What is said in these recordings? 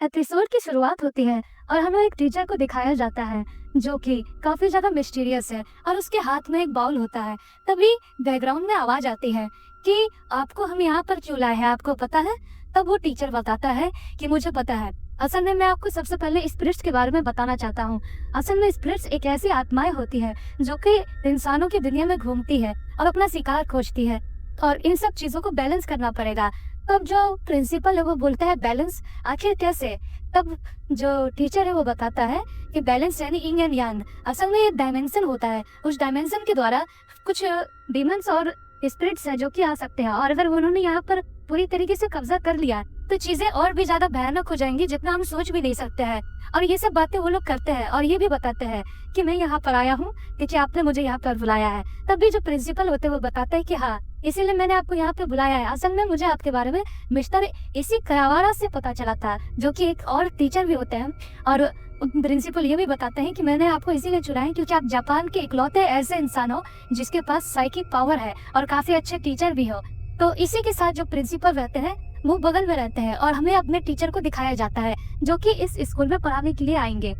Episode की शुरुआत होती है और हमें एक टीचर को दिखाया जाता है जो कि काफी ज्यादा मिस्टीरियस है और उसके हाथ में एक बाउल होता है। तभी बैकग्राउंड में आवाज आती है कि आपको हम यहाँ पर क्यों लाए हैं, आपको पता है? तब वो टीचर बताता है कि मुझे पता है। असल में मैं आपको सबसे पहले स्पिरिट्स के बारे में बताना चाहता हूँ। असल में स्पिरिट्स एक ऐसी आत्माएं होती है जो कि इंसानों की दुनिया में घूमती है और अपना शिकार खोजती है, और इन सब चीजों को बैलेंस करना पड़ेगा। तब जो प्रिंसिपल है वो बोलता है बैलेंस आखिर कैसे? तब जो टीचर है वो बताता है कि बैलेंस यानी यिंग एंड यांग। असल में ये डायमेंशन होता है, उस डायमेंशन के द्वारा कुछ डीमंस और स्पिरिट्स है जो कि आ सकते हैं, और अगर उन्होंने यहाँ पर पूरी तरीके से कब्जा कर लिया तो चीजें और भी ज्यादा भयानक हो जाएंगी जितना हम सोच भी नहीं सकते हैं। और ये सब बातें वो लोग करते हैं और ये भी बताते हैं कि मैं यहाँ पर आया हूँ क्योंकि आपने मुझे यहाँ पर बुलाया है। तभी जो प्रिंसिपल होते हैं वो बताते हैं कि हाँ, इसीलिए मैंने आपको यहाँ पे बुलाया है। असल में मुझे आपके बारे में मिस्टर इसी करावारा से पता चला था, जो कि एक और टीचर भी होते हैं। और प्रिंसिपल ये भी बताते हैं कि मैंने आपको इसीलिए चुना है क्योंकि आप जापान के इकलौते ऐसे इंसान हो जिसके पास साइकिक पावर है और काफी अच्छे टीचर भी हो। तो इसी के साथ जो प्रिंसिपल रहते हैं वो बगल में रहते हैं और हमें अपने टीचर को दिखाया जाता है जो कि इस स्कूल में पढ़ाने के लिए आएंगे।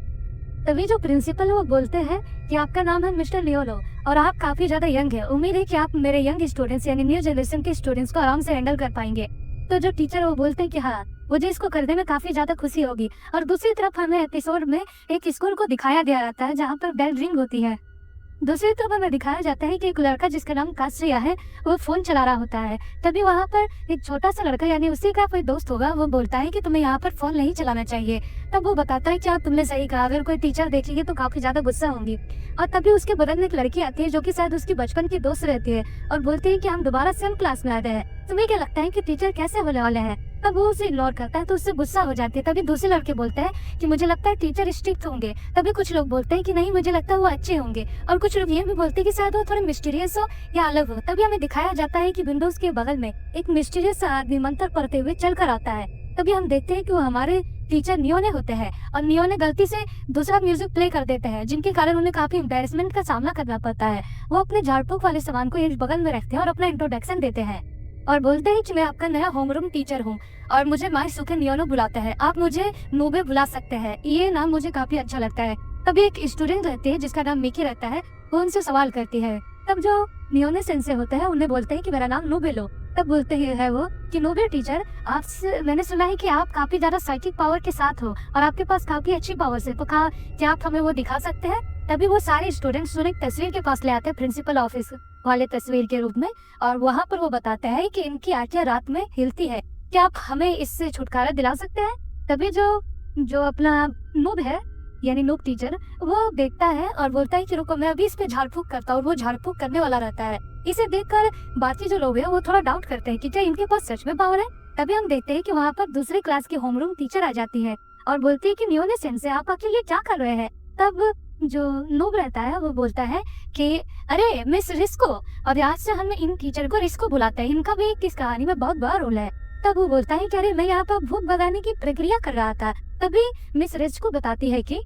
तभी जो प्रिंसिपल है वो बोलते हैं कि आपका नाम है मिस्टर लियोलो और आप काफी ज्यादा यंग है, उम्मीद है कि आप मेरे यंग स्टूडेंट्स यानी न्यू जनरेशन के स्टूडेंट्स को आराम से हैंडल कर पाएंगे। तो जो टीचर वो बोलते हैं कि हाँ, मुझे इसको करने में काफी ज्यादा खुशी होगी। और दूसरी तरफ हमें एपिसोड में एक स्कूल को दिखाया गया जाता है जहाँ पर बेल रिंग होती है। दूसरी तरफ हमें दिखाया जाता है कि एक लड़का जिसका नाम कास्रिया है वो फोन चला रहा होता है। तभी वहाँ पर एक छोटा सा लड़का यानी उसी का कोई दोस्त होगा वो बोलता है कि तुम्हें यहाँ पर फोन नहीं चलाना चाहिए। तब वो बताता है कि हाँ, तुमने सही कहा, अगर कोई टीचर देखेगी तो काफी ज्यादा गुस्सा होंगी। और तभी उसके बगल में एक लड़की आती है जो कि शायद उसकी बचपन की दोस्त रहती है और बोलती है कि हम दोबारा सेम क्लास में आ गए हैं, तुम्हें क्या लगता है कि टीचर कैसे होने वाले हैं? तब वो उसे इग्नोर करता है तो उससे गुस्सा हो जाती है। तभी दूसरे लड़के बोलते हैं कि मुझे लगता है टीचर स्ट्रिक्ट होंगे। तभी कुछ लोग बोलते हैं कि नहीं, मुझे लगता है वो अच्छे होंगे, और कुछ लोग ये भी बोलते हैं कि शायद वो थोड़े मिस्टीरियस हो या अलग हो। तभी हमें दिखाया जाता है कि विंडोज के बगल में एक मिस्टीरियस आदमी मंत्र पढ़ते हुए चल कर आता है। तभी हम देखते हैं कि वो हमारे टीचर नियोने होते हैं और नियोने गलती से दूसरा म्यूजिक प्ले कर देते हैं जिनके कारण उन्हें काफी एम्बैरेसमेंट का सामना करना पड़ता है। वो अपने झाड़ फूक वाले सामान को एक बगल में रखते हैं और अपना इंट्रोडक्शन देते हैं और बोलते हैं कि मैं आपका नया होमरूम टीचर हूँ और मुझे माइसुके नियोनो बुलाता है, आप मुझे नोबे बुला सकते हैं, ये नाम मुझे काफी अच्छा लगता है। तभी एक स्टूडेंट रहती है जिसका नाम मिकी रहता है, वो उनसे सवाल करती है। तब जो नियोने सेंसे होते हैं उन्हें बोलते हैं कि मेरा नाम नोबे लो। तब बोलते है वो कि नोबे टीचर, आपसे मैंने सुना है कि आप काफी ज्यादा साइकिक पावर के साथ हो और आपके पास काफी अच्छी पावर्स है, तो क्या आप हमें वो दिखा सकते हैं? तभी वो सारे स्टूडेंट्स उन्हें एक तस्वीर के पास ले आते हैं, प्रिंसिपल ऑफिस वाले तस्वीर के रूप में, और वहाँ पर वो बताते हैं कि इनकी आंखें रात में हिलती है, क्या आप हमें इससे छुटकारा दिला सकते हैं? तभी जो अपना नूब है यानी नूब टीचर वो देखता है और बोलता है कि रुको, मैं अभी इस पे झाड़ फूक करता हूँ, और वो झाड़ फूक करने वाला रहता है। इसे देखकर बाकी जो लोग हैं वो थोड़ा डाउट करते हैं कि क्या इनके पास सच में पावर है। तभी हम देखते हैं कि वहाँ पर दूसरी क्लास की होमरूम टीचर आ जाती है और बोलती है कि नियोने सेंसे, आप आखिर ये क्या कर रहे हैं? तब जो नूब रहता है वो बोलता है कि अरे मिस रिस्को, और आज से हम इन टीचर को रिस्को बुलाते हैं, इनका भी इस कहानी में बहुत बड़ा रोल है। तब वो बोलता है कि अरे मैं यहाँ पर भूत भगाने की प्रक्रिया कर रहा था। तभी मिस रिस्को बताती है कि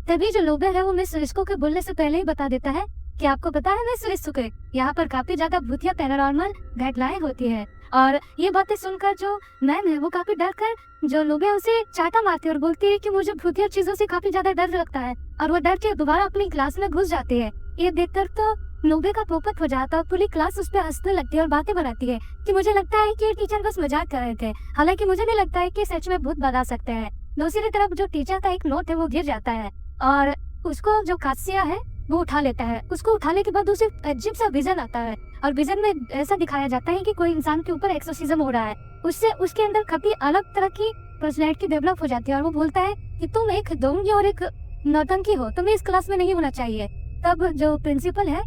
तभी जो लोबे है वो मिस रिस्को के बोलने से पहले ही बता देता है कि आपको पता है मिस रिस्को, यहाँ पर काफी ज्यादा भूतिया पैरानॉर्मल घटनाएं होती है। और ये बातें सुनकर जो मैम है वो काफी डर कर जो लोग है उसे चाटा मारती है और बोलती है कि मुझे भूतिया चीजों से काफी ज्यादा डर लगता है, और वो डर के दोबारा अपनी क्लास में घुस जाती है। ये देखकर तो नोबे का पोपट हो जाता है और पूरी क्लास उस पर हंसने लगती है और बातें बनाती है कि मुझे लगता है कि ये टीचर बस मजाक कर रहे थे, हालांकि मुझे नहीं लगता है कि सच में भूत भगा सकते हैं। दूसरी तरफ जो टीचर का एक नोट है वो गिर जाता है और उसको जो कासिया है वो उठा लेता है। उसको उठाने के बाद उसे अजीब सा विजन आता है और विजन में ऐसा दिखाया जाता है कि कोई इंसान के ऊपर एक्सोर्सिज्म हो रहा है, उससे उसके अंदर काफी अलग तरह की पर्सनैलिटी डेवलप हो जाती है और वो बोलता है कि तुम एक दोंगी और एक नौटंकी हो, तुम्हें इस क्लास में नहीं होना चाहिए। तब जो प्रिंसिपल है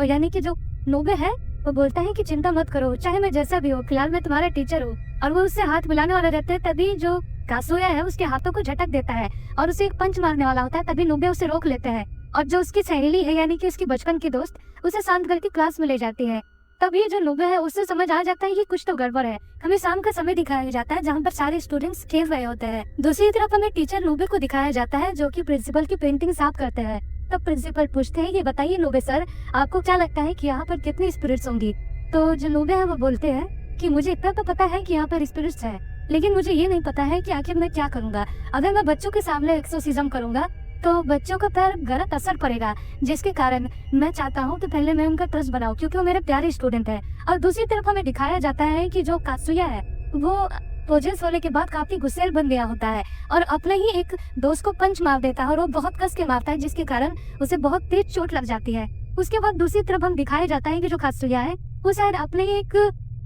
यानी कि जो नोबे है वो बोलता है कि चिंता मत करो, चाहे मैं जैसा भी हो, फिलहाल मैं तुम्हारा टीचर हूँ, और वो उससे हाथ मिलाने वाले रहते हैं। तभी जो कासुया है उसके हाथों को झटक देता है और उसे एक पंच मारने वाला होता है। तभी नोबे उसे रोक लेते हैं और जो उसकी सहेली है यानी कि उसकी बचपन की दोस्त उसे शांत करके क्लास में ले जाती है। तब ये जो नोबे है उससे समझ आ जाता है कि कुछ तो गड़बड़ है। हमें शाम का समय दिखाया जाता है जहाँ पर सारे स्टूडेंट्स खेल रहे होते हैं। दूसरी तरफ हमें टीचर नोबे को दिखाया जाता है जो कि प्रिंसिपल की पेंटिंग साफ करते हैं। तब प्रिंसिपल पूछते हैं, ये बताइए नोबे सर, आपको क्या लगता है कि यहाँ पर कितनी स्पिरिट्स होंगी? तो जो नोबे है वो बोलते हैं कि मुझे इतना तो पता है कि यहाँ पर स्पिरिट्स है, लेकिन मुझे ये नहीं पता है कि आखिर मैं क्या करूँगा। अगर मैं बच्चों के सामने एक्सोर्सिज्म करूँगा तो बच्चों का पर गलत असर पड़ेगा, जिसके कारण मैं चाहता हूँ कि पहले मैं उनका ट्रस्ट बनाऊँ, क्योंकि वो मेरे प्यारे स्टूडेंट है। और दूसरी तरफ हमें दिखाया जाता है कि जो कात्सुया है वो पोजेस होने के बाद काफी गुस्सैल बन गया होता है और अपने ही एक दोस्त को पंच मार देता है और वो बहुत कस के मारता है, जिसके कारण उसे बहुत तेज चोट लग जाती है। उसके बाद दूसरी तरफ हम दिखाया जाता है कि जो कात्सुया है वो शायद अपने ही एक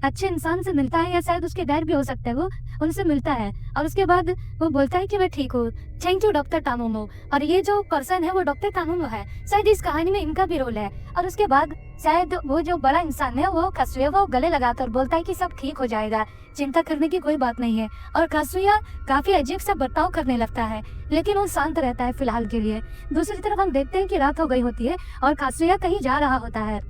अच्छे इंसान से मिलता है, या शायद उसके डैड भी हो सकते हैं, वो उनसे मिलता है और उसके बाद वो बोलता है कि मैं ठीक हूँ, थैंक यू डॉक्टर टामोमो। और ये जो पर्सन है वो डॉक्टर टामोमो है, शायद इस कहानी में इनका भी रोल है। और उसके बाद शायद वो जो बड़ा इंसान है वो कात्सुया वो गले लगाकर बोलता है कि सब ठीक हो जाएगा, चिंता करने की कोई बात नहीं है। और कात्सुया काफी अजीब सा बर्ताव करने लगता है, लेकिन वो शांत रहता है फिलहाल के लिए। दूसरी तरफ हम देखते हैं कि रात हो गई होती है और कात्सुया कहीं जा रहा होता है।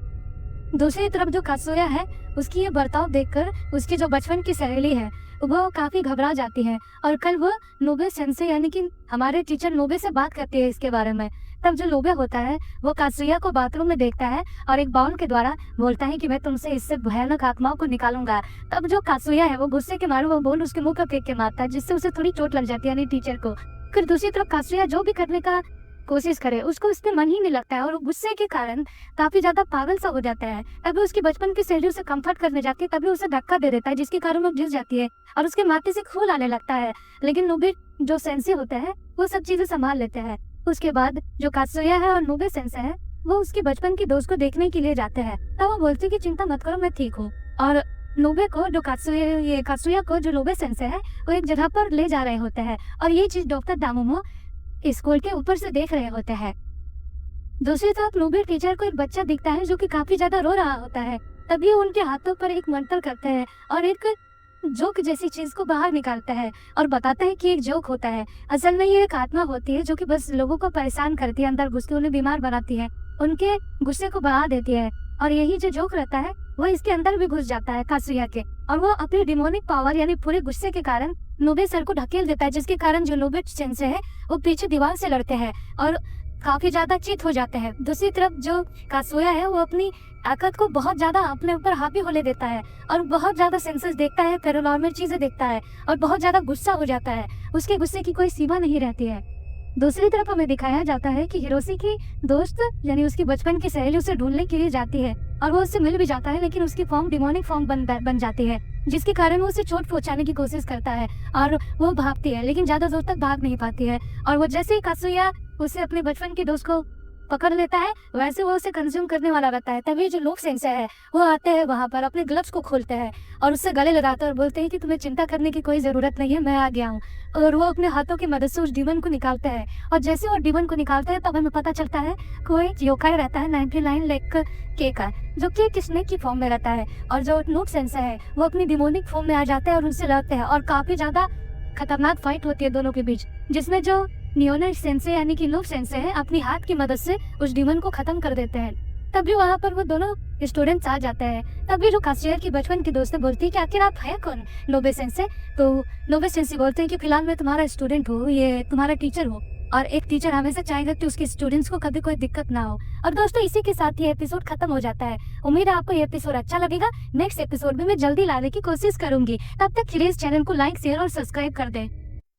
दूसरी तरफ जो कात्सुया है उसकी ये बर्ताव देखकर उसकी जो बचपन की सहेली है वो काफी घबरा जाती है और कल वो नोबे सेंसे यानी कि हमारे टीचर नोबे से बात करती है इसके बारे में। तब जो नोबे होता है वो कात्सुया को बाथरूम में देखता है और एक बाउल के द्वारा बोलता है कि मैं तुमसे इससे भयानक आत्माओं को निकालूंगा। तब जो कात्सुया है वो गुस्से के मारे वो बोल उसके मुंह पर फेंक के मारता है, जिससे उसे थोड़ी चोट लग जाती है यानी टीचर को। फिर दूसरी तरफ कात्सुया जो भी करने का कोशिश करे उसको उसमें मन ही नहीं लगता है और गुस्से के कारण काफी ज्यादा पागल सा हो जाता है। तभी उसकी बचपन की सहेली उसे कंफर्ट करने जाती है, तभी उसे धक्का दे देता है, जिसके कारण वो गिर जाती है और उसके माथे से खून आने लगता है। लेकिन नोबे जो सेंसे होता है वो सब चीजें संभाल लेते हैं। उसके बाद जो कात्सुया है और नोबे सेंसे है वो उसकी बचपन की दोस्त को देखने के लिए जाते हैं। तब वो बोलती है कि चिंता मत करो, मैं ठीक हूँ। और नोबे को जो कात्सुया को जो नोबे सेंसे है वो एक जगह पर ले जा रहे होते हैं और ये चीज डॉक्टर टामोमो स्कूल के ऊपर से देख रहे होते हैं। दूसरी तरफ नोबे टीचर को एक बच्चा दिखता है जो कि काफी ज्यादा रो रहा होता है। तभी वो उनके हाथों पर एक मंत्र करते हैं और एक जोक जैसी चीज को बाहर निकालता है और बताता है कि एक जोक होता है। असल में ये एक आत्मा होती है जो कि बस लोगों को परेशान करती है, अंदर घुस के उन्हें बीमार बनाती है, उनके गुस्से को बढ़ा देती है। और यही जो जोक रहता है वो इसके अंदर भी घुस जाता है कात्सुया के, और वो अपनी डिमोनिक पावर यानी पूरे गुस्से के कारण नोबे सर को ढकेल देता है, जिसके कारण जो नोबे सेंसे है वो पीछे दीवार से लड़ते हैं और काफी ज्यादा चित हो जाते हैं। दूसरी तरफ जो कात्सुया है वो अपनी ताकत को बहुत ज्यादा अपने ऊपर हावी होने देता है और बहुत ज्यादा सेंसेस देखता है, पैरानॉर्मल चीजें देखता है और बहुत ज्यादा गुस्सा हो जाता है। उसके गुस्से की कोई सीमा नहीं रहती है। दूसरी तरफ हमें दिखाया जाता है कि हिरोशी की दोस्त यानी उसकी बचपन की सहेली उसे ढूंढने के लिए जाती है और वो उससे मिल भी जाता है, लेकिन उसकी फॉर्म डिमोनिक फॉर्म बन जाती है, जिसके कारण वो उसे चोट पहुंचाने की कोशिश करता है और वो भागती है, लेकिन ज्यादा दूर तक भाग नहीं पाती है। और वो जैसे ही कात्सुया उसे अपने बचपन के दोस्त को पकड़ लेता है वैसे वो उसे कंज्यूम करने वाला रहता है। तभी जो लोग सेंसर है वो आते हैं वहां पर, अपने ग्लव्स को खोलते हैं और उससे गले लगाते हैं और बोलते हैं कि तुम्हें चिंता करने की कोई जरूरत नहीं है, मैं आ गया हूँ। और वो अपने हाथों की मदद से उस डीमन को निकालते हैं और जैसे वो डीमन को निकालते हैं तब हमें पता चलता है कोई योकाई रहता है 99 लेक के का, जो कि एक स्नेक की फॉर्म में रहता है। और जो नोट सेंसर है वो अपनी डिमोनिक फॉर्म में आ जाता है और उनसे लड़ते हैं और काफी ज्यादा खतरनाक फाइट होती है दोनों के बीच, जिसमें जो नियोना सेंसे यानी कि लोग सेंसे है अपनी हाथ की मदद से उस डीमन को खत्म कर देते हैं। तभी वहाँ पर वो दोनों स्टूडेंट्स आ जाते हैं। तभी जो कात्सुया की बचपन की दोस्त बोलती है कि आखिर आप है कौन नोबे सेंसे। तो नोबे सेंसे बोलते हैं कि फिलहाल मैं तुम्हारा स्टूडेंट हूँ, ये तुम्हारा टीचर हूँ और एक टीचर हमेशा चाहेगा कि उसके स्टूडेंट्स को कभी कोई दिक्कत ना हो। और दोस्तों इसी के साथ ये एपिसोड खत्म हो जाता है। उम्मीद है आपको ये एपिसोड अच्छा लगेगा। नेक्स्ट एपिसोड में मैं जल्दी लाने की कोशिश करूंगी। तब तक प्लीज चैनल को लाइक शेयर और सब्सक्राइब कर दें।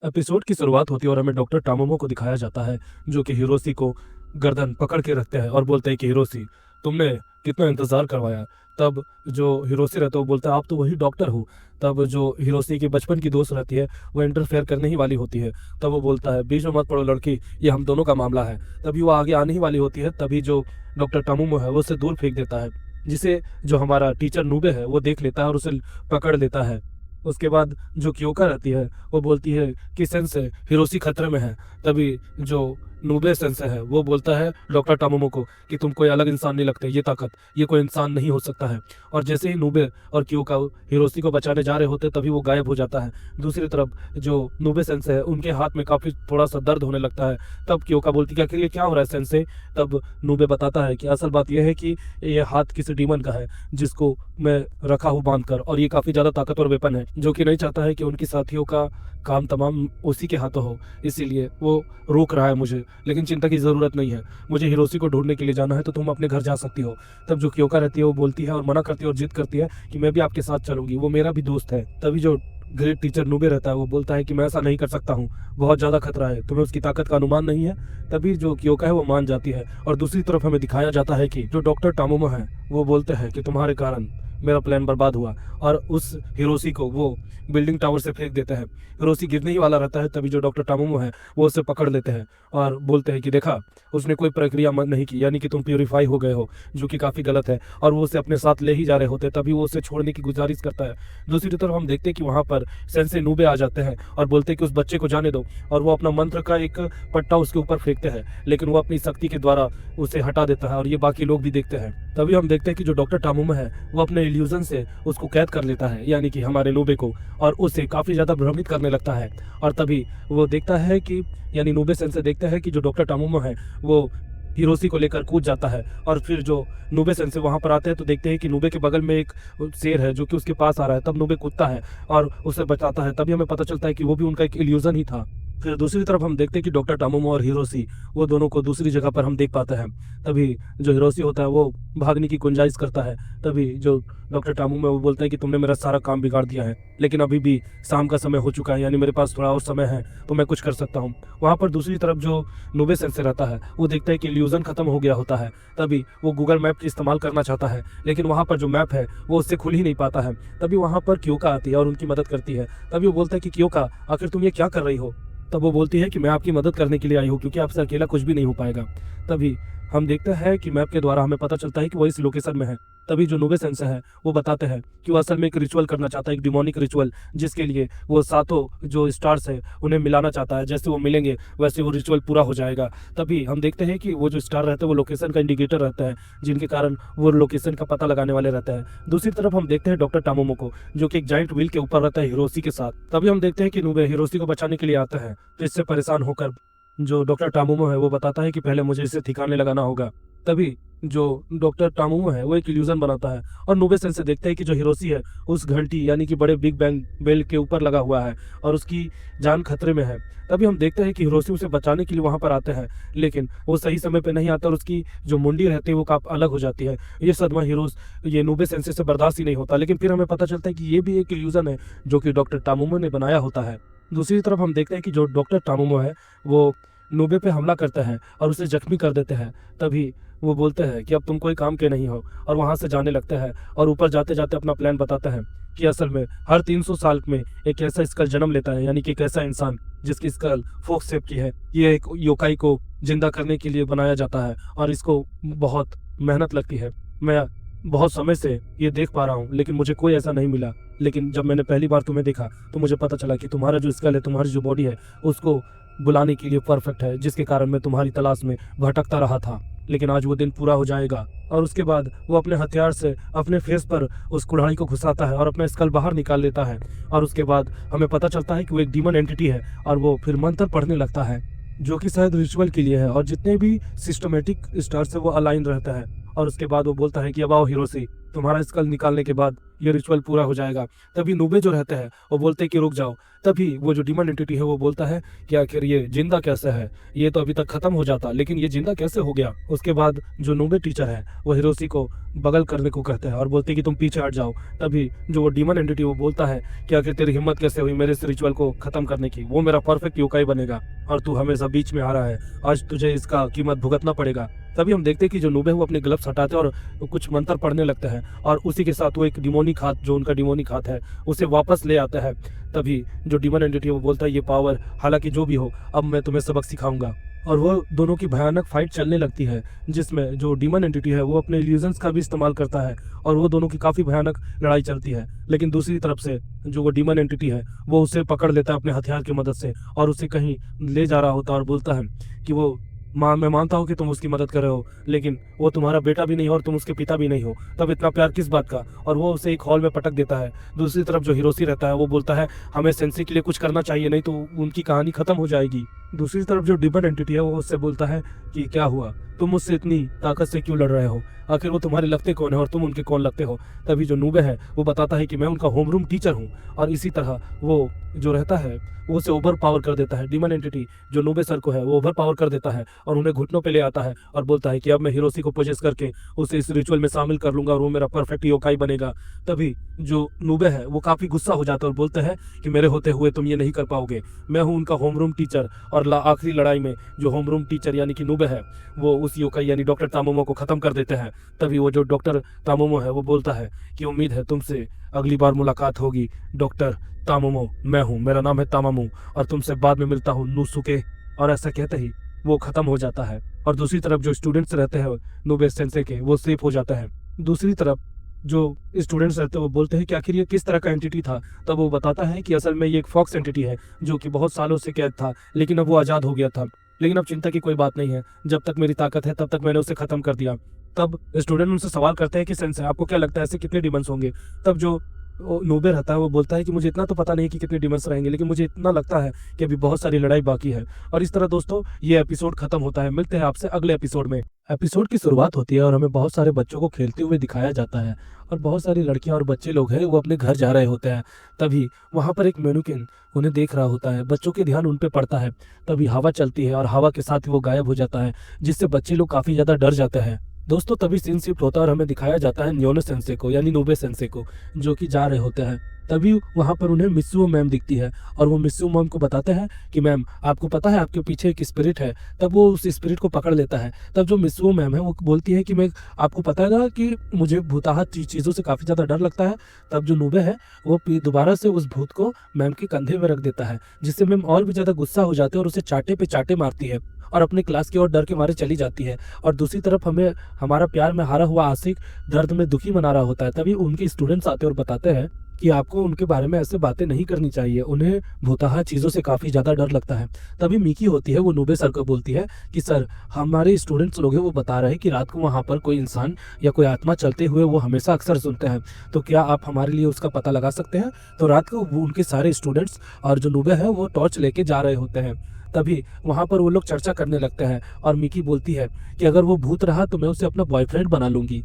एपिसोड की शुरुआत होती है और हमें डॉक्टर टामोमो को दिखाया जाता है जो कि हिरोशी को गर्दन पकड़ के रखते हैं और बोलते हैं कि हिरोशी तुमने कितना इंतजार करवाया। तब जो हिरोशी रहता है वो बोलता है आप तो वही डॉक्टर हो। तब जो हिरोशी की बचपन की दोस्त रहती है वो इंटरफेयर करने ही वाली होती है। तब वो बोलता है बीच में मत पड़ो लड़की, ये हम दोनों का मामला है। तभी वो आगे आने ही वाली होती है। तभी जो डॉक्टर टामोमो है वो उसे दूर फेंक देता है, जिसे जो हमारा टीचर नूबे है वो देख लेता है और उसे पकड़ लेता है। उसके बाद जो क्योका रहती है वो बोलती है कि सेंसे हिरोशी खतरे में है। तभी जो नूबे सेंसे है वो बोलता है डॉक्टर टामोमो को कि तुम कोई अलग इंसान नहीं लगते, ये ताकत ये कोई इंसान नहीं हो सकता है। और जैसे ही नूबे और क्योका हिरोशी को बचाने जा रहे होते तभी वो गायब हो जाता है। दूसरी तरफ जो नूबे सेंसे है उनके हाथ में काफी थोड़ा सा दर्द होने लगता है। तब क्योका बोलती है कि ये क्या हो रहा है सेंसे। तब नूबे बताता है कि असल बात यह है कि ये हाथ किसी डीमन का है जिसको मैं रखा हूँ बांध कर, और ये काफी ज्यादा ताकतवर वेपन है जो कि नहीं चाहता है कि उनके साथियों का काम तमाम उसी के हाथों हो, इसीलिए वो रोक रहा है मुझे। लेकिन चिंता की जरूरत नहीं है, मुझे हिरोशी को ढूंढने के लिए जाना है तो तुम अपने घर जा सकती हो। तब जो क्योका रहती है वो बोलती है और मना करती है और जिद करती है कि मैं भी आपके साथ चलूंगी, वो मेरा भी दोस्त है। तभी जो ग्रेट टीचर नूबे रहता है वो बोलता है कि मैं ऐसा नहीं कर सकता हूँ, बहुत ज़्यादा खतरा है, तुम्हें उसकी ताकत का अनुमान नहीं है। तभी जो क्योका है वो मान जाती है और दूसरी तरफ हमें दिखाया जाता है कि जो डॉक्टर टामोमो है वो बोलते हैं कि तुम्हारे कारण मेरा प्लान बर्बाद हुआ, और उस हिरोशी को वो बिल्डिंग टावर से फेंक देते हैं। हिरोशी गिरने ही वाला रहता है, तभी जो डॉक्टर टामोमो है वो उसे पकड़ लेते हैं और बोलते हैं कि देखा, उसने कोई प्रक्रिया नहीं की, यानी कि तुम प्योरीफाई हो गए हो, जो कि काफ़ी गलत है, और वो उसे अपने साथ ले ही जा रहे होते, तभी वो उसे छोड़ने की गुजारिश करता है। दूसरी तरफ हम देखते हैं कि वहाँ पर सेंसे नूबे आ जाते हैं और बोलते हैं कि उस बच्चे को जाने दो, और वो अपना मंत्र का एक पट्टा उसके ऊपर फेंकते हैं, लेकिन वो अपनी शक्ति के द्वारा उसे हटा देता है और ये बाकी लोग भी देखते हैं। तभी हम देखते हैं कि जो डॉक्टर टामोमो है वो अपने इल्यूजन से उसको कैद कर लेता है, यानी कि हमारे नूबे को, और उसे काफ़ी ज़्यादा भ्रमित करने लगता है। और तभी वो देखता है कि, यानी नूबे सेंसे देखता है कि जो डॉक्टर टामोमो है वो हिरोशी को लेकर कूद जाता है, और फिर जो नूबे सेंसे वहाँ पर आते हैं तो देखते हैं कि नूबे के बगल में एक शेर है जो कि उसके पास आ रहा है। तब नूबे कूदता है और उसे बचाता है, तभी हमें पता चलता है कि वो भी उनका एक इल्यूजन ही था। फिर दूसरी तरफ हम देखते हैं कि डॉक्टर टामोमो और हिरोशी वो दोनों को दूसरी जगह पर हम देख पाते हैं। तभी जो हिरोशी होता है वो भागने की गुंजाइश करता है, तभी जो डॉक्टर टामोमो है वो बोलता है कि तुमने मेरा सारा काम बिगाड़ दिया है, लेकिन अभी भी शाम का समय हो चुका है, यानी मेरे पास थोड़ा और समय है, तो मैं कुछ कर सकता हूँ। वहाँ पर दूसरी तरफ जो नूबे सेंसे रहता है वो देखता है कि इल्यूजन खत्म हो गया होता है, तभी वो गूगल मैप का इस्तेमाल करना चाहता है, लेकिन वहाँ पर जो मैप है वो उससे खुल ही नहीं पाता है। तभी वहाँ पर क्योका आती है और उनकी मदद करती है। तभी वो बोलता है कि क्योका, आखिर तुम ये क्या कर रही हो? तब वो बोलती है कि मैं आपकी मदद करने के लिए आई हूँ, क्योंकि आपसे अकेला कुछ भी नहीं हो पाएगा। तभी हम देखते हैं कि मैप के द्वारा हमें पता चलता है कि वो इस लोकेशन में है। तभी जो नूबे सेंसे है वो बताते हैं कि वो असल में एक रिचुअल करना चाहता है, एक डिमोनिक रिचुअल, जिसके लिए वो सातों जो स्टार्स है उन्हें मिलाना चाहता है। जैसे वो मिलेंगे वैसे वो रिचुअल पूरा हो जाएगा। तभी हम देखते हैं कि वो जो स्टार रहते हैं वो लोकेशन का इंडिकेटर रहता है, जिनके कारण वो लोकेशन का पता लगाने वाले रहते हैं। दूसरी तरफ हम देखते हैं डॉक्टर टामोमो को, जो कि एक जाइंट व्हील के ऊपर रहता है हिरोशी के साथ। तभी हम देखते हैं कि नूबे हिरोशी को बचाने के लिए आता है, तो इससे परेशान होकर जो डॉक्टर टामोमो है वो बताता है कि पहले मुझे इसे ठिकाने लगाना होगा। तभी जो डॉक्टर टामोमो है वो एक इल्यूजन बनाता है, और नूबे सेंसे देखते हैं कि जो हिरोशी है उस घंटी, यानी कि बड़े बिग बैंग बेल के ऊपर लगा हुआ है और उसकी जान खतरे में है। तभी हम देखते हैं कि हिरोशी उसे बचाने के लिए वहां पर आते हैं, लेकिन वो सही समय पे नहीं आता और उसकी जो मुंडी रहती है वो काफी अलग हो जाती है। ये सदमा ये नूबे सेंसे से बर्दाश्त ही नहीं होता, लेकिन फिर हमें पता चलता है कि ये भी एक इल्यूजन है जो कि डॉक्टर टामोमो ने बनाया होता है। दूसरी तरफ हम देखते हैं कि जो डॉक्टर टामोमो है वो नूबे पे हमला करते हैं और उसे जख्मी कर देते हैं। तभी वो बोलते हैं कि अब तुम कोई काम के नहीं हो, और वहाँ से जाने लगते हैं, और ऊपर जाते जाते अपना प्लान बताते हैं कि असल में हर 300 साल में एक ऐसा स्कल जन्म लेता है, यानी कि एक ऐसा इंसान जिसकी स्कल फोक शेप की है। ये एक योकाई को जिंदा करने के लिए बनाया जाता है और इसको बहुत मेहनत लगती है। मैं बहुत समय से ये देख पा रहा हूँ, लेकिन मुझे कोई ऐसा नहीं मिला। लेकिन जब मैंने पहली बार तुम्हें देखा तो मुझे पता चला कि तुम्हारा जो स्कल है, तुम्हारी जो बॉडी है, उसको बुलाने के लिए परफेक्ट है, जिसके कारण मैं तुम्हारी तलाश में भटकता रहा था। लेकिन आज वो दिन पूरा हो जाएगा। और उसके बाद वो अपने हथियार से अपने फेस पर उस कुल्हाड़ी को घुसाता है और अपना स्कल बाहर निकाल लेता है, और उसके बाद हमें पता चलता है कि वो एक डीमन एंटिटी है, और वो फिर मंत्र पढ़ने लगता है जो कि शायद रिचुअल के लिए है, और जितने भी सिस्टमेटिक स्टार्स है वो अलाइन रहता है। और उसके बाद वो बोलता है कि अब आओ हिरोशी, तुम्हारा स्कल निकालने के बाद ये रिचुअल पूरा हो जाएगा। तभी नूबे जो रहते हैं वो बोलते हैं कि रुक जाओ। तभी वो जो डीमन एंटिटी है वो बोलता है कि आखिर ये जिंदा कैसे है, ये तो अभी तक खत्म हो जाता, लेकिन ये जिंदा कैसे हो गया। उसके बाद जो नूबे टीचर है वो हिरोशी को बगल करने को कहते हैं और बोलते हैं कि तुम पीछे हट जाओ। तभी जो वो डीमन एंटिटी वो बोलता है कि आखिर तेरी हिम्मत कैसे हुई मेरे इस रिचुअल को खत्म करने की, वो मेरा परफेक्ट योकाई बनेगा और तू हमेशा बीच में आ रहा है, आज तुझे इसका कीमत भुगतना पड़ेगा। तभी हम देखते हैं कि जो नूबे वो अपने ग्लव्स हटाते हैं और कुछ मंत्र पढ़ने लगते हैं, और उसी के साथ वो एक डिमोनिक हाथ, जो उनका डिमोनिक हाथ है, उसे वापस ले आता है। तभी जो डीमन एंटिटी है वो बोलता है ये पावर, हालांकि जो भी हो, अब मैं तुम्हें सबक सिखाऊंगा। और वो दोनों की भयानक फाइट चलने लगती है, जिसमें जो डीमन एंटिटी है वो अपने इल्यूजन्स का भी इस्तेमाल करता है, और वो दोनों की काफ़ी भयानक लड़ाई चलती है। लेकिन दूसरी तरफ से जो वो डीमन एंटिटी है वो उसे पकड़ लेता है अपने हथियार की मदद से, और उसे कहीं ले जा रहा होता है और बोलता है कि वो मैं मानता हूँ कि तुम उसकी मदद कर रहे हो, लेकिन वो तुम्हारा बेटा भी नहीं हो और तुम उसके पिता भी नहीं हो, तब इतना प्यार किस बात का। और वो उसे एक हॉल में पटक देता है। दूसरी तरफ जो हिरोशी रहता है वो बोलता है हमें सेंसी के लिए कुछ करना चाहिए, नहीं तो उनकी कहानी खत्म हो जाएगी। दूसरी तरफ जो डीमन एंटिटी है वो उससे बोलता है कि क्या हुआ, तुम मुझसे इतनी ताकत से क्यों लड़ रहे हो, आखिर वो तुम्हारे लगते कौन है और तुम उनके कौन लगते हो। तभी जो नूबे है वो बताता है कि मैं उनका होमरूम टीचर हूँ, और इसी तरह वो जो रहता है वो उसे ओवर पावर कर देता है। डीमन एंटिटी जो नूबे सर को है वो ओवर पावर कर देता है और उन्हें घुटनों पे ले आता है और बोलता है कि अब मैं हिरोशी को पोजेस करके उसे इस रिचुअल में शामिल कर लूंगा और वो मेरा परफेक्ट योकाई बनेगा। तभी जो नूबे है वो काफी गुस्सा हो जाता है और बोलता है कि मेरे होते हुए तुम ये नहीं कर पाओगे, मैं हूँ उनका होमरूम टीचर। और आखिरी लड़ाई में जो होमरूम टीचर यानी कि नूबे है वो उस योकाई यानी डॉक्टर तामोमो को खत्म कर देते हैं। तभी वो जो डॉक्टर तामोमो है वो बोलता है कि उम्मीद है तुमसे अगली बार मुलाकात होगी डॉक्टर तामोमो, मैं हूँ, मेरा नाम है तामामू, और तुमसे बाद में मिलता हूँ नूसुके। और ऐसा कहते ही वो खत्म हो जाता है। और दूसरी तरफ जो स्टूडेंट्स रहते हैं नोबे सेंसे के वो सेफ हो जाता है। दूसरी तरफ जो स्टूडेंट्स रहते हैं वो बोलते हैं कि आखिर ये किस तरह का एंटिटी था। तब वो बताता है कि असल में ये एक फॉक्स एंटिटी है जो कि बहुत सालों से कैद था, लेकिन अब वो आज़ाद हो गया था। लेकिन अब चिंता की कोई बात नहीं है, जब तक मेरी ताकत है तब तक मैंने उसे खत्म कर दिया। तब स्टूडेंट उनसे सवाल करते हैं कि सेंसे आपको क्या लगता है ऐसे कितने डिमंस होंगे। तब जो नोबे रहता है वो बोलता है कि मुझे इतना तो पता नहीं कि कितने डिमंस रहेंगे, लेकिन मुझे इतना लगता है कि अभी बहुत सारी लड़ाई बाकी है। और इस तरह दोस्तों ये एपिसोड खत्म होता है। मिलते हैं आपसे अगले एपिसोड में। एपिसोड की शुरुआत होती है और हमें बहुत सारे बच्चों को खेलते हुए दिखाया जाता है और बहुत सारी लड़कियां और बच्चे लोग हैं वो अपने घर जा रहे होते हैं। तभी वहां पर एक मैनिक्विन उन्हें देख रहा होता है, बच्चों के ध्यान उन पे पड़ता है। तभी हवा चलती है और हवा के साथ ही वो गायब हो जाता है, जिससे बच्चे लोग काफी ज्यादा डर जाते हैं। दोस्तों तभी सीन शिफ्ट होता है और हमें दिखाया जाता है न्योनो सेंसे को यानी नोबे सेंसे को, जो कि जा रहे होते हैं। तभी वहां पर उन्हें मिस्सुओ मैम दिखती है और वो मिस्सुओ मैम को बताते हैं कि मैम आपको पता है आपके पीछे एक स्पिरिट है। तब वो उस स्पिरिट को पकड़ लेता है। तब जो मिस्सुओ मैम है वो बोलती है कि मैं आपको पता है ना कि मुझे भूताहत चीज़ों से काफ़ी ज़्यादा डर लगता है। तब जो नोबे है वो दोबारा से उस भूत को मैम के कंधे में रख देता है, जिससे मैम और भी ज़्यादा गुस्सा हो जाते हैं और उसे चाटे पे चाटे मारती है और अपने क्लास की ओर डर के मारे चली जाती है। और दूसरी तरफ हमें हमारा प्यार में हारा हुआ आशिक दर्द में दुखी मना रहा होता है। तभी उनके स्टूडेंट्स आते हैं और बताते हैं कि आपको उनके बारे में ऐसे बातें नहीं करनी चाहिए, उन्हें भूताहा चीज़ों से काफ़ी ज़्यादा डर लगता है। तभी मिकी होती है वो नोबे सर को बोलती है कि सर हमारे स्टूडेंट्स लोग हैं वो बता रहे हैं कि रात को वहाँ पर कोई इंसान या कोई आत्मा चलते हुए वो हमेशा अक्सर सुनते हैं, तो क्या आप हमारे लिए उसका पता लगा सकते हैं। तो रात को वो उनके सारे स्टूडेंट्स और जो नोबे है वो टॉर्च लेके जा रहे होते हैं। तभी वहाँ पर वो लोग चर्चा करने लगते हैं और मिकी बोलती है कि अगर वो भूत रहा तो मैं उसे अपना बॉयफ्रेंड बना लूंगी।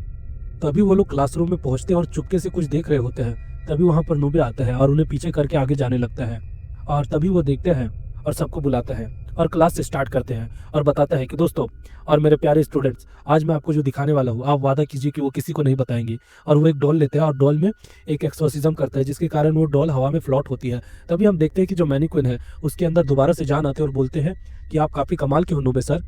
तभी वो लोग क्लासरूम में पहुंचते हैं और चुपके से कुछ देख रहे होते हैं। तभी वहाँ पर नोबे आता है और उन्हें पीछे करके आगे जाने लगता है और तभी वो देखते हैं और सबको बुलाता है और क्लास से स्टार्ट करते हैं और बताता है कि दोस्तों और मेरे प्यारे स्टूडेंट्स, आज मैं आपको जो दिखाने वाला हूँ आप वादा कीजिए कि वो किसी को नहीं बताएंगे। और वो एक डॉल लेते हैं और डॉल में एक एक्सोर्सिज्म करता है, जिसके कारण वो डॉल हवा में फ्लॉट होती है। तभी हम देखते हैं कि जो मैनिक्विन है उसके अंदर दोबारा से जान आते हैं और बोलते हैं कि आप काफ़ी कमाल के हो नोबे सर।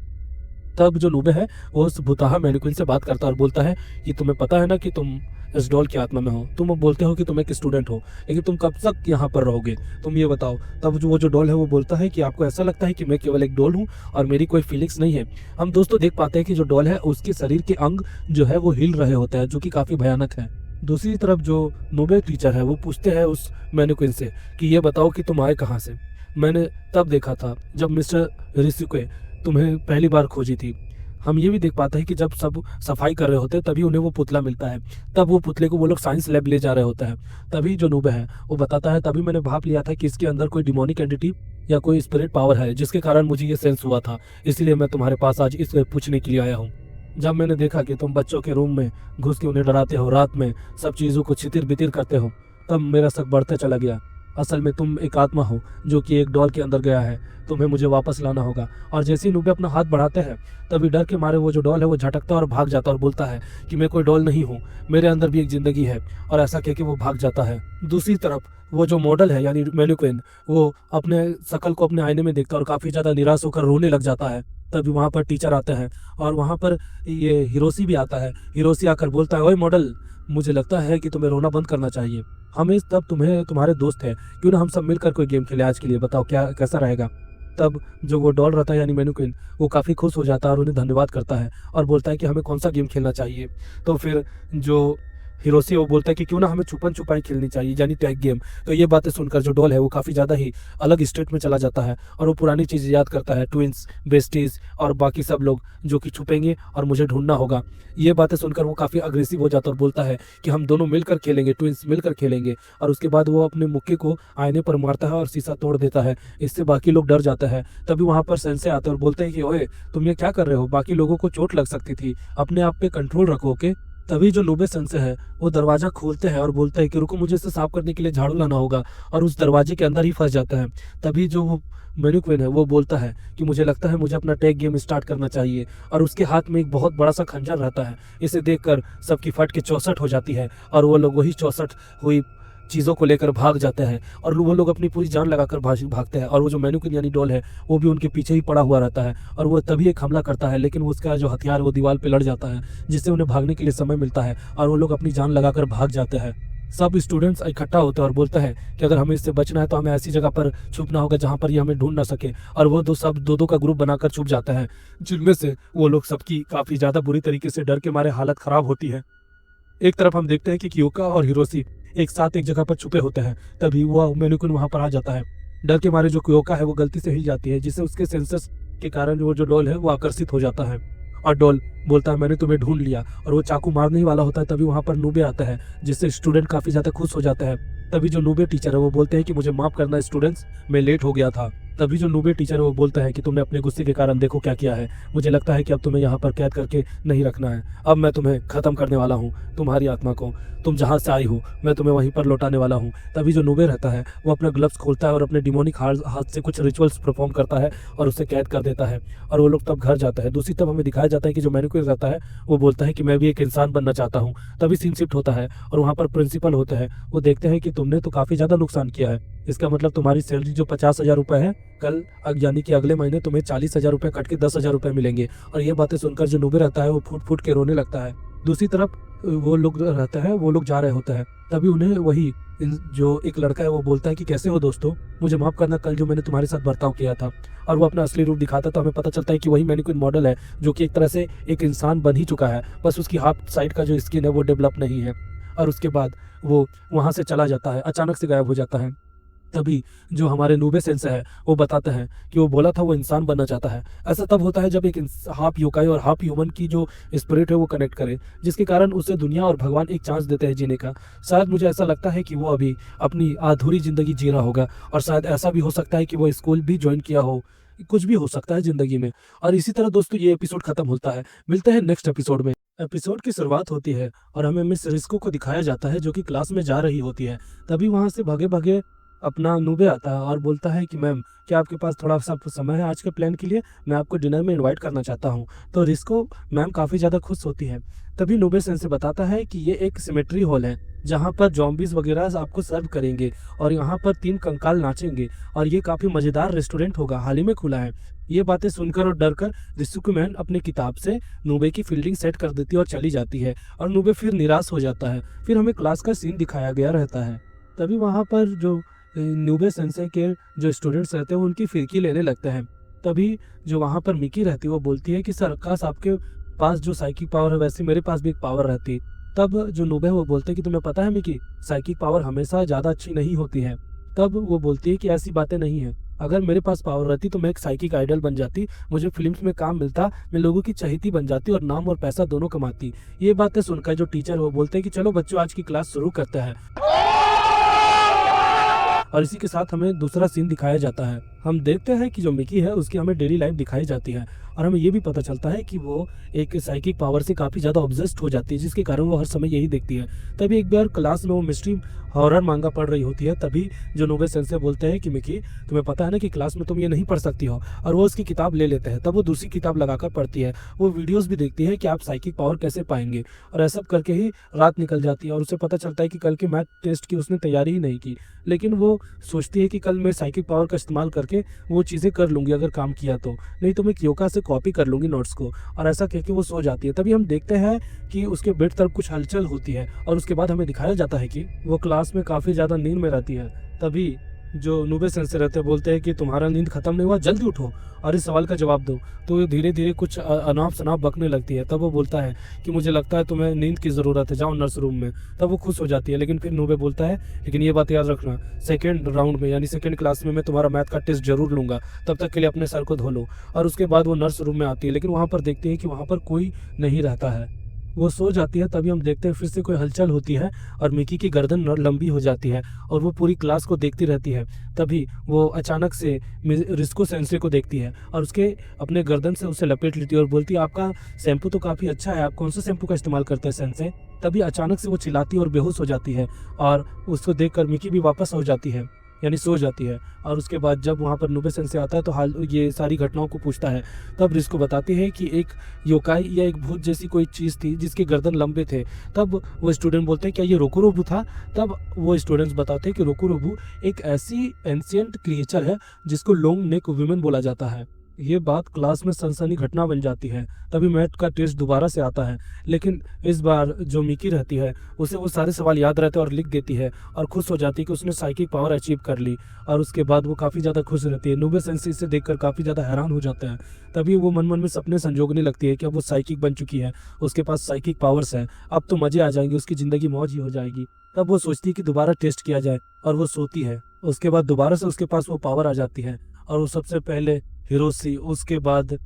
तब जो नोबे है वो उस भुताहा मैनिक्विन से बात करता है और बोलता है कि तुम्हें पता है ना कि तुम इस डॉल की आत्मा में हो, तुम बोलते हो कि तुम एक स्टूडेंट हो, लेकिन तुम कब तक यहाँ पर रहोगे, तुम ये बताओ। तब जो वो जो डॉल है वो बोलता है कि आपको ऐसा लगता है कि मैं केवल एक डॉल हूँ और मेरी कोई फीलिंग्स नहीं है। हम दोस्तों देख पाते हैं कि जो डॉल है उसके शरीर के अंग जो है वो हिल रहे होते हैं, जो कि काफ़ी भयानक है। दूसरी तरफ जो नोबे टीचर है वो पूछते हैं उस मैनिक्विन से कि ये बताओ कि तुम आए कहाँ से। मैंने तब देखा था जब मिस्टर रिसुके तुम्हें पहली बार खोजी थी। हम ये भी देख पाते हैं कि जब सब सफाई कर रहे होते हैं तभी उन्हें वो पुतला मिलता है। तब वो पुतले को वो लोग साइंस लैब ले जा रहे होते हैं। तभी जो नोबे है वो बताता है तभी मैंने भाप लिया था कि इसके अंदर कोई डिमोनिक एंटिटी या कोई स्पिरिट पावर है, जिसके कारण मुझे ये सेंस हुआ था, इसलिए मैं तुम्हारे पास आज इस पूछने के लिए आया हूँ। जब मैंने देखा कि तुम बच्चों के रूम में घुस के उन्हें डराते हो, रात में सब चीज़ों को छितिर बितिर करते हो, तब मेरा शक बढ़ता चला गया। असल में तुम एक आत्मा हो जो कि एक डॉल के अंदर गया है, तुम्हें मुझे वापस लाना होगा। और जैसे ही नूबे अपना हाथ बढ़ाते हैं तभी डर के मारे वो जो डॉल है वो झटकता और भाग जाता और बोलता है कि मैं कोई डॉल नहीं हूँ, मेरे अंदर भी एक जिंदगी है। और ऐसा कह के वो भाग जाता है। दूसरी तरफ वो जो मॉडल है यानी मैनिक्विन वो अपने शकल को अपने आईने में देखता है और काफ़ी ज़्यादा निराश होकर रोने लग जाता है। तभी वहाँ पर टीचर आते हैं और वहाँ पर ये हिरोशी भी आता है। हिरोशी आकर बोलता है ओए मॉडल, मुझे लगता है कि तुम्हें रोना बंद करना चाहिए। हमें तब तुम्हें तुम्हारे दोस्त है, क्यों ना हम सब मिलकर कोई गेम खेले आज के लिए, बताओ क्या कैसा रहेगा। तब जो वो डॉल रहता है यानी मैनिक्विन वो काफ़ी खुश हो जाता है और उन्हें धन्यवाद करता है और बोलता है कि हमें कौन सा गेम खेलना चाहिए। तो फिर जो हिरोशी वो बोलता है कि क्यों ना हमें छुपन छुपाई खेलनी चाहिए, यानी टैग गेम। तो ये बातें सुनकर जो डॉल है वो काफ़ी ज़्यादा ही अलग स्टेट में चला जाता है और वो पुरानी चीज़ याद करता है, ट्विंस, बेस्टीज और बाकी सब लोग जो कि छुपेंगे और मुझे ढूंढना होगा। ये बातें सुनकर वो काफ़ी अग्रेसिव हो जाता है और बोलता है कि हम दोनों मिलकर खेलेंगे, ट्विंस मिलकर खेलेंगे। और उसके बाद वो अपने मुक्के को आईने पर मारता है और शीशा तोड़ देता है। इससे बाकी लोग डर जाते हैं। तभी वहाँ पर सेंसे आते हैं और बोलते हैं कि ओए तुम ये क्या कर रहे हो, बाकी लोगों को चोट लग सकती थी, अपने आप पे कंट्रोल रखो, ओके। तभी जो नूबे सेंसे है वो दरवाजा खोलते हैं और बोलते हैं कि रुको, मुझे इसे साफ करने के लिए झाड़ू लाना होगा, और उस दरवाजे के अंदर ही फंस जाता है। तभी जो वो मैन्युक्विन है वो बोलता है कि मुझे लगता है मुझे अपना टैग गेम स्टार्ट करना चाहिए, और उसके हाथ में एक बहुत बड़ा सा खंजर रहता है। इसे देखकर सबकी फट के 64 हो जाती है और वो लोग वही 64 हुई चीज़ों को लेकर भाग जाते हैं और वो लोग अपनी पूरी जान लगाकर भागते हैं। और वो जो मैन्युक्विन यानी डॉल है वो भी उनके पीछे ही पड़ा हुआ रहता है और वो तभी एक हमला करता है, लेकिन उसका जो हथियार वो दीवार पे लड़ जाता है, जिससे उन्हें भागने के लिए समय मिलता है और वो लोग अपनी जान लगाकर भाग जाते हैं। सब स्टूडेंट्स इकट्ठा होते हैं और बोलते हैं कि अगर हमें इससे बचना है तो हमें ऐसी जगह पर छुपना होगा जहाँ पर ये हमें ढूंढ ना सके। और वो दो का ग्रुप बनाकर छुप जाते हैं, जिनमें से वो लोग सबकी काफ़ी ज़्यादा बुरी तरीके से डर के मारे हालत ख़राब होती है। एक तरफ हम देखते हैं कि क्योका और हिरोशी एक साथ एक जगह पर छुपे होते हैं। तभी वो मैन्युक्विन वहां पर आ जाता है। डर के मारे जो क्योका है वो गलती से हिल जाती है, जिससे उसके सेंसर्स के कारण वो जो डॉल है वो आकर्षित हो जाता है और डॉल बोलता है मैंने तुम्हें ढूंढ लिया, और वो चाकू मारने ही वाला होता है। तभी वहां पर नूबे आता है, जिससे स्टूडेंट काफी ज्यादा खुश हो जाता है। तभी जो नूबे टीचर है वो बोलते हैं कि मुझे माफ करना स्टूडेंट्स, मैं लेट हो गया था। तभी जो नूबे टीचर है वो बोलता है कि तुमने अपने गुस्से के कारण देखो क्या किया है, मुझे लगता है कि अब तुम्हें यहाँ पर कैद करके नहीं रखना है, अब मैं तुम्हें खत्म करने वाला हूँ, तुम्हारी आत्मा को, तुम जहाँ से आई हो मैं तुम्हें वहीं पर लौटाने वाला हूँ। तभी जो नूबे रहता है वो अपना ग्लव्स खोलता है और अपने डिमोनिक हाथ से कुछ रिचुअल्स परफॉर्म करता है और उसे कैद कर देता है, और वो लोग तब घर जाता है। दूसरी तरफ हमें दिखाया जाता है कि जो मैन्युक्विन रहता है वो बोलता है कि मैं भी एक इंसान बनना चाहता हूँ। तभी सीन शिफ्ट होता है और वहाँ पर प्रिंसिपल होते हैं। वो देखते हैं कि तुमने तो काफी ज्यादा नुकसान किया है, इसका मतलब तुम्हारी सैलरी जो 50,000 रुपए है कल यानी कि अगले महीने तुम्हें 40,000 रुपए कट के 10,000 रुपए मिलेंगे। और ये बातें सुनकर जो नूबे रहता है वो फूट फूट के रोने लगता है। दूसरी तरफ वो लोग रहता है, वो लोग जा रहे होते हैं। तभी उन्हें वही जो एक लड़का है वो बोलता है कि कैसे हो दोस्तों, मुझे माफ करना कल जो मैंने तुम्हारे साथ बर्ताव किया था। और वो अपना असली रूप दिखाता तो हमें पता चलता है कि वही मैन्युक्विन मॉडल है जो कि एक तरह से एक इंसान बन ही चुका है, बस उसकी हाफ साइड का जो स्किन है वो डेवलप नहीं है। और उसके बाद वो वहाँ से चला जाता है, अचानक से गायब हो जाता है। तभी जो हमारे नूबे सेंसे है वो बताते हैं कि वो बोला था वो इंसान बनना चाहता है। ऐसा तब होता है जब एक हाफ योकाई और हाफ ह्यूमन की जो स्पिरिट है वो कनेक्ट करे, जिसके कारण उसे दुनिया और भगवान एक चांस देते हैं जीने का। शायद मुझे ऐसा लगता है कि वो अभी अपनी अधूरी जिंदगी जी रहा होगा, और शायद ऐसा भी हो सकता है कि वो स्कूल भी ज्वाइन किया हो, कुछ भी हो सकता है जिंदगी में। और इसी तरह दोस्तों ये एपिसोड खत्म होता है। मिलते हैं नेक्स्ट एपिसोड में। एपिसोड की शुरुआत होती है और हमें मिस रिस्को को दिखाया जाता है जो कि क्लास में जा रही होती है। तभी वहां से भागे भागे अपना नूबे आता है और बोलता है कि मैम क्या आपके पास थोड़ा सा समय है आज के प्लान के लिए, मैं आपको डिनर में इनवाइट करना चाहता हूँ। तो रिस्को मैम काफ़ी ज़्यादा खुश होती है। तभी नूबे सेंसे बताता है कि ये एक सिमेट्री हॉल है जहाँ पर जॉम्बीज वगैरह आपको सर्व करेंगे और यहाँ पर 3 कंकाल नाचेंगे, और ये काफ़ी मज़ेदार रेस्टोरेंट होगा, हाल ही में खुला है। ये बातें सुनकर और डरकर रिस्को मैन अपनी किताब से नूबे की फील्डिंग सेट कर देती है और चली जाती है, और नूबे फिर निराश हो जाता है। फिर हमें क्लास का सीन दिखाया गया रहता है। तभी वहाँ पर जो नूबे सेंसे के जो स्टूडेंट्स रहते हैं वो उनकी फिरकी लेने लगते हैं। तभी जो वहाँ पर मिकी रहती है वो बोलती है कि सर काश आपके पास जो साइकिक पावर है वैसे मेरे पास भी एक पावर रहती। तब जो नूबे है वो बोलते हैं कि तुम्हें पता है मिकी, साइकिक पावर हमेशा ज़्यादा अच्छी नहीं होती है। तब वो बोलती है कि ऐसी बातें नहीं है, अगर मेरे पास पावर रहती तो मैं एक साइकिक आइडल बन जाती, मुझे फिल्म्स में काम मिलता, मैं लोगों की चहेती बन जाती और नाम और पैसा दोनों कमाती। ये बातें सुनकर जो टीचर वो बोलते हैं कि चलो बच्चों आज की क्लास शुरू करते हैं। और इसी के साथ हमें दूसरा सीन दिखाया जाता है। हम देखते हैं कि जो मिकी है उसकी हमें डेली लाइफ दिखाई जाती है, और हमें ये भी पता चलता है कि वो एक साइकिक पावर से काफ़ी ज़्यादा ऑब्सेस्ड हो जाती है, जिसके कारण वो हर समय यही देखती है। तभी एक बार क्लास में वो मिस्ट्री हॉरर मांगा पढ़ रही होती है। तभी जो नूबे सेंसे बोलते हैं कि मिकी तुम्हें पता है ना कि क्लास में तुम ये नहीं पढ़ सकती हो, और वो उसकी किताब ले लेते हैं। तब वो दूसरी किताब लगाकर पढ़ती है, वो वीडियोस भी देखती है कि आप साइकिक पावर कैसे पाएंगे, और ऐसा करके ही रात निकल जाती है और उसे पता चलता है कि कल के मैथ टेस्ट की उसने तैयारी ही नहीं की। लेकिन वो सोचती है कि कल मैं साइकिक पावर का इस्तेमाल करके वो चीज़ें कर लूँगी, अगर काम किया तो, नहीं तो मैं क्योका से कॉपी कर लूँगी नोट्स को, और ऐसा कह के वो सो जाती है। तभी हम देखते हैं कि उसके बेड तरफ कुछ हलचल होती है, और उसके बाद हमें दिखाया जाता है कि वो क्लास में काफ़ी ज़्यादा नींद में रहती है। तभी जो नूबे सेंसे रहते हैं बोलते हैं कि तुम्हारा नींद खत्म नहीं हुआ, जल्दी उठो और इस सवाल का जवाब दो। तो ये धीरे धीरे कुछ अनाप शनाप बकने लगती है। तब वो बोलता है कि मुझे लगता है तुम्हें नींद की ज़रूरत है, जाओ नर्स रूम में। तब वो खुश हो जाती है। लेकिन फिर नूबे बोलता है लेकिन ये बात याद रखना, सेकेंड राउंड में यानी सेकेंड क्लास में मैं तुम्हारा मैथ का टेस्ट जरूर लूँगा, तब तक के लिए अपने सर को धो लो। और उसके बाद वो नर्स रूम में आती है, लेकिन वहाँ पर देखती है कि वहाँ पर कोई नहीं रहता है। वो सो जाती है। तभी हम देखते हैं फिर से कोई हलचल होती है और मिकी की गर्दन लंबी हो जाती है और वो पूरी क्लास को देखती रहती है। तभी वो अचानक से रिस्को सेंसे को देखती है और उसके अपने गर्दन से उसे लपेट लेती है और बोलती है आपका शैम्पू तो काफ़ी अच्छा है, आप कौन सा शैम्पू का इस्तेमाल करते हैं सेंसे। तभी अचानक से वो चिल्लाती है और बेहोश हो जाती है और उसको देखकर मिकी भी वापस हो जाती है यानी सो जाती है। और उसके बाद जब वहाँ पर नूबे सेंसे आता है तो हाल ये सारी घटनाओं को पूछता है। तब रिस्को बताती है कि एक योकाई या एक भूत जैसी कोई चीज़ थी जिसके गर्दन लंबे थे। तब वो स्टूडेंट बोलते हैं क्या ये रोकुरोबू था। तब वो स्टूडेंट्स बताते हैं कि रोकुरोबू एक ऐसी एंशियंट क्रिएचर है जिसको लॉन्ग नेक वुमेन बोला जाता है। ये बात क्लास में सनसनी घटना बन जाती है। तभी मैथ का टेस्ट दोबारा से आता है, लेकिन इस बार जो मिकी रहती है उसे वो सारे सवाल याद रहते हैं और लिख देती है और खुश हो जाती है कि उसने साइकिक पावर अचीव कर ली। और उसके बाद वो काफ़ी ज़्यादा खुश रहती है। नूबे सेंसे इसे देखकर काफ़ी ज़्यादा हैरान हो जाता है। तभी वो मन मन में सपने संजोगने लगती है कि अब वो साइकिक बन चुकी है, उसके पास साइकिक पावर्स है, अब तो मज़े आ जाएंगे, उसकी ज़िंदगी मौज ही हो जाएगी। तब वो सोचती है कि दोबारा टेस्ट किया जाए और वो सोती है। उसके बाद दोबारा से उसके पास वो पावर आ जाती है और वो सबसे पहले हिरोशी, उसके बाद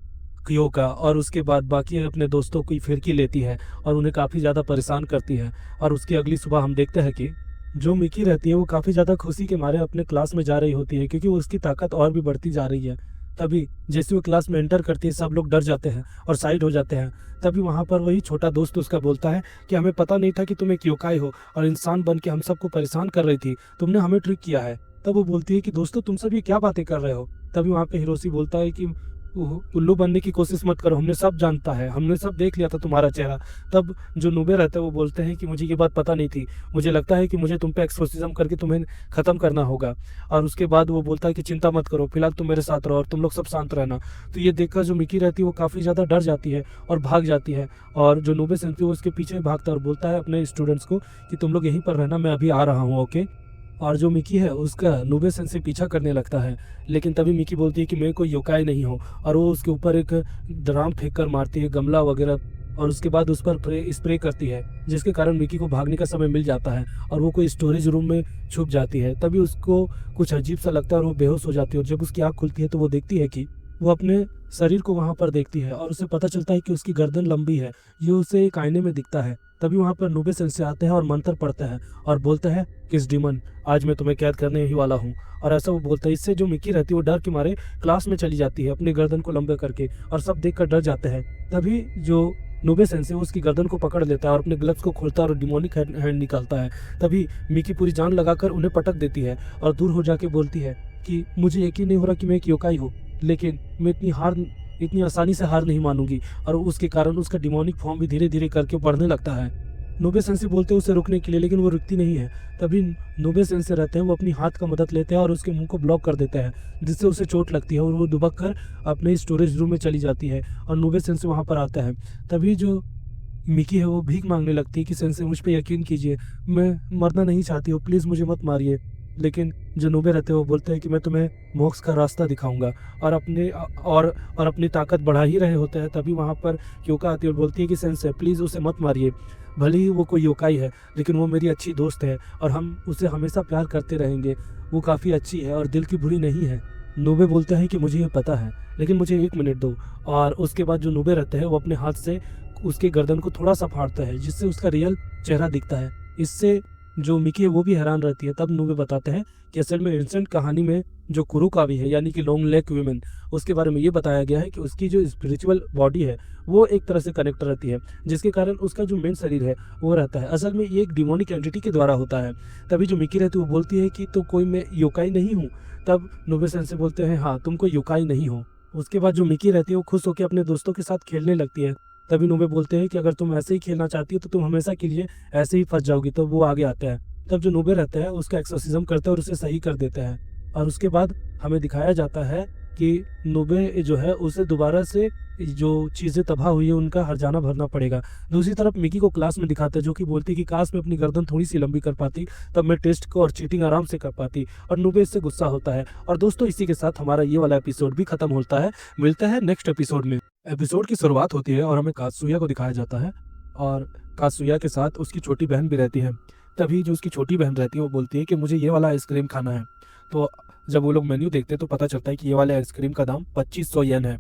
क्योका और उसके बाद बाकी अपने दोस्तों की फिरकी लेती है और उन्हें काफ़ी ज़्यादा परेशान करती है। और उसकी अगली सुबह हम देखते हैं कि जो मिकी रहती है वो काफ़ी ज़्यादा खुशी के मारे अपने क्लास में जा रही होती है क्योंकि उसकी ताकत और भी बढ़ती जा रही है। तभी जैसे वो क्लास में एंटर करती है सब लोग डर जाते हैं और साइड हो जाते हैं। तभी वहाँ पर वही छोटा दोस्त उसका बोलता है कि हमें पता नहीं था कि तुम एक योकाई हो और इंसान बन के हम सबको परेशान कर रही थी, तुमने हमें ट्रिक किया है। तब वो बोलती है कि दोस्तों तुम सब ये क्या बातें कर रहे हो। तभी वहाँ पे हिरोशी बोलता है कि उल्लू बनने की कोशिश मत करो, हमने सब जानता है, हमने सब देख लिया था तुम्हारा चेहरा। तब जो नूबे रहते हैं वो बोलते हैं कि मुझे ये बात पता नहीं थी, मुझे लगता है कि मुझे तुम पे एक्सोर्सिज्म करके तुम्हें ख़त्म करना होगा। और उसके बाद वो बोलता है कि चिंता मत करो, फिलहाल तुम मेरे साथ रहो और तुम लोग सब शांत रहना। तो ये देखकर जो मिकी रहती है वो काफ़ी ज़्यादा डर जाती है और भाग जाती है। और जो नूबे सेंसे वो उसके पीछे भागता है और बोलता है अपने स्टूडेंट्स को कि तुम लोग यहीं पर रहना, मैं अभी आ रहा हूँ, ओके। और जो मिकी है उसका नूबे सेंसे पीछा करने लगता है। लेकिन तभी मिकी बोलती है कि मैं कोई योकाई नहीं हूँ और वो उसके ऊपर एक ड्राम फेंक कर मारती है, गमला वगैरह, और उसके बाद उस पर स्प्रे करती है जिसके कारण मिकी को भागने का समय मिल जाता है और वो कोई स्टोरेज रूम में छुप जाती है। तभी उसको कुछ अजीब सा लगता है और वो बेहोश हो जाती है। और जब उसकी आँख खुलती है तो वो देखती है कि वो अपने शरीर को वहाँ पर देखती है और उसे पता चलता है कि उसकी गर्दन लंबी है। ये उसे एक आईने में दिखता है। तभी वहाँ पर नूबे सेंसे आते हैं और मंत्र पढ़ते हैं और बोलते हैं किस डीमन, आज मैं तुम्हें कैद करने ही वाला हूँ। और ऐसा वो बोलता है। इससे जो मिकी रहती है वो डर के मारे क्लास में चली जाती है अपनी गर्दन को लंबे करके और सब देखकर डर जाते हैं। तभी जो नूबे सेंसे उसकी गर्दन को पकड़ लेता है और अपने ग्लव्स को खोलता है और डिमोनिक हैंड निकालता है। तभी मिकी पूरी जान लगाकर उन्हें पटक देती है और दूर हो जाके बोलती है कि मुझे यकीन नहीं हो रहा कि मैं एक योकाई हूँ, लेकिन मैं इतनी आसानी से हार नहीं मानूंगी। और उसके कारण उसका डिमोनिक फॉर्म भी धीरे धीरे करके बढ़ने लगता है। नूबे सेंसे बोलते हैं उसे रुकने के लिए, लेकिन वो रुकती नहीं है। तभी नूबे सेंसे रहते हैं वो अपनी हाथ का मदद लेते हैं और उसके मुंह को ब्लॉक कर देते हैं जिससे उसे चोट लगती है और वो दुबक कर अपने स्टोरेज रूम में चली जाती है और नूबे सेंसे वहाँ पर आता है। तभी जो मिकी है वो भीख मांगने लगती है कि सेंसे मुझ पर यकीन कीजिए, मैं मरना नहीं चाहती हूँ, प्लीज़ मुझे मत मारिए। लेकिन जो नूबे रहते हैं वो बोलते हैं कि मैं तुम्हें मोक्ष का रास्ता दिखाऊंगा और अपनी ताकत बढ़ा ही रहे होते हैं। तभी वहाँ पर क्योका आती है और बोलती है कि सेंसे प्लीज़ उसे मत मारिए, भले ही वो कोई योकाई है लेकिन वो मेरी अच्छी दोस्त है और हम उसे हमेशा प्यार करते रहेंगे, वो काफ़ी अच्छी है और दिल की बुरी नहीं है। नूबे बोलते हैं कि मुझे ये पता है, लेकिन मुझे 1 मिनट दो। और उसके बाद जो नूबे रहते हैं वो अपने हाथ से उसके गर्दन को थोड़ा सा फाड़ता है जिससे उसका रियल चेहरा दिखता है। इससे जो मिकी है वो भी हैरान रहती है। तब नूबे बताते हैं कि असल में एंशिएंट कहानी में जो कुरुकावी है यानी कि लॉन्ग लेग वुमेन, उसके बारे में ये बताया गया है कि उसकी जो स्पिरिचुअल बॉडी है वो एक तरह से कनेक्ट रहती है जिसके कारण उसका जो मेन शरीर है वो रहता है। असल में ये एक डिमोनिक एंटिटी के द्वारा होता है। तभी जो मिकी रहती है वो बोलती है कि तो कोई मैं योकाई नहीं हूँ। तब नूबे सेंसे बोलते हैं हाँ तुम कोई योकाई नहीं हो। उसके बाद जो मिकी रहती है वो खुश होकर अपने दोस्तों के साथ खेलने लगती है। तभी नूबे बोलते हैं कि अगर तुम ऐसे ही खेलना चाहती हो तो तुम हमेशा के लिए ऐसे ही फंस जाओगी। तो वो आगे आता है। तब जो नूबे रहता है उसका एक्सोर्सिज्म करता है और उसे सही कर देता है। और उसके बाद हमें दिखाया जाता है कि नुबे जो है उसे दोबारा से जो चीज़ें तबाह हुई है उनका हर्जाना भरना पड़ेगा। दूसरी तरफ मिकी को क्लास में दिखाता है जो कि बोलती है कि काश मैं अपनी गर्दन थोड़ी सी लंबी कर पाती, तब मैं टेस्ट को और चीटिंग आराम से कर पाती, और नुबे इससे गुस्सा होता है। और दोस्तों इसी के साथ हमारा ये वाला एपिसोड भी खत्म होता है। मिलता है नेक्स्ट एपिसोड में। एपिसोड की शुरुआत होती है और हमें कात्सुया को दिखाया जाता है और कात्सुया के साथ उसकी छोटी बहन भी रहती है। तभी जो उसकी छोटी बहन रहती है वो बोलती है कि मुझे ये वाला आइसक्रीम खाना है। तो जब वो लोग मेन्यू देखते हैं तो पता चलता है कि ये वाले आइसक्रीम का दाम 2500 येन है।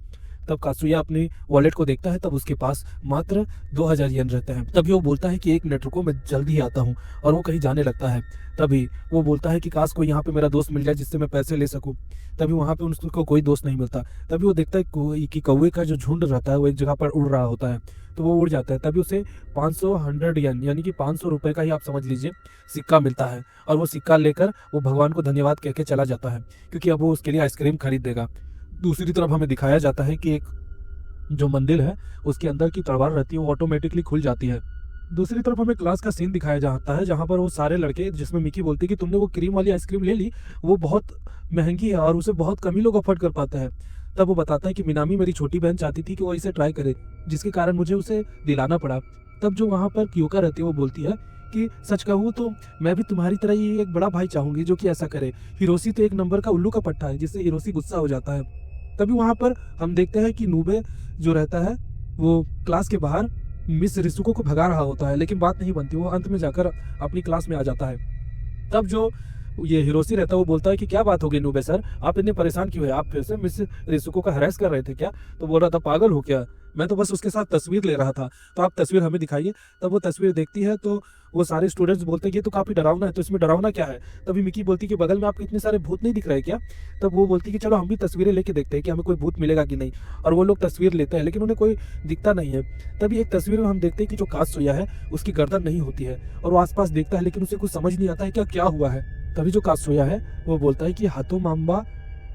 तब कात्सुया अपनी वॉलेट को देखता है, तब उसके पास मात्र 2000 येन रहते हैं। तभी वो बोलता है कि 1 मिनट रुको, मैं जल्दी ही आता हूँ, और वो कहीं जाने लगता है। तभी वो बोलता है कि काश कोई यहाँ पे मेरा दोस्त मिल जाए जिससे मैं पैसे ले सकूँ। तभी वहाँ पे उसको कोई दोस्त नहीं मिलता। तभी वो देखता है कि कौवे का जो झुंड रहता है वो एक जगह पर उड़ रहा होता है, तो वो उड़ जाता है। तभी उसे 500 येन यानी कि 500 रुपये का ही आप समझ लीजिए सिक्का मिलता है, और वो सिक्का लेकर वो भगवान को धन्यवाद कह के चला जाता है, क्योंकि अब वो उसके लिए आइसक्रीम खरीद देगा। दूसरी तरफ हमें दिखाया जाता है कि एक जो मंदिर है उसके अंदर की तलवार रहती है वो ऑटोमेटिकली खुल जाती है। दूसरी तरफ हमें क्लास का सीन दिखाया जाता है जहाँ पर वो सारे लड़के, जिसमें मिकी बोलती है कि तुमने वो क्रीम वाली आइसक्रीम ले ली, वो बहुत महंगी है और उसे बहुत कम ही लोग अफोर्ड कर पाते हैं। तब वो बताता है कि मिनामी मेरी छोटी बहन चाहती थी कि वो इसे ट्राई करे, जिसके कारण मुझे उसे दिलाना पड़ा। तब जो वहाँ पर क्योका रहती है वो बोलती है कि सच कहूँ तो मैं भी तुम्हारी तरह ही एक बड़ा भाई चाहूंगी जो कि ऐसा करे। हिरोशी तो एक नंबर का उल्लू का पट्टा है, जिससे हिरोशी गुस्सा हो जाता है। तभी वहाँ पर हम देखते हैं कि नुबे जो रहता है वो क्लास के बाहर मिस रिसुको को भगा रहा होता है, लेकिन बात नहीं बनती। वो अंत में जाकर अपनी क्लास में आ जाता है। तब जो ये हिरोशी रहता है वो बोलता है कि क्या बात हो गई नुबे सर, आप इतने परेशान क्यों है, आप फिर से मिस रिसुको का हरास कर रहे थे क्या? तो बोल रहा था पागल हो क्या, मैं तो बस उसके साथ तस्वीर ले रहा था, तो आप तस्वीर हमें दिखाइए। तब वो तस्वीर देखती है तो वो सारे स्टूडेंट्स बोलते हैं कि ये तो काफी डरावना है, तो इसमें डरावना क्या है? तभी मिकी बोलती है कि बगल में आपको इतने सारे भूत नहीं दिख रहे क्या? तब वो बोलती है कि चलो हम भी तस्वीरें लेके देखते हैं कि हमें कोई भूत मिलेगा कि नहीं। और वो लोग तस्वीर लेते हैं लेकिन उन्हें कोई दिखता नहीं है। तभी एक तस्वीर में हम देखते हैं कि जो कात्सुया है उसकी गर्दन नहीं होती है, और वो आसपास देखता है लेकिन उसे कुछ समझ नहीं आता है क्या हुआ है। तभी जो कात्सुया है वो बोलता है कि हाथो माम्बा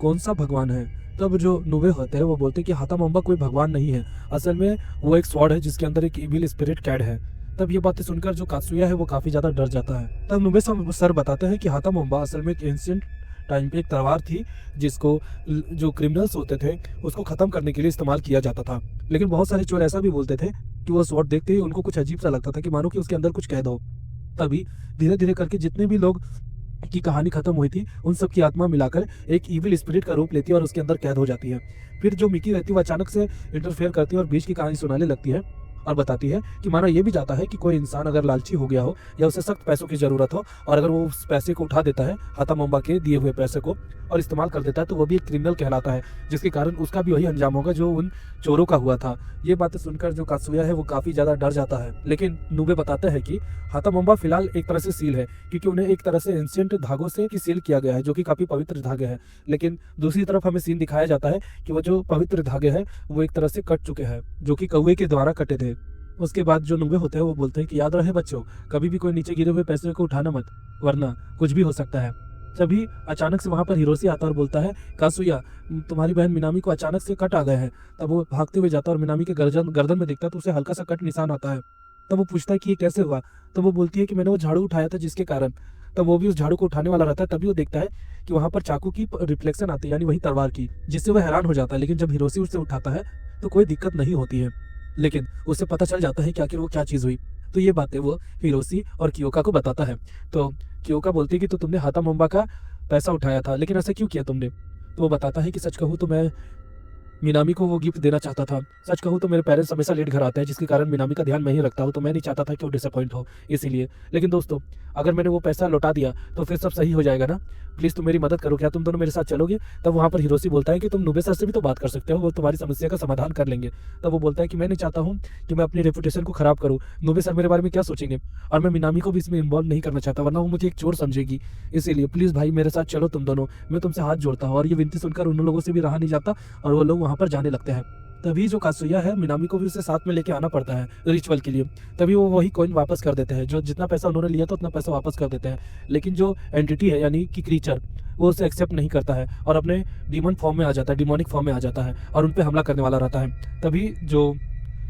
कौन सा भगवान है? तब जो नुबे होते हैं वो बोलते हैं कि हाथा माम्बा कोई भगवान नहीं है, असल में वो एक स्वॉर्ड है जिसके अंदर एक इविल स्पिरिट कैड है। तब ये बातें सुनकर जो कात्सुया है वो काफी ज्यादा डर जाता है। तब नुबे सर बताते हैं कि हाथा माम्बा असल में एक एंशिएंट टाइम पे एक तलवार थी जिसको जो क्रिमिनल्स होते थे उसको खत्म करने के लिए इस्तेमाल किया जाता था। लेकिन बहुत सारे चोर ऐसा भी बोलते थे कि वो स्वॉर्ड देखते ही उनको कुछ अजीब सा लगता था, कि मानो कि उसके अंदर कुछ कैद हो। तभी धीरे धीरे करके जितने भी लोग की कहानी खत्म हुई थी उन सब की आत्मा मिलाकर एक इविल स्पिरिट का रूप लेती है और उसके अंदर कैद हो जाती है। फिर जो मिकी रहती है वो अचानक से इंटरफेयर करती है और बीच की कहानी सुनाने लगती है और बताती है कि माना ये भी जाता है कि कोई इंसान अगर लालची हो गया हो या उसे सख्त पैसों की जरूरत हो, और अगर वो उस पैसे को उठा देता है हाथा माम्बा के दिए हुए पैसे को और इस्तेमाल कर देता है, तो वो भी एक क्रिमिनल कहलाता है, जिसके कारण उसका भी वही अंजाम होगा जो उन चोरों का हुआ था। ये बातें सुनकर जो कात्सुया है वो काफी ज्यादा डर जाता है। लेकिन नुबे बताते हैं कि हाथा माम्बा फिलहाल एक तरह से सील है, क्योंकि उन्हें एक तरह से एंशिएंट धागों से सील किया गया है जो कि काफी पवित्र धागे हैं। लेकिन दूसरी तरफ हमें सीन दिखाया जाता है कि वो जो पवित्र धागे हैं वो एक तरह से कट चुके हैं, जो कि कौवे के द्वारा कटे थे। उसके बाद जो नुबे होते हैं वो बोलते हैं कि याद रहे बच्चों, कभी भी कोई नीचे गिरे हुए पैसे को उठाना मत, वरना कुछ भी हो सकता है। तभी अचानक से वहां पर हिरोशी आता और बोलता है कात्सुया तुम्हारी बहन मिनामी को अचानक से कट आ गए हैं। तब वो भागते हुए जाता है और मिनामी के गर्दन में देखता है तो उसे हल्का सा कट निशान आता है। तब वो पूछता है कि ये कैसे हुआ? तो वो बोलती है कि मैंने वो झाड़ू उठाया था जिसके कारण। तब वो भी उस झाड़ू को उठाने वाला रहता है, तभी वो देखता है कि वहां पर चाकू की रिफ्लेक्शन आती है, यानी वही तलवार की, जिससे वो हैरान हो जाता है। लेकिन जब हिरोशी उसे उठाता है तो कोई दिक्कत नहीं होती है, लेकिन उसे पता चल जाता है कि आखिर वो क्या चीज हुई। तो ये बातें वो हिरोशी और कियोका को बताता है। तो कियोका बोलती है कि तो तुमने हाथा माम्बा का पैसा उठाया था, लेकिन ऐसा क्यों किया तुमने? तो वो बताता है कि सच कहूँ तो मैं मिनामी को वो गिफ्ट देना चाहता था। सच कहूँ तो मेरे पेरेंट्स हमेशा लेट घर आते हैं, जिसके कारण मिनामी का ध्यान मैं ही रखता हूँ, तो मैं नहीं चाहता था कि वो डिसअपॉइंट हो, इसीलिए। लेकिन दोस्तों अगर मैंने वो पैसा लौटा दिया तो फिर सब सही हो जाएगा ना? प्लीज़ तुम मेरी मदद करो, क्या तुम दोनों मेरे साथ चलोगे? तब वहाँ पर हिरोशी बोलता है कि तुम नुबे सर से भी तो बात कर सकते हो, वो तुम्हारी समस्या का समाधान कर लेंगे। तब वो बोलता है कि मैं नहीं चाहता हूँ कि मैं अपनी रेपुटेशन को खराब करूँ, नुबे सर मेरे बारे में क्या सोचेंगे, और मैं मिनामी को भी इसमें इन्वॉल्व नहीं करना चाहता, वरना वो मुझे एक चोर समझेगी। इसीलिए प्लीज़ भाई मेरे साथ चलो तुम दोनों, मैं तुमसे हाथ जोड़ता हूँ। और ये विनती सुनकर उन लोगों से भी रहा नहीं जाता और वो लोग वहाँ पर जाने लगते हैं। तभी जो कात्सुया है मिनामी को भी उसे साथ में लेके आना पड़ता है रिचुअल के लिए। तभी वो वही कॉइन वापस कर देते हैं, जो जितना पैसा उन्होंने लिया था उतना पैसा वापस कर देते हैं। लेकिन जो एंटिटी है यानी कि क्रीचर, वो उसे एक्सेप्ट नहीं करता है और अपने डीमन फॉर्म में आ जाता है, डिमोनिक फॉर्म में आ जाता है और उन पे हमला करने वाला रहता है। तभी जो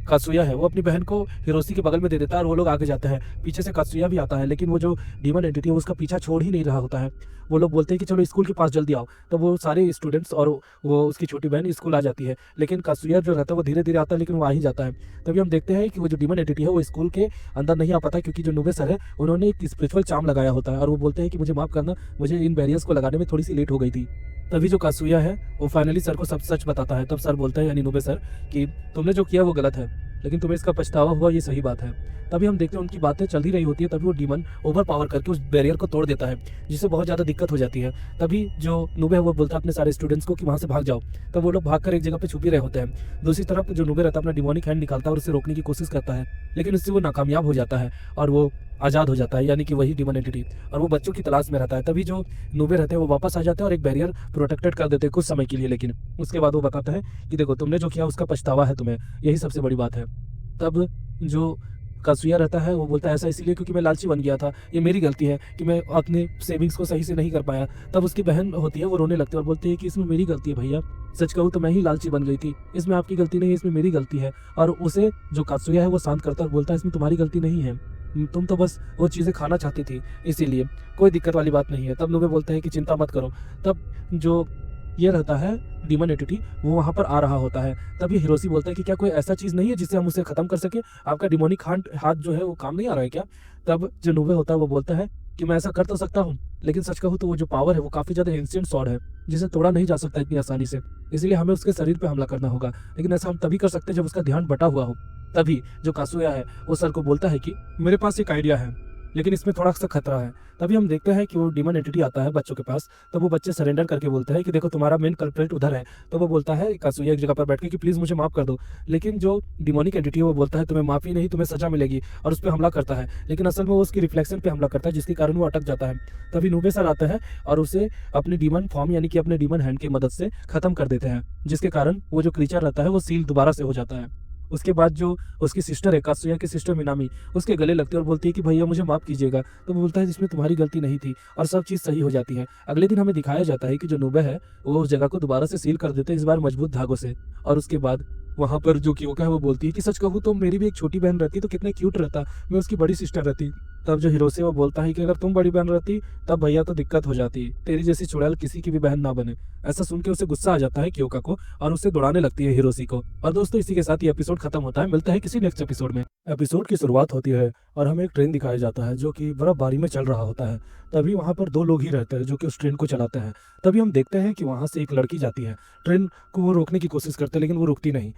कात्सुया है वो अपनी बहन को हिरोशी के बगल में दे देता है और वो लोग आगे जाते हैं। पीछे से कात्सुया भी आता है, लेकिन वो जो डीमन एंटिटी है उसका पीछा छोड़ ही नहीं रहा होता है। वो लोग बोलते हैं कि चलो स्कूल के पास जल्दी आओ। तब वो सारे स्टूडेंट्स और वो उसकी छोटी बहन स्कूल आ जाती है, लेकिन कात्सुया जो रहता है वो धीरे धीरे आता है, लेकिन वो आ ही जाता है। तभी हम देखते हैं कि वो जो डीमन एंटिटी है वो स्कूल के अंदर नहीं आ पाता, क्योंकि जो नुबे सर है उन्होंने एक स्पिरिचुअल चार्म लगाया होता है और वो बोलते हैं कि मुझे माफ करना, मुझे इन बैरियर्स को लगाने में थोड़ी सी लेट हो गई थी। तभी जो कात्सुया है वो फाइनली सर को सब सच बताता है। तब सर बोलता है, यानी नुबे सर, कि तुमने जो किया वो गलत है, लेकिन तुम्हें इसका पछतावा हुआ, ये सही बात है। तभी हम देखते हैं उनकी बातें चल ही रही होती है, तभी वो डीमन ओवर पावर करके उस बैरियर को तोड़ देता है, जिससे बहुत ज़्यादा दिक्कत हो जाती है। तभी जो नुबे है वो बोलता है अपने सारे स्टूडेंट्स को कि वहाँ से भाग जाओ। तब वो लोग भागकर एक जगह पे छुप ही रहे होते हैं। दूसरी तरफ जो नुबे रहता है अपना डिमोनिक हैंड निकालता है और उसे रोकने की कोशिश करता है, लेकिन उससे वो नाकामयाब हो जाता है और वो आज़ाद हो जाता है, यानी कि वही डीमन एंटिटी, और वो बच्चों की तलाश में रहता है। तभी जो नुबे रहते हैं वो वापस आ जाते हैं और एक बैरियर प्रोटेक्टेड कर देते हैं कुछ समय के लिए, लेकिन उसके बाद वो बताता है कि देखो तुमने जो किया उसका पछतावा है तुम्हें, यही सबसे बड़ी बात है। तब जो कात्सुया रहता है वो बोलता है ऐसा इसीलिए क्योंकि मैं लालची बन गया था, ये मेरी गलती है कि मैं अपने सेविंग्स को सही से नहीं कर पाया। तब उसकी बहन होती है वो रोने लगती है और बोलती है कि इसमें मेरी गलती है भैया, सच कहूँ तो मैं ही लालची बन गई थी, इसमें आपकी गलती नहीं है, इसमें मेरी गलती है। और उसे जो कात्सुया है वो शांत करता है और बोलता है इसमें तुम्हारी गलती नहीं है, तुम तो बस वो चीज़ें खाना चाहती थी, इसीलिए कोई दिक्कत वाली बात नहीं है। तब नुबे बोलते हैं कि चिंता मत करो। तब जो ये रहता है डीमन एंटिटी वो वहाँ पर आ रहा होता है। तब ये हिरोशी बोलता है कि क्या कोई ऐसा चीज़ नहीं है जिससे हम उसे ख़त्म कर सके, आपका डिमोनिक हाथ जो है वो काम नहीं आ रहा है क्या? तब जो नुबे होता है वो बोलता है कि मैं ऐसा कर तो सकता हूँ, लेकिन सच कहूँ तो वो जो पावर है वो काफ़ी ज़्यादा एंशिएंट स्वॉर्ड है, जिसे तोड़ा नहीं जा सकता इतनी आसानी से, इसलिए हमें उसके शरीर पर हमला करना होगा। लेकिन ऐसा हम तभी कर सकते हैं जब उसका ध्यान बटा हुआ हो। तभी जो कात्सुया है वो सर को बोलता है कि मेरे पास एक आइडिया है, लेकिन इसमें थोड़ा सा खतरा है। तभी हम देखते हैं कि वो डीमन एंटिटी आता है बच्चों के पास। तब वो बच्चे सरेंडर करके बोलते हैं कि देखो तुम्हारा मेन कल्प्रेट उधर है। तो वो बोलता है कात्सुया एक जगह पर बैठ के कि प्लीज़ मुझे माफ़ कर दो, लेकिन जो डिमोनिक एंटिटी है वो बोलता है तुम्हें माफ़ी नहीं, तुम्हें सजा मिलेगी, और उस पर हमला करता है। लेकिन असल में वो उसकी रिफ्लेक्शन पे हमला करता है, जिसके कारण वो अटक जाता है। तभी नुबे सर आते हैं और उसे अपनी डीमन फॉर्म यानी कि अपने डीमन हैंड की मदद से खत्म कर देते हैं, जिसके कारण वो जो क्रीचर रहता है वो सील दोबारा से हो जाता है। उसके बाद जो उसकी सिस्टर है कात्सुया की सिस्टर मिनामी उसके गले लगती है और बोलती है कि भैया मुझे माफ़ कीजिएगा। तो वो बोलता है जिसमें तुम्हारी गलती नहीं थी, और सब चीज़ सही हो जाती है। अगले दिन हमें दिखाया जाता है कि जो नुबे है वो उस जगह को दोबारा से सील कर देते हैं, इस बार मजबूत धागों से। और उसके बाद वहाँ पर जो क्योका है वो बोलती है कि सच कहूँ तो मेरी भी एक छोटी बहन रहती तो कितना क्यूट रहता, मैं उसकी बड़ी सिस्टर रहती। तब जो हिरोशी वो बोलता है कि अगर तुम बड़ी बहन रहती तब भैया तो दिक्कत हो जाती, तेरी जैसी चुड़ैल किसी की भी बहन ना बने। ऐसा सुन के उसे गुस्सा आ जाता है क्योका को और उसे दौड़ाने लगती है हिरोशी को। और दोस्तों इसी के साथ ये एपिसोड खत्म होता है, मिलता है किसी नेक्स्ट एपिसोड में। एपिसोड की शुरुआत होती है और हमें एक ट्रेन दिखाया जाता है जो कि बर्फबारी में चल रहा होता है। तभी वहाँ पर 2 लोग ही रहते हैं जो कि उस ट्रेन को चलाते हैं। तभी हम देखते हैं कि वहाँ से एक लड़की जाती है, ट्रेन को वो रोकने की कोशिश करते हैं लेकिन वो रुकती नहीं,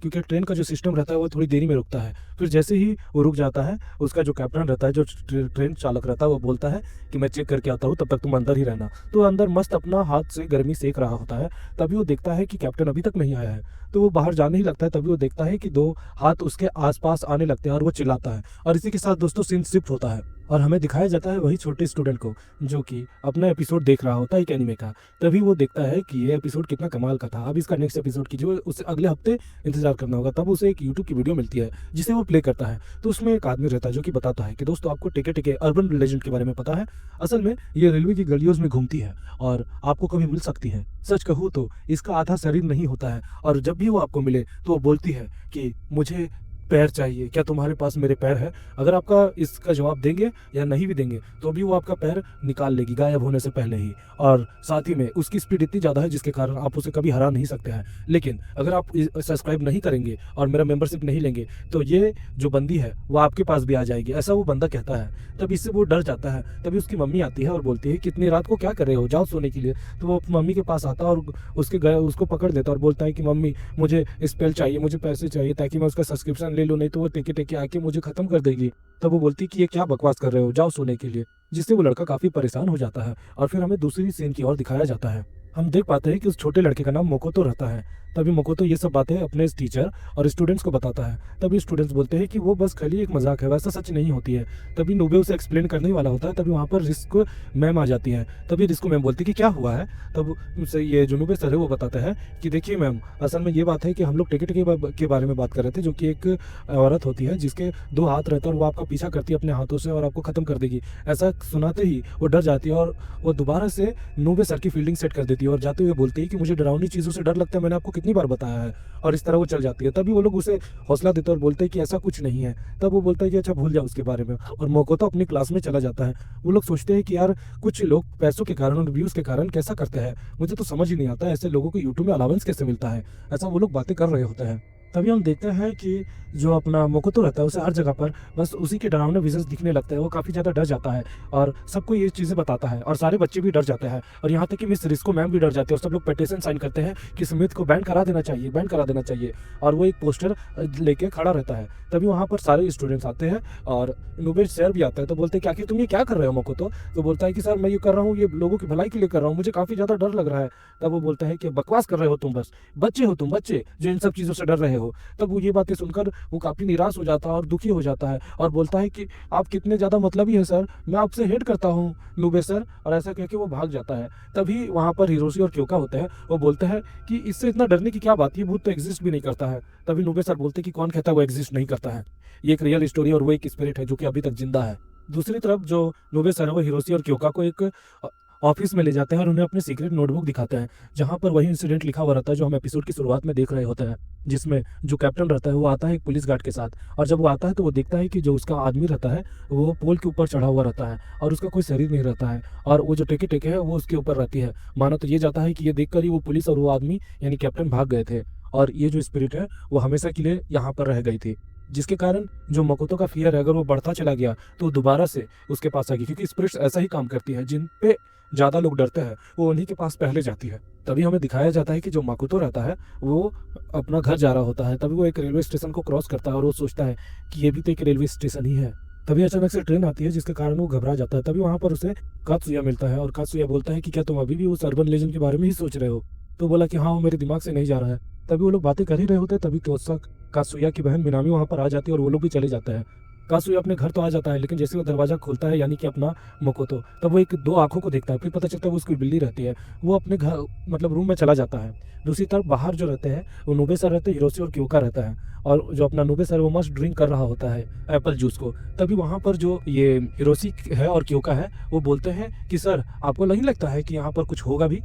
क्योंकि ट्रेन का जो सिस्टम रहता है वो थोड़ी देरी में रुकता है। फिर जैसे ही वो रुक जाता है उसका जो कैप्टन रहता है, जो ट्रेन चालक रहता है, वो बोलता है कि मैं चेक करके आता हूँ, तब तक तुम अंदर ही रहना। तो अंदर मस्त अपना हाथ से गर्मी सेक रहा होता है। तभी वो देखता है कि कैप्टन अभी तक नहीं आया है, तो वो बाहर जाने ही लगता है। तभी वो देखता है कि 2 हाथ उसके आसपास आने लगते हैं और वो चिल्लाता है। और इसी के साथ दोस्तों सीन शिफ्ट होता है और हमें दिखाया जाता है वही छोटे स्टूडेंट को जो कि अपना एपिसोड देख रहा होता है एक एनीमे का। तभी वो देखता है कि ये एपिसोड कितना कमाल का था, अब इसका नेक्स्ट एपिसोड की जो उसे अगले हफ्ते इंतजार करना होगा। तब उसे एक यूट्यूब की वीडियो मिलती है जिसे वो प्ले करता है। तो उसमें एक आदमी रहता है जो कि बताता है कि दोस्तों आपको टिके टिके अर्बन लेजेंड के बारे में पता है, असल में ये रेलवे की गलियों में घूमती है और आपको कभी मिल सकती है। सच कहूँ तो इसका आधा शरीर नहीं होता है, और जब भी वो आपको मिले तो वो बोलती है कि मुझे पैर चाहिए, क्या तुम्हारे पास मेरे पैर है? अगर आपका इसका जवाब देंगे या नहीं भी देंगे तो भी वो आपका पैर निकाल लेगी गायब होने से पहले ही। और साथ ही में उसकी स्पीड इतनी ज़्यादा है जिसके कारण आप उसे कभी हरा नहीं सकते हैं। लेकिन अगर आप सब्सक्राइब नहीं करेंगे और मेरा मेंबरशिप नहीं लेंगे तो ये जो बंदी है वो आपके पास भी आ जाएगी, ऐसा वो बंदा कहता है। तब इससे वो डर जाता है। तभी उसकी मम्मी आती है और बोलती है कि इतनी रात को क्या कर रहे हो, जाओ सोने के लिए। तो वो मम्मी के पास आता है और उसको पकड़ लेता है और बोलता है कि मम्मी मुझे स्पेल चाहिए, मुझे पैसे चाहिए ताकि मैं उसका सब्सक्रिप्शन ले लूँ, नहीं तो वो टेके टेके आके मुझे खत्म कर देगी। तब वो बोलती कि ये क्या बकवास कर रहे हो, जाओ सोने के लिए, जिससे वो लड़का काफी परेशान हो जाता है। और फिर हमें दूसरी सीन की ओर दिखाया जाता है। हम देख पाते हैं कि उस छोटे लड़के का नाम मोकोतो रहता है। तभी मोकोतो ये सब बातें अपने टीचर और स्टूडेंट्स को बताता है। तभी स्टूडेंट्स बोलते हैं कि वो बस खाली एक मजाक है, वैसा सच नहीं होती है। तभी नोबे उसे एक्सप्लेन करने ही वाला होता है। तभी वहाँ पर रिस्को मैम आ जाती है। तभी रिस्को मैम बोलती है कि क्या हुआ है। तब उनसे ये जो नोबे सर है वो बताता है कि देखिए मैम, असल में ये बात है कि हम लोग टिकट के बारे में बात कर रहे थे, जो कि एक औरत होती है जिसके 2 हाथ रहते हैं और वो आपका पीछा करती है अपने हाथों से और आपको खत्म कर देगी। ऐसा सुनाते ही वो डर जाती है और वो दोबारा से नोबे सर की फील्डिंग सेट कर देती है और जाते हुए बोलती है कि मुझे डरावनी चीज़ों से डर लगता है, मैंने आपको कितनी बार बताया है, और इस तरह वो चल जाती है। तभी वो लोग उसे हौसला देते हैं और बोलते हैं कि ऐसा कुछ नहीं है। तब वो बोलता है कि अच्छा भूल जाओ उसके बारे में, और मोकोतो अपनी क्लास में चला जाता है। वो लोग सोचते हैं कि यार कुछ लोग पैसों के कारण और व्यूज़ के कारण कैसा करते हैं, मुझे तो समझ ही नहीं आता ऐसे लोगों को यूट्यूब में अलाउंस कैसे मिलता है, ऐसा वो लोग बातें कर रहे होते हैं। तभी हम देखते हैं कि जो अपना मोकोतो रहता है उसे हर जगह पर बस उसी के डरावने विजन्स दिखने लगते हैं। वो काफ़ी ज़्यादा डर जाता है और सबको ये चीज़ें बताता है, और सारे बच्चे भी डर जाते हैं, और यहाँ तक कि मिस रिस्को मैम भी डर जाती है, और सब लोग पिटीशन साइन करते हैं कि स्मिथ को बैन करा देना चाहिए, बैन करा देना चाहिए। और वो एक पोस्टर लेके खड़ा रहता है। तभी वहाँ पर सारे स्टूडेंट्स आते हैं और नुबेश सर भी आता है। तो बोलते हैं कि आखिर तुम ये क्या कर रहे हो मोकोतो? तो बोलता है कि सर मैं ये कर रहा हूँ, ये लोगों की भलाई के लिए कर रहा हूँ, मुझे काफ़ी ज़्यादा डर लग रहा है। तब वो बोलता है कि बकवास कर रहे हो तुम, बस बच्चे हो तुम, बच्चे जो इन सब चीज़ों से डर रहे हो। तब वो ये बातें सुनकर वो काफ़ी निराश हो जाता है और दुखी हो जाता है, और बोलता है कि आप कितने ज़्यादा मतलबी हैं सर, मैं आपसे हेट करता हूँ नुबे सर, और ऐसा कह के वो भाग जाता है। तभी वहाँ पर हिरोशी और क्योका होते हैं। वो बोलते हैं कि इससे इतना डरने की क्या बात है, ये भूत तो एग्जिस्ट भी नहीं करता है। तभी नुबे सर बोलते हैं कि कौन कहता है वो एग्जिस्ट नहीं करता है, ये एक रियल स्टोरी और वो एक स्पिरिट है जो कि अभी तक जिंदा है। दूसरी तरफ जो नुबे सर है वो हिरोशी और क्योका को एक ऑफिस में ले जाते हैं और उन्हें अपनी सीक्रेट नोटबुक दिखाते हैं, जहाँ पर वही इंसिडेंट लिखा हुआ रहता है जो हम एपिसोड की शुरुआत में देख रहे होते हैं, जिसमें जो कैप्टन रहता है वो आता है एक पुलिस गार्ड के साथ, और जब वो आता है तो वो देखता है कि जो उसका आदमी रहता है वो पोल के ऊपर चढ़ा हुआ रहता है और उसका कोई शरीर नहीं रहता है, और वो जो टेके टेके है वो उसके ऊपर रहती है। माना तो ये जाता है कि ये देखकर ही वो पुलिस और वो आदमी यानी कैप्टन भाग गए थे, और ये जो स्पिरिट है वो हमेशा के लिए यहाँ पर रह गई थी, जिसके कारण जो मकोतो का फियर है अगर वो बढ़ता चला गया तो दोबारा से उसके पास आएगी, क्योंकि स्पिरिट्स ऐसा ही काम करती है, जिन पे ज़्यादा लोग डरते हैं वो उन्हीं के पास पहले जाती है। तभी हमें दिखाया जाता है कि जो मकोतो रहता है वो अपना घर जा रहा होता है। तभी वो एक रेलवे स्टेशन को क्रॉस करता है और वो सोचता है कि ये भी तो एक रेलवे स्टेशन ही है। तभी अचानक से ट्रेन आती है जिसके कारण वो घबरा जाता है। तभी वहाँ पर उसे कात्सुया मिलता है और कात्सुया बोलता है कि क्या तुम अभी भी उस अर्बन लेजेंड के बारे में ही सोच रहे हो? तो बोला कि हाँ, वो मेरे दिमाग से नहीं जा रहा है। तभी वो लोग बातें कर ही रहे होते हैं, तभी कात्सुया की बहन मिनामी वहाँ पर आ जाती है और वो लोग भी चले जाते हैं। कात्सुया अपने घर तो आ जाता है, लेकिन जैसे वो दरवाजा खोलता है यानी कि अपना मकोतो, तब वो एक दो आंखों को देखता है। फिर पता चलता है वो उसकी बिल्ली रहती है। वो अपने घर मतलब रूम में चला जाता है। दूसरी तरफ बाहर जो रहते हैं वो नुबे सर रहते हैं, हिरोशी और क्योका रहता है, और जो अपना नुबे सर वो मस्त ड्रिंक कर रहा होता है एप्पल जूस को। तभी वहाँ पर जो ये हिरोशी है और क्योका है वो बोलते हैं कि सर आपको नहीं लगता है कि यहाँ पर कुछ होगा भी?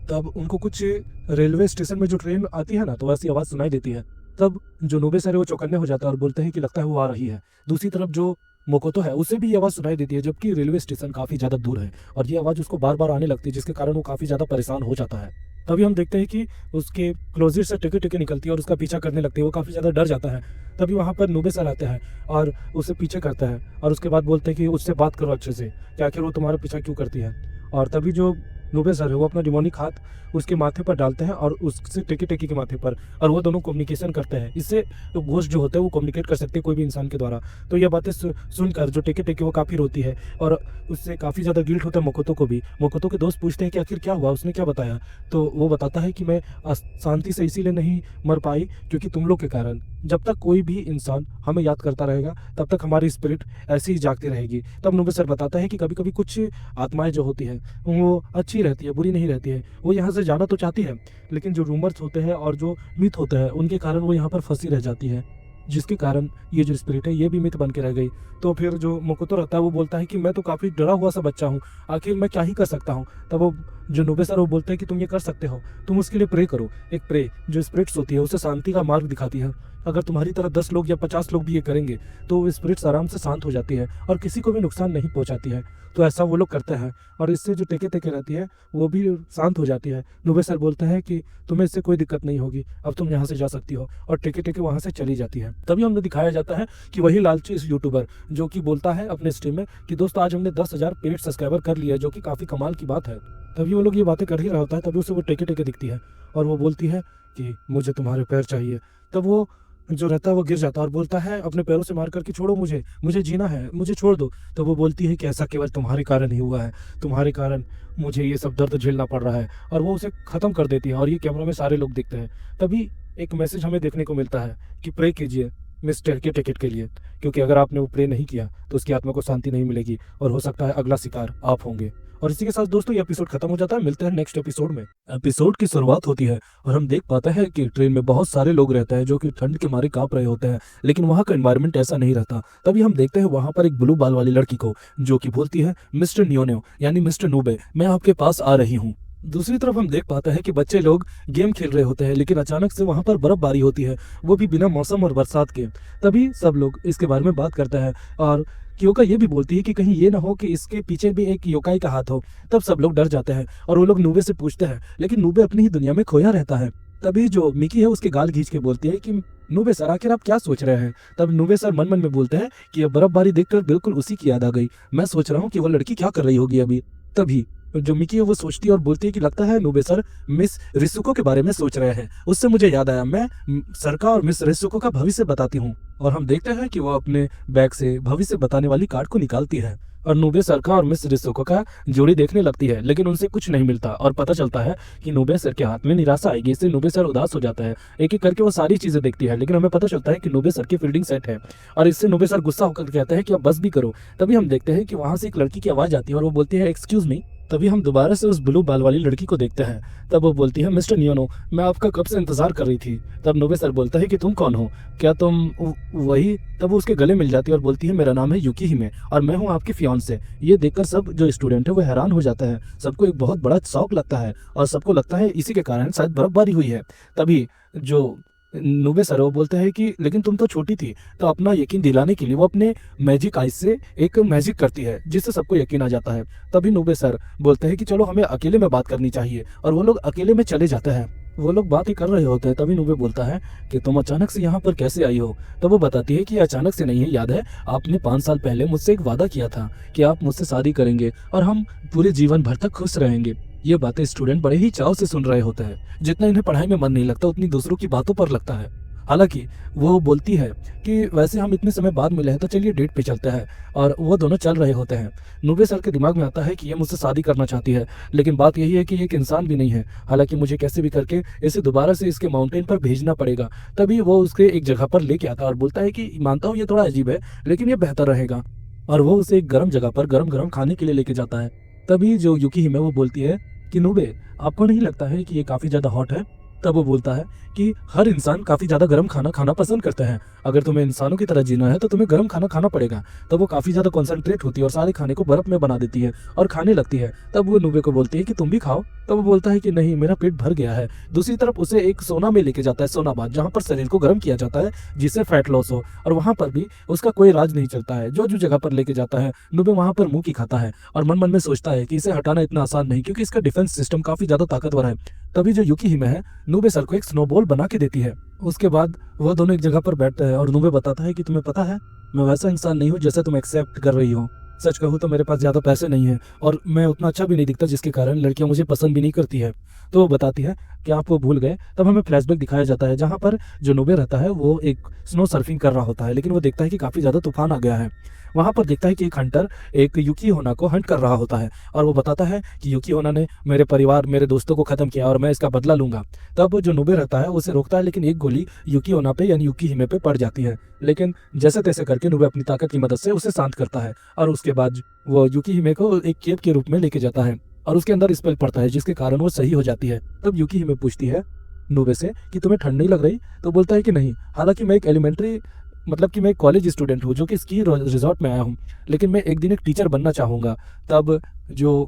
तब उनको कुछ रेलवे स्टेशन में जो ट्रेन आती है ना तो वैसी आवाज़ सुनाई देती है। तब जो नुबे सर है वो चौकन्ने हो जाता है और बोलते हैं कि लगता है वो आ रही है। दूसरी तरफ जो मोकोतो है उसे भी ये आवाज़ सुनाई देती है, जबकि रेलवे स्टेशन काफ़ी ज़्यादा दूर है और ये आवाज़ उसको बार बार आने लगती है, जिसके कारण वो काफ़ी ज़्यादा परेशान हो जाता है। तभी हम देखते हैं कि उसके क्लोजेट से टिके टिके निकलती है और उसका पीछा करने लगती है। वो काफ़ी ज़्यादा डर जाता है। तभी वहाँ पर नुबे सर आते हैं और उसे पीछे करता है, और उसके बाद बोलते हैं कि उससे बात करो अच्छे से, कि आखिर वो तुम्हारा पीछा क्यों करती है। और तभी जो नुबे सर है वो अपना डिमोनिक हाथ उसके माथे पर डालते हैं और उससे टेकी टेकी के माथे पर, और वो दोनों कम्युनिकेशन करते हैं। इससे तो घोस्ट जो होते हैं वो कम्युनिकेट कर सकते हैं कोई भी इंसान के द्वारा। तो ये बातें सुनकर जो टेकी टेकी वो काफ़ी रोती है और उससे काफ़ी ज़्यादा गिल्ट होता है मोकोतो को भी। मोकोतो के दोस्त पूछते हैं कि आखिर क्या हुआ, उसने क्या बताया? तो वो बताता है कि मैं शांति से इसीलिए नहीं मर पाई क्योंकि तुम लोग के कारण। जब तक कोई भी इंसान हमें याद करता रहेगा तब तक हमारी स्पिरिट ऐसी ही जागती रहेगी। तब नुबे सर बताता है कि कभी कभी कुछ आत्माएं जो होती हैं वो अच्छी रहती है, बुरी नहीं रहती है। वो यहाँ से जाना तो चाहती है, लेकिन जो रूमर्स होते हैं और जो मिथ होते हैं उनके कारण वो यहाँ पर फंसी रह जाती है, जिसके कारण ये जो स्पिरिट है ये भी मिथ बन के रह गई। तो फिर जो मोकोतो रहता है वो बोलता है कि मैं तो काफ़ी डरा हुआ सा बच्चा हूँ, आखिर मैं क्या ही कर सकता हूँ। तब वो जो नुबे सर वो बोलते हैं कि तुम ये कर सकते हो, तुम उसके लिए प्रे करो। एक प्रे जो स्पिरिट्स होती है उसे शांति का मार्ग दिखाती है। अगर तुम्हारी तरह 10 लोग या 50 लोग भी ये करेंगे तो स्पिरिट्स आराम से शांत हो जाती है और किसी को भी नुकसान नहीं पहुंचाती है। तो ऐसा वो लोग करते हैं और इससे जो टेके टेके रहती है वो भी शांत हो जाती है। नुबे सर बोलते हैं कि तुम्हें इससे कोई दिक्कत नहीं होगी, अब तुम यहाँ से जा सकती हो, और टेके टेके वहाँ से चली जाती है। तभी हमने दिखाया जाता है कि वही लालची इस यूट्यूबर जो कि बोलता है अपने स्ट्रीम में कि दोस्तों आज हमने 10,000 पेड सब्सक्राइबर कर लिया है, जो कि काफ़ी कमाल की बात है। तभी वो लोग ये बातें कर ही रहा होता है, तभी उसे वो टेके टेके दिखती है और वो बोलती है कि मुझे तुम्हारे पैर चाहिए। तब वो जो रहता है वो गिर जाता है और बोलता है अपने पैरों से मार कर कि छोड़ो मुझे, मुझे जीना है, मुझे छोड़ दो। तो वो बोलती है कि ऐसा केवल तुम्हारे कारण ही हुआ है, तुम्हारे कारण मुझे ये सब दर्द झेलना पड़ रहा है, और वो उसे ख़त्म कर देती है और ये कैमरा में सारे लोग देखते हैं। तभी एक मैसेज हमें देखने को मिलता है कि प्रे कीजिए मिस्टर के टिकट के लिए, क्योंकि अगर आपने वो प्रे नहीं किया तो उसकी आत्मा को शांति नहीं मिलेगी और हो सकता है अगला शिकार आप होंगे। और इसी के साथ दोस्तों ये एपिसोड खत्म हो जाता है। मिलते हैं नेक्स्ट एपिसोड में। एपिसोड की शुरुआत होती है और हम देख पाते हैं कि ट्रेन में बहुत सारे लोग रहते हैं जो कि ठंड के मारे कांप रहे होते हैं, लेकिन वहाँ का एनवायरनमेंट ऐसा नहीं रहता। तभी हम देखते हैं वहाँ पर एक ब्लू बाल वाली लड़की को जो कि बोलती है मिस्टर नियोनो यानी मिस्टर नूबे, मैं आपके पास आ रही हूँ। दूसरी तरफ हम देख पाते हैं कि बच्चे लोग गेम खेल रहे होते हैं, लेकिन अचानक से वहां पर बर्फबारी होती है, वो भी बिना मौसम और बरसात के। तभी सब लोग इसके बारे में बात करते हैं और क्योका ये भी बोलती है कि कहीं ये ना हो कि इसके पीछे भी एक योकाई का हाथ हो। तब सब लोग डर जाते हैं और वो लोग नूबे से पूछते हैं, लेकिन नूबे अपनी ही दुनिया में खोया रहता है। तभी जो मिकी है उसके गाल खींच के बोलती है कि नूबे सर आखिर आप क्या सोच रहे हैं। तब नूबे सर मन मन में बोलते हैं कि ये बर्फबारी देखकर बिल्कुल उसी की याद आ गई। मैं सोच रहा हूँ कि वो लड़की क्या कर रही होगी अभी। तभी जो मिकी है वो सोचती है और बोलती है कि लगता है नूबे सर मिस रिसुको के बारे में सोच रहे हैं। उससे मुझे याद आया, मैं सर का और मिस रिसुको का भविष्य बताती हूँ। और हम देखते हैं कि वो अपने बैग से भविष्य बताने वाली कार्ड को निकालती है और नूबे सर का और मिस रिसुको का जोड़ी देखने लगती है, लेकिन उनसे कुछ नहीं मिलता और पता चलता है कि नूबे सर के हाथ में निराशा आएगी। इससे नूबे सर उदास हो जाता है। एक एक करके वो सारी चीजें देखती है, लेकिन हमें पता चलता है कि नूबे सर की फील्डिंग सेट है और इससे नूबे सर गुस्सा होकर कहते हैं कि अब बस भी करो। तभी हम देखते हैं कि वहां से एक लड़की की आवाज आती है और वो बोलती है एक्सक्यूज मी। तभी हम दोबारा से उस ब्लू बाल वाली लड़की को देखते हैं। तब वो बोलती है मिस्टर नियोनो, मैं आपका कब से इंतजार कर रही थी। तब नोबे सर बोलता है कि तुम कौन हो, क्या तुम वही। तब वो उसके गले मिल जाती है और बोलती है मेरा नाम है युकी हिमे और मैं हूँ आपकी फियांसे। ये देखकर सब जो स्टूडेंट है वो हैरान हो जाता है। सबको एक बहुत बड़ा शौक लगता है और सबको लगता है इसी के कारण शायद बर्फबारी हुई है। तभी जो नूबे सर वो बोलते हैं कि लेकिन तुम तो छोटी थी। तो अपना यकीन दिलाने के लिए वो अपने मैजिक आइज से एक मैजिक करती है जिससे सबको यकीन आ जाता है। तभी नूबे सर बोलते हैं कि चलो हमें अकेले में बात करनी चाहिए और वो लोग अकेले में चले जाते हैं। वो लोग बात ही कर रहे होते हैं। तभी नूबे बोलता है कि तुम अचानक से यहाँ पर कैसे आई हो। तब वो बताती है कि अचानक से नहीं है, याद है आपने 5 साल पहले मुझसे एक वादा किया था कि आप मुझसे शादी करेंगे और हम पूरे जीवन भर तक खुश रहेंगे। ये बातें स्टूडेंट बड़े ही चाव से सुन रहे होते हैं। जितना इन्हें पढ़ाई में मन नहीं लगता उतनी दूसरों की बातों पर लगता है। हालांकि वो बोलती है कि वैसे हम इतने समय बाद मिले हैं तो चलिए डेट पे चलते हैं और वो दोनों चल रहे होते हैं। नूबे सर के दिमाग में आता है कि ये मुझसे शादी करना चाहती है, लेकिन बात यही है कि ये एक इंसान भी नहीं है। हालांकि मुझे कैसे भी करके इसे दोबारा से इसके माउंटेन पर भेजना पड़ेगा। तभी वो उसके एक जगह पर लेके आता है और बोलता है कि मानता हूँ ये थोड़ा अजीब है लेकिन ये बेहतर रहेगा। और वो उसे एक गर्म जगह पर गरम गरम खाने के लिए लेके जाता है। तभी जो युकी हिमे वो बोलती है कि नूबे आपको नहीं लगता है कि ये काफी ज्यादा हॉट है। तब वो बोलता है कि हर इंसान काफी ज्यादा गर्म खाना खाना पसंद करते हैं। अगर तुम्हें इंसानों की तरह जीना है तो तुम्हें गर्म खाना खाना पड़ेगा। तब वो काफी ज्यादा कॉन्सेंट्रेट होती है और सारे खाने को बर्फ में बना देती है और खाने लगती है। तब वो नूबे को बोलती है कि तुम भी खाओ। तब वो बोलता है कि नहीं मेरा पेट भर गया है। दूसरी तरफ उसे एक सोना में लेके जाता है, सोनाबाद, जहाँ पर शरीर को गर्म किया जाता है जिससे फैट लॉस हो। और वहां पर भी उसका कोई राज नहीं चलता है। जो जो जगह पर लेके जाता है नूबे वहां पर मुंह की खाता है और मन मन में सोचता है कि इसे हटाना इतना आसान नहीं क्योंकि इसका डिफेंस सिस्टम काफी ज्यादा ताकतवर है। तभी जो युकी हिमे है नूबे सर को एक स्नोबॉल बना के देती है। उसके बाद वह दोनों एक जगह पर बैठते हैं और नूबे बताता है कि तुम्हें पता है मैं वैसा इंसान नहीं हूँ जैसे तुम एक्सेप्ट कर रही हो। सच कहूँ तो मेरे पास ज्यादा पैसे नहीं है और मैं उतना अच्छा भी नहीं दिखता जिसके कारण लड़कियां मुझे पसंद भी नहीं करती है। तो वो बताती है कि आप वो भूल गए। तब हमें फ्लैशबैक दिखाया जाता है जहाँ पर जो नूबे रहता है वो एक स्नो सर्फिंग कर रहा होता है, लेकिन वो देखता है कि काफी ज्यादा तूफान आ गया है। वहां पर देखता है कि एक हंटर एक युकी होना को हंट कर रहा होता है और वो बताता है कि युकी होना ने मेरे परिवार मेरे दोस्तों को खत्म किया और मैं इसका बदला लूंगा। तब जो नूबे रहता है उसे रोकता है, लेकिन एक गोली युकी होना पे यानी युकी हिमे पे पड़ जाती है। लेकिन जैसे तैसे करके नूबे अपनी ताकत की मदद से उसे शांत करता है और उसके बाद वो युकी हिमे को एक केप के रूप में लेके जाता है और उसके अंदर स्पेल पड़ता है जिसके कारण वो सही हो जाती है। तब युकी हिमे पूछती है नूबे से कि तुम्हें ठंड नहीं लग रही। तो बोलता है कि नहीं, हालांकि मैं एक एलिमेंट्री मतलब कि मैं एक कॉलेज स्टूडेंट हूँ जो कि स्की रिजॉर्ट में आया हूँ, लेकिन मैं एक दिन एक टीचर बनना चाहूँगा। तब जो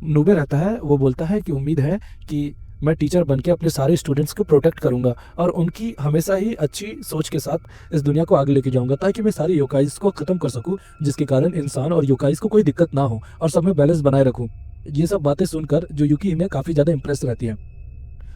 नूबे रहता है वो बोलता है कि उम्मीद है कि मैं टीचर बनके अपने सारे स्टूडेंट्स को प्रोटेक्ट करूंगा और उनकी हमेशा ही अच्छी सोच के साथ इस दुनिया को आगे लेके जाऊंगा ताकि मैं सारे योकाइज को खत्म कर सकूं जिसके कारण इंसान और योकाइज को कोई दिक्कत ना हो और सब में बैलेंस बनाए रखूं। ये सब बातें सुनकर जो युकी हिमे काफ़ी ज़्यादा इंप्रेस रहती है।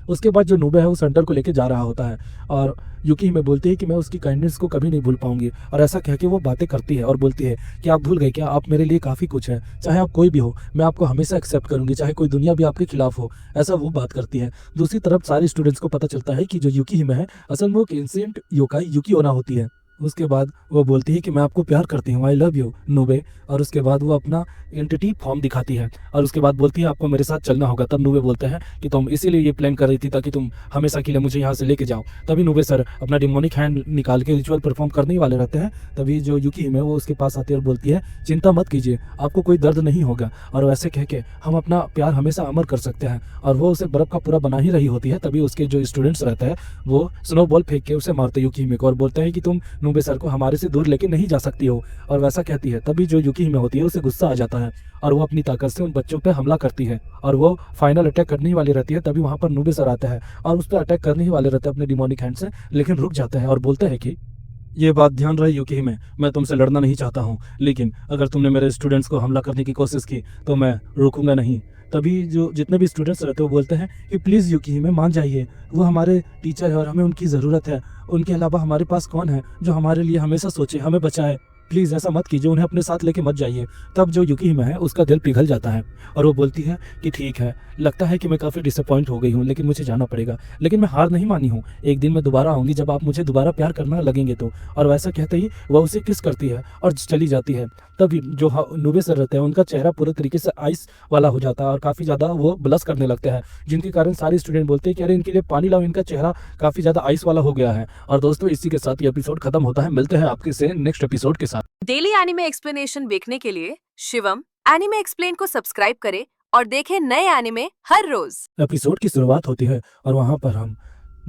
उसके बाद जो नूबे है उस हंटर को लेके जा रहा होता है और युकी हिमे बोलती है कि मैं उसकी काइंडनेस को कभी नहीं भूल पाऊंगी और ऐसा कह के वो बातें करती है और बोलती है कि आप भूल गए क्या, आप मेरे लिए काफ़ी कुछ है, चाहे आप कोई भी हो मैं आपको हमेशा एक्सेप्ट करूंगी चाहे कोई दुनिया भी आपके खिलाफ हो। ऐसा वो बात करती है। दूसरी तरफ सारे स्टूडेंट्स को पता चलता है कि जो युकी हिमे है असल में वो एंशिएंट योकाई युकी होना होती है। उसके बाद वो बोलती है कि मैं आपको प्यार करती हूँ, आई लव यू नूबे। और उसके बाद वो अपना एंटिटी फॉर्म दिखाती है और उसके बाद बोलती है आपको मेरे साथ चलना होगा। तब नूबे बोलते हैं कि तुम इसीलिए ये प्लान कर रही थी ताकि तुम हमेशा के लिए मुझे यहाँ से लेके जाओ। तभी नूबे सर अपना डिमोनिक हैंड निकाल के रिचुअल परफॉर्म करने ही वाले रहते हैं। तभी जो युकी हिमे वो उसके पास आती है और बोलती है चिंता मत कीजिए, आपको कोई दर्द नहीं होगा और वैसे कह के हम अपना प्यार हमेशा अमर कर सकते हैं। और वो उसे बर्फ का पूरा बना ही रही होती है। तभी उसके जो स्टूडेंट्स रहते हैं वो स्नो बॉल फेंक के उसे मारते युकी हिमे को और बोलते हैं कि तुम नूबे सर को हमारे से दूर लेके नहीं जा सकती हो, और वैसा कहती है। तभी जो युकी हिमे होती है उसे गुस्सा आ जाता है और वो अपनी ताकत से उन बच्चों पे हमला करती है और वो फाइनल अटैक करने ही वाली रहती है। तभी वहाँ पर नूबे सर आता है और उस पर अटैक करने ही वाले रहते हैं अपने डिमोनिक हैंड से, लेकिन रुक जाते हैं और बोलते हैं कि ये बात ध्यान रहे युकी हिमे, मैं तुमसे लड़ना नहीं चाहता हूँ, लेकिन अगर तुमने मेरे स्टूडेंट्स को हमला करने की कोशिश की तो मैं रोकूंगा नहीं। तभी जो जितने भी स्टूडेंट्स रहते हैं वो बोलते हैं कि प्लीज़ युकी हिमे मान जाइए, वो हमारे टीचर है और हमें उनकी ज़रूरत है। उनके अलावा हमारे पास कौन है जो हमारे लिए हमेशा सोचे, हमें बचाए। प्लीज़ ऐसा मत कीजिए, उन्हें अपने साथ लेके मत जाइए। तब जो युकी हिमे है उसका दिल पिघल जाता है और वो बोलती है कि ठीक है, लगता है कि मैं काफ़ी डिसअपॉइंट हो गई हूँ, लेकिन मुझे जाना पड़ेगा। लेकिन मैं हार नहीं मानी हूँ, एक दिन मैं दोबारा आऊँगी जब आप मुझे दोबारा प्यार करना लगेंगे तो। और वैसा कहते ही वह उसे किस करती है और चली जाती है। तभी जो नूबे सर रहते हैं उनका चेहरा पूरे तरीके से आइस वाला हो जाता है और काफ़ी ज़्यादा वो ब्लश करने लगते हैं, जिनके कारण सारे स्टूडेंट बोलते हैं कि अरे इनके लिए पानी लाओ, इनका चेहरा काफ़ी ज़्यादा आइस वाला हो गया है। और दोस्तों इसी के साथ ये एपिसोड खत्म होता है। मिलते हैं आपके से नेक्स्ट एपिसोड के साथ। डेली एनिमे एक्सप्लेनेशन देखने के लिए शिवम एनिमे एक्सप्लेन को सब्सक्राइब करें और देखें नए एनिमे हर रोज। एपिसोड की शुरुआत होती है और वहाँ पर हम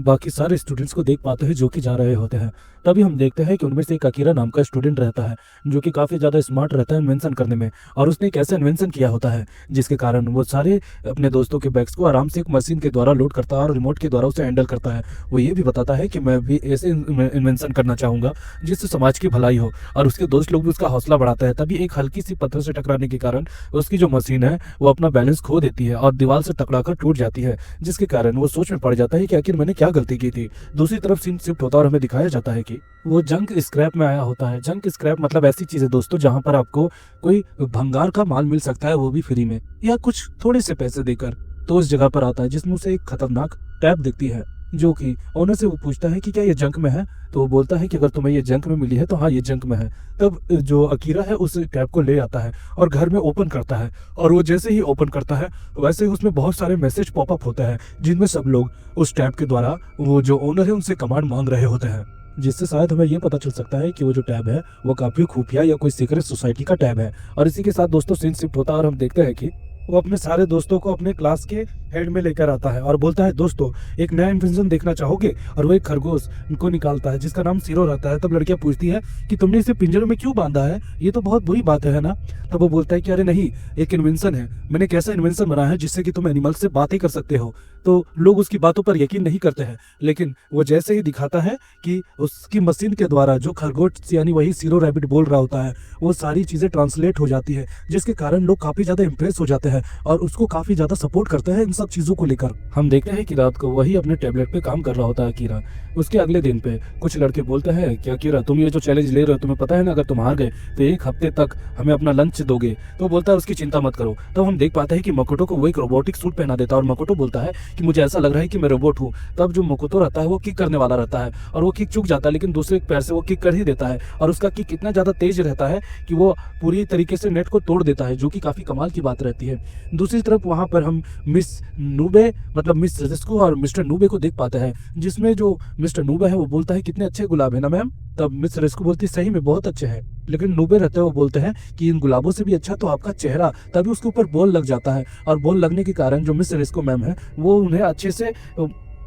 बाकी सारे स्टूडेंट्स को देख पाते हैं जो कि जा रहे होते हैं। तभी हम देखते हैं कि उनमें से एक अकीरा नाम का स्टूडेंट रहता है जो कि काफ़ी ज़्यादा स्मार्ट रहता है इन्वेंशन करने में, और उसने एक ऐसा इन्वेंशन किया होता है जिसके कारण वो सारे अपने दोस्तों के बैग्स को आराम से एक मशीन के द्वारा लोड करता है और रिमोट के द्वारा उसे हैंडल करता है। वो ये भी बताता है कि मैं भी ऐसे इन्वेंशन करना चाहूँगा जिससे समाज की भलाई हो, और उसके दोस्त लोग भी उसका हौसला बढ़ाते हैं। तभी एक हल्की सी पत्थर से टकराने के कारण उसकी जो मशीन है वो अपना बैलेंस खो देती है और दीवार से टकरा कर टूट जाती है, जिसके कारण वो सोच में पड़ जाता है कि आखिर मैंने क्या गलती की थी। दूसरी तरफ सीन शिफ्ट होता है और हमें दिखाया जाता है कि वो जंक स्क्रैप में आया होता है। जंक स्क्रैप मतलब ऐसी चीज है दोस्तों जहां पर आपको कोई भंगार का माल मिल सकता है, वो भी फ्री में या कुछ थोड़े से पैसे देकर। तो उस जगह पर आता है जिसमें उसे एक खतरनाक टैब दिखती है, जो कि ओनर से वो पूछता है कि क्या ये जंक में है, तो वो बोलता है कि अगर तुम्हें ये जंक में मिली है तो हाँ ये जंक में है। तब जो अकीरा है उस टैब को ले आता है और घर में ओपन करता है, और वो जैसे ही ओपन करता है वैसे ही उसमें बहुत सारे मैसेज पॉपअप होते हैं जिनमें सब लोग उस टैब के द्वारा वो जो ओनर है उनसे कमांड मांग रहे होते हैं, जिससे शायद हमें ये पता चल सकता है कि वो जो टैब है वो काफी खुफिया या कोई सीक्रेट सोसाइटी का टैब है। और इसी के साथ दोस्तों सीन शिफ्ट होता है और हम देखते हैं कि वो अपने सारे दोस्तों को अपने क्लास के हेड में लेकर आता है और बोलता है दोस्तों एक नया इन्वेंशन देखना चाहोगे, और वो एक खरगोश को निकालता है जिसका नाम सीरो रहता है। तब लड़कियां पूछती है कि तुमने इसे पिंजरे में क्यों बांधा है, ये तो बहुत बुरी बात है ना। तब वो बोलता है कि अरे नहीं, एक इन्वेंशन है, मैंने एक ऐसा इन्वेंशन बनाया है जिससे कि तुम एनिमल से बातें कर सकते हो। तो लोग उसकी बातों पर यकीन नहीं करते हैं, लेकिन वो जैसे ही दिखाता है कि उसकी मशीन के द्वारा जो खरगोश यानी वही सीरो रैबिट बोल रहा होता है वो सारी चीजें ट्रांसलेट हो जाती है, जिसके कारण लोग काफी ज्यादा इंप्रेस हो जाते हैं और उसको काफी ज्यादा सपोर्ट करते हैं इन सब चीजों को लेकर। हम देखते हैं कि रात को वही अपने टैबलेट पे काम कर रहा होता है अकीरा। उसके अगले दिन पे कुछ लड़के बोलते हैं कि अकीरा तुम ये जो चैलेंज ले रहे हो, तुम्हें पता है ना अगर तुम हार गए तो 1 हफ्ते तक हमें अपना लंच दोगे। तो बोलता है उसकी चिंता मत करो। तो हम देख पाते हैं कि मकोटो को वो एक रोबोटिक सूट पहना देता है और मकोटो बोलता है कि मुझे ऐसा लग रहा है कि मैं रोबोट हूँ। तब जो मकोटो रहता है वो किक करने वाला रहता है और वो किक चूक जाता है, लेकिन दूसरे पैर से वो किक कर ही देता है, और उसका किक इतना ज्यादा तेज रहता है कि वो पूरी तरीके से नेट को तोड़ देता है, जो कि काफी कमाल की बात रहती है। दूसरी तरफ वहां पर हम मिस नूबे मतलब मिस रिस्को और मिस्टर नूबे को देख पाते हैं, जिसमें जो मिस्टर नूबे है वो बोलता है कितने अच्छे गुलाब है ना मैम। तब मिस रिस्को बोलती है सही में बहुत अच्छे हैं, लेकिन नूबे रहते हैं वो बोलते हैं कि इन गुलाबों से भी अच्छा तो आपका चेहरा। तभी उसके ऊपर बॉल लग जाता है और बॉल लगने के कारण जो मिस रिस्को मैम है वो उन्हें अच्छे से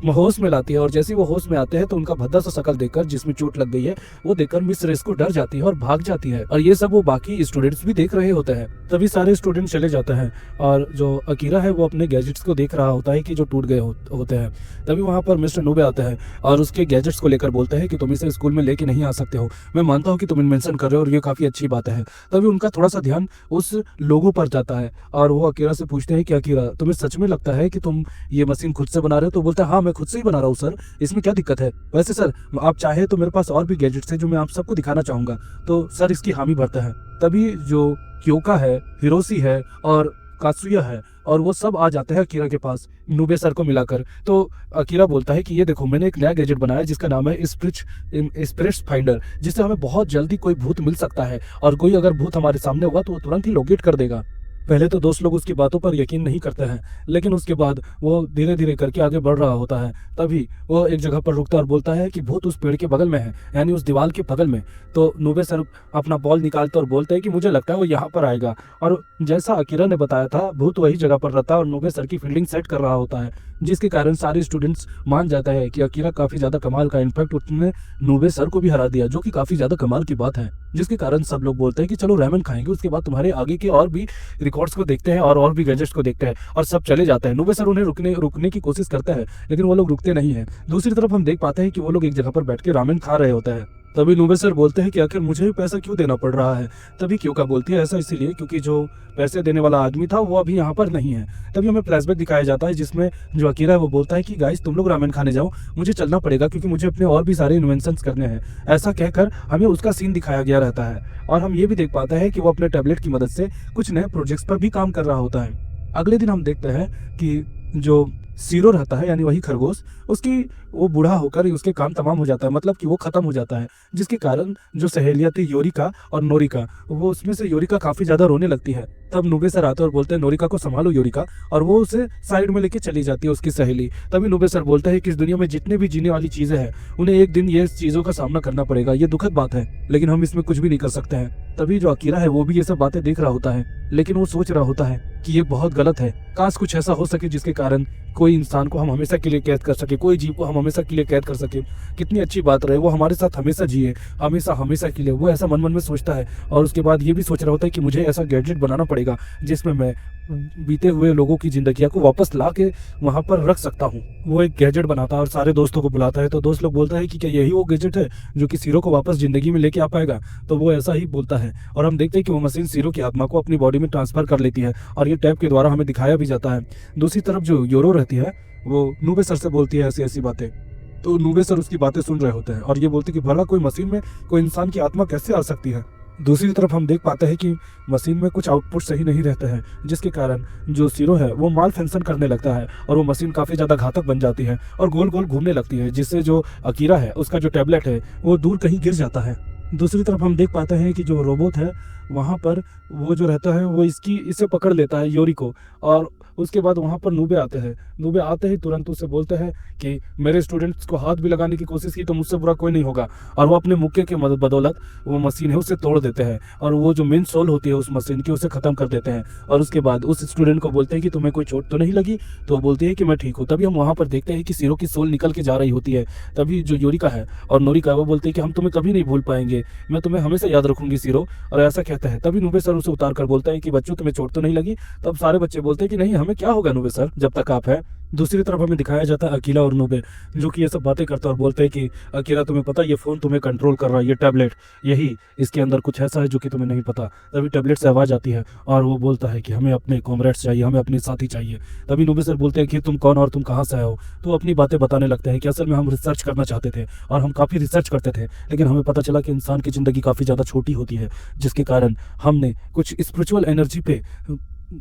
होश में लाती है, और जैसे ही वो होश में आते हैं तो उनका भद्दा सा शक्ल देखकर जिसमें चोट लग गई है वो देखकर मिस रिस्को डर जाती है और भाग जाती है, और ये सब वो बाकी स्टूडेंट्स भी देख रहे होते हैं। तभी सारे स्टूडेंट चले जाते हैं और जो अकीरा है वो अपने गैजेट्स को देख रहा होता है कि जो टूट गए होते हैं। तभी वहाँ पर मिस्टर नूबे आते हैं और उसके गैजेट्स को लेकर बोलते हैं कि तुम इसे स्कूल में लेके नहीं आ सकते हो, मैं मानता हूँ कि तुम इन्वेंशन कर रहे हो और ये काफ़ी अच्छी बात है। तभी उनका थोड़ा सा ध्यान उस लोगों पर जाता है और वो अकीरा से पूछते हैं कि अकीरा तुम्हें सच में लगता है कि तुम ये मशीन खुद से बना रहे हो? तो बोलता है हाँ मैं खुद से ही बना रहा हूँ सर, इसमें क्या दिक्कत है? वैसे सर आप चाहे तो मेरे पास और भी गैजेट्स हैं जो मैं आप सबको दिखाना चाहूंगा। तो सर इसकी हामी भरता है। तभी जो क्योका है, हिरोशी है और कात्सुया है और वो सब आ जाते हैं अकीरा के पास नूबे सर को मिलाकर। तो अकीरा बोलता है कि ये देखो मैंने एक नया गैजेट बनाया जिसका नाम है स्पिरिट्स फाइंडर, जिससे हमें बहुत जल्दी कोई भूत मिल सकता है और कोई अगर भूत हमारे सामने होगा तो वो तुरंत ही लोकेट कर देगा। पहले तो दोस्त लोग उसकी बातों पर यकीन नहीं करते हैं, लेकिन उसके बाद वो धीरे धीरे करके आगे बढ़ रहा होता है। तभी वो एक जगह पर रुकता है और बोलता है कि भूत उस पेड़ के बगल में है, यानी उस दीवार के बगल में। तो नूबे सर अपना बॉल निकालते और बोलते हैं कि मुझे लगता है वो यहाँ पर आएगा, और जैसा अकीरा ने बताया था भूत वही जगह पर रहता है और नूबे सर की फील्डिंग सेट कर रहा होता है। जिसके कारण सारे स्टूडेंट्स मान जाता है कि अकीरा काफी ज्यादा कमाल का। इनफैक्ट उसने नूबे सर को भी हरा दिया, जो कि काफी ज्यादा कमाल की बात है। जिसके कारण सब लोग बोलते हैं कि चलो रामेन खाएंगे, उसके बाद तुम्हारे आगे के और भी रिकॉर्ड्स को देखते हैं और भी गैजेट्स को देखते हैं, और सब चले जाते हैं। नूबे सर उन्हें रुकने की कोशिश करता है, लेकिन वो लोग रुकते नहीं है। दूसरी तरफ हम देख पाते हैं कि वो लोग एक जगह पर बैठ के रामेन खा रहे होते हैं। तभी नूबे सर बोलते हैं कि आखिर मुझे भी पैसा क्यों देना पड़ रहा है। तभी क्योंका बोलती है ऐसा इसीलिए क्योंकि जो पैसे देने वाला आदमी था वो अभी यहाँ पर नहीं है। तभी हमें फ्लैशबैक दिखाया जाता है जिसमें जो अकीरा है वो बोलता है कि गाइस तुम लोग रामेन खाने जाओ, मुझे चलना पड़ेगा क्योंकि मुझे अपने और भी सारे इन्वेंशंस करने हैं। ऐसा कहकर हमें उसका सीन दिखाया गया रहता है, और हम ये भी देख पाते हैं कि वो अपने टैबलेट की मदद से कुछ नए प्रोजेक्ट्स पर भी काम कर रहा होता है। अगले दिन हम देखते हैं कि जो सीरो रहता है यानी वही खरगोश, उसकी वो बूढ़ा होकर ही उसके काम तमाम हो जाता है, मतलब कि वो खत्म हो जाता है। जिसके कारण जो सहेलियां थी योरिका और नोरिका, वो उसमें से योरिका काफी ज्यादा रोने लगती है। तब नूबे सर आते हैं और बोलते हैं नोरिका को संभालो योरिका, और वो उसे साइड में लेके चली जाती है उसकी सहेली। तभी नूबे सर बोलता है कि इस दुनिया में जितने भी जीने वाली चीजें हैं उन्हें एक दिन ये चीजों का सामना करना पड़ेगा। ये दुखद बात है, लेकिन हम इसमें कुछ भी नहीं कर सकते हैं। तभी जो अकीरा है वो भी ये सब बातें देख रहा होता है, लेकिन वो सोच रहा होता है कि ये बहुत गलत है। काश कुछ ऐसा हो सके जिसके कारण कोई इंसान को हम हमेशा के लिए कैद कर सके, कोई जीव को हम हमेशा के लिए कैद कर सके। कितनी अच्छी बात रहे, वो हमारे साथ हमेशा जिए, हमेशा के लिए। वो ऐसा मन मन में सोचता है, और उसके बाद ये भी सोच रहा होता है कि मुझे ऐसा गैजेट बनाना पड़ेगा जिसमें मैं बीते हुए लोगों की जिंदगियां को वापस ला के वहां पर रख सकता हूँ। वो एक गैजेट बनाता है और सारे दोस्तों को बुलाता है, तो दोस्त लोग बोलता है कि क्या यही वो गैजेट है जो कि सीरो को वापस जिंदगी में लेके आ पाएगा। तो वो ऐसा ही बोलता है, और हम देखते हैं कि वो मशीन सीरो की आत्मा को अपनी बॉडी में ट्रांसफर कर लेती है, और ये टैब के द्वारा हमें दिखाया भी जाता है। दूसरी तरफ जो योरो रहती है वो नूबे सर से बोलती है ऐसी ऐसी बातें, तो नूबे सर उसकी बातें सुन रहे होते हैं, और ये बोलते हैं कि भला कोई मशीन में कोई इंसान की आत्मा कैसे आ सकती है। दूसरी तरफ हम देख पाते हैं कि मशीन में कुछ आउटपुट सही नहीं रहते हैं, जिसके कारण जो सीरो है वो माल फंक्शन करने लगता है, और वो मशीन काफ़ी ज़्यादा घातक बन जाती है और गोल गोल घूमने लगती है, जिससे जो अकीरा है उसका जो टैबलेट है वो दूर कहीं गिर जाता है। दूसरी तरफ हम देख पाते हैं कि जो रोबोट है वहाँ पर वो जो रहता है वो इसे पकड़ लेता है योरी को, और उसके बाद वहाँ पर नूबे आते हैं। नूबे आते ही तुरंत उसे बोलते हैं कि मेरे स्टूडेंट्स को हाथ भी लगाने की कोशिश की तो मुझसे बुरा कोई नहीं होगा, और वो अपने मुक्के के बदौलत वो मशीन है उसे तोड़ देते हैं, और वो जो मेन सोल होती है उस मशीन की उसे खत्म कर देते हैं। और उसके बाद उस स्टूडेंट को बोलते हैं कि तुम्हें कोई चोट तो नहीं लगी, तो वो बोलती है कि मैं ठीक हूँ। तभी हम वहाँ पर देखते हैं कि सीरो की सोल निकल के जा रही होती है। तभी जो योरिका है और नोरिका वो बोलते हैं कि हम तुम्हें कभी नहीं भूल पाएंगे, मैं तुम्हें हमेशा याद रखूंगी सीरो, और ऐसा कहता है। तभी नूबे सर उसे उतार कर बोलता है कि बच्चों तुम्हें चोट तो नहीं लगी। तब सारे बच्चे बोलते हैं कि नहीं हमें क्या होगा नूबे सर, जब तक आप हैं। दूसरी तरफ हमें दिखाया जाता है अकीला और नूबे, जो कि ये सब बातें करता है और बोलते हैं कि अकीला तुम्हें पता ये फोन तुम्हें कंट्रोल कर रहा है, ये टैबलेट यही इसके अंदर कुछ ऐसा है जो कि तुम्हें नहीं पता। तभी टैबलेट से आवाज आती है और वो बोलता है कि हमें अपने कॉमरेड्स चाहिए, हमें अपने साथी चाहिए। तभी नूबे सर बोलते हैं कि तुम कौन और तुम कहाँ से आए हो। तो अपनी बातें बताने लगते हैं कि असल में हम रिसर्च करना चाहते थे और हम काफ़ी रिसर्च करते थे, लेकिन हमें पता चला कि इंसान की ज़िंदगी काफ़ी ज़्यादा छोटी होती है, जिसके कारण हमने कुछ स्पिरिचुअल एनर्जी पे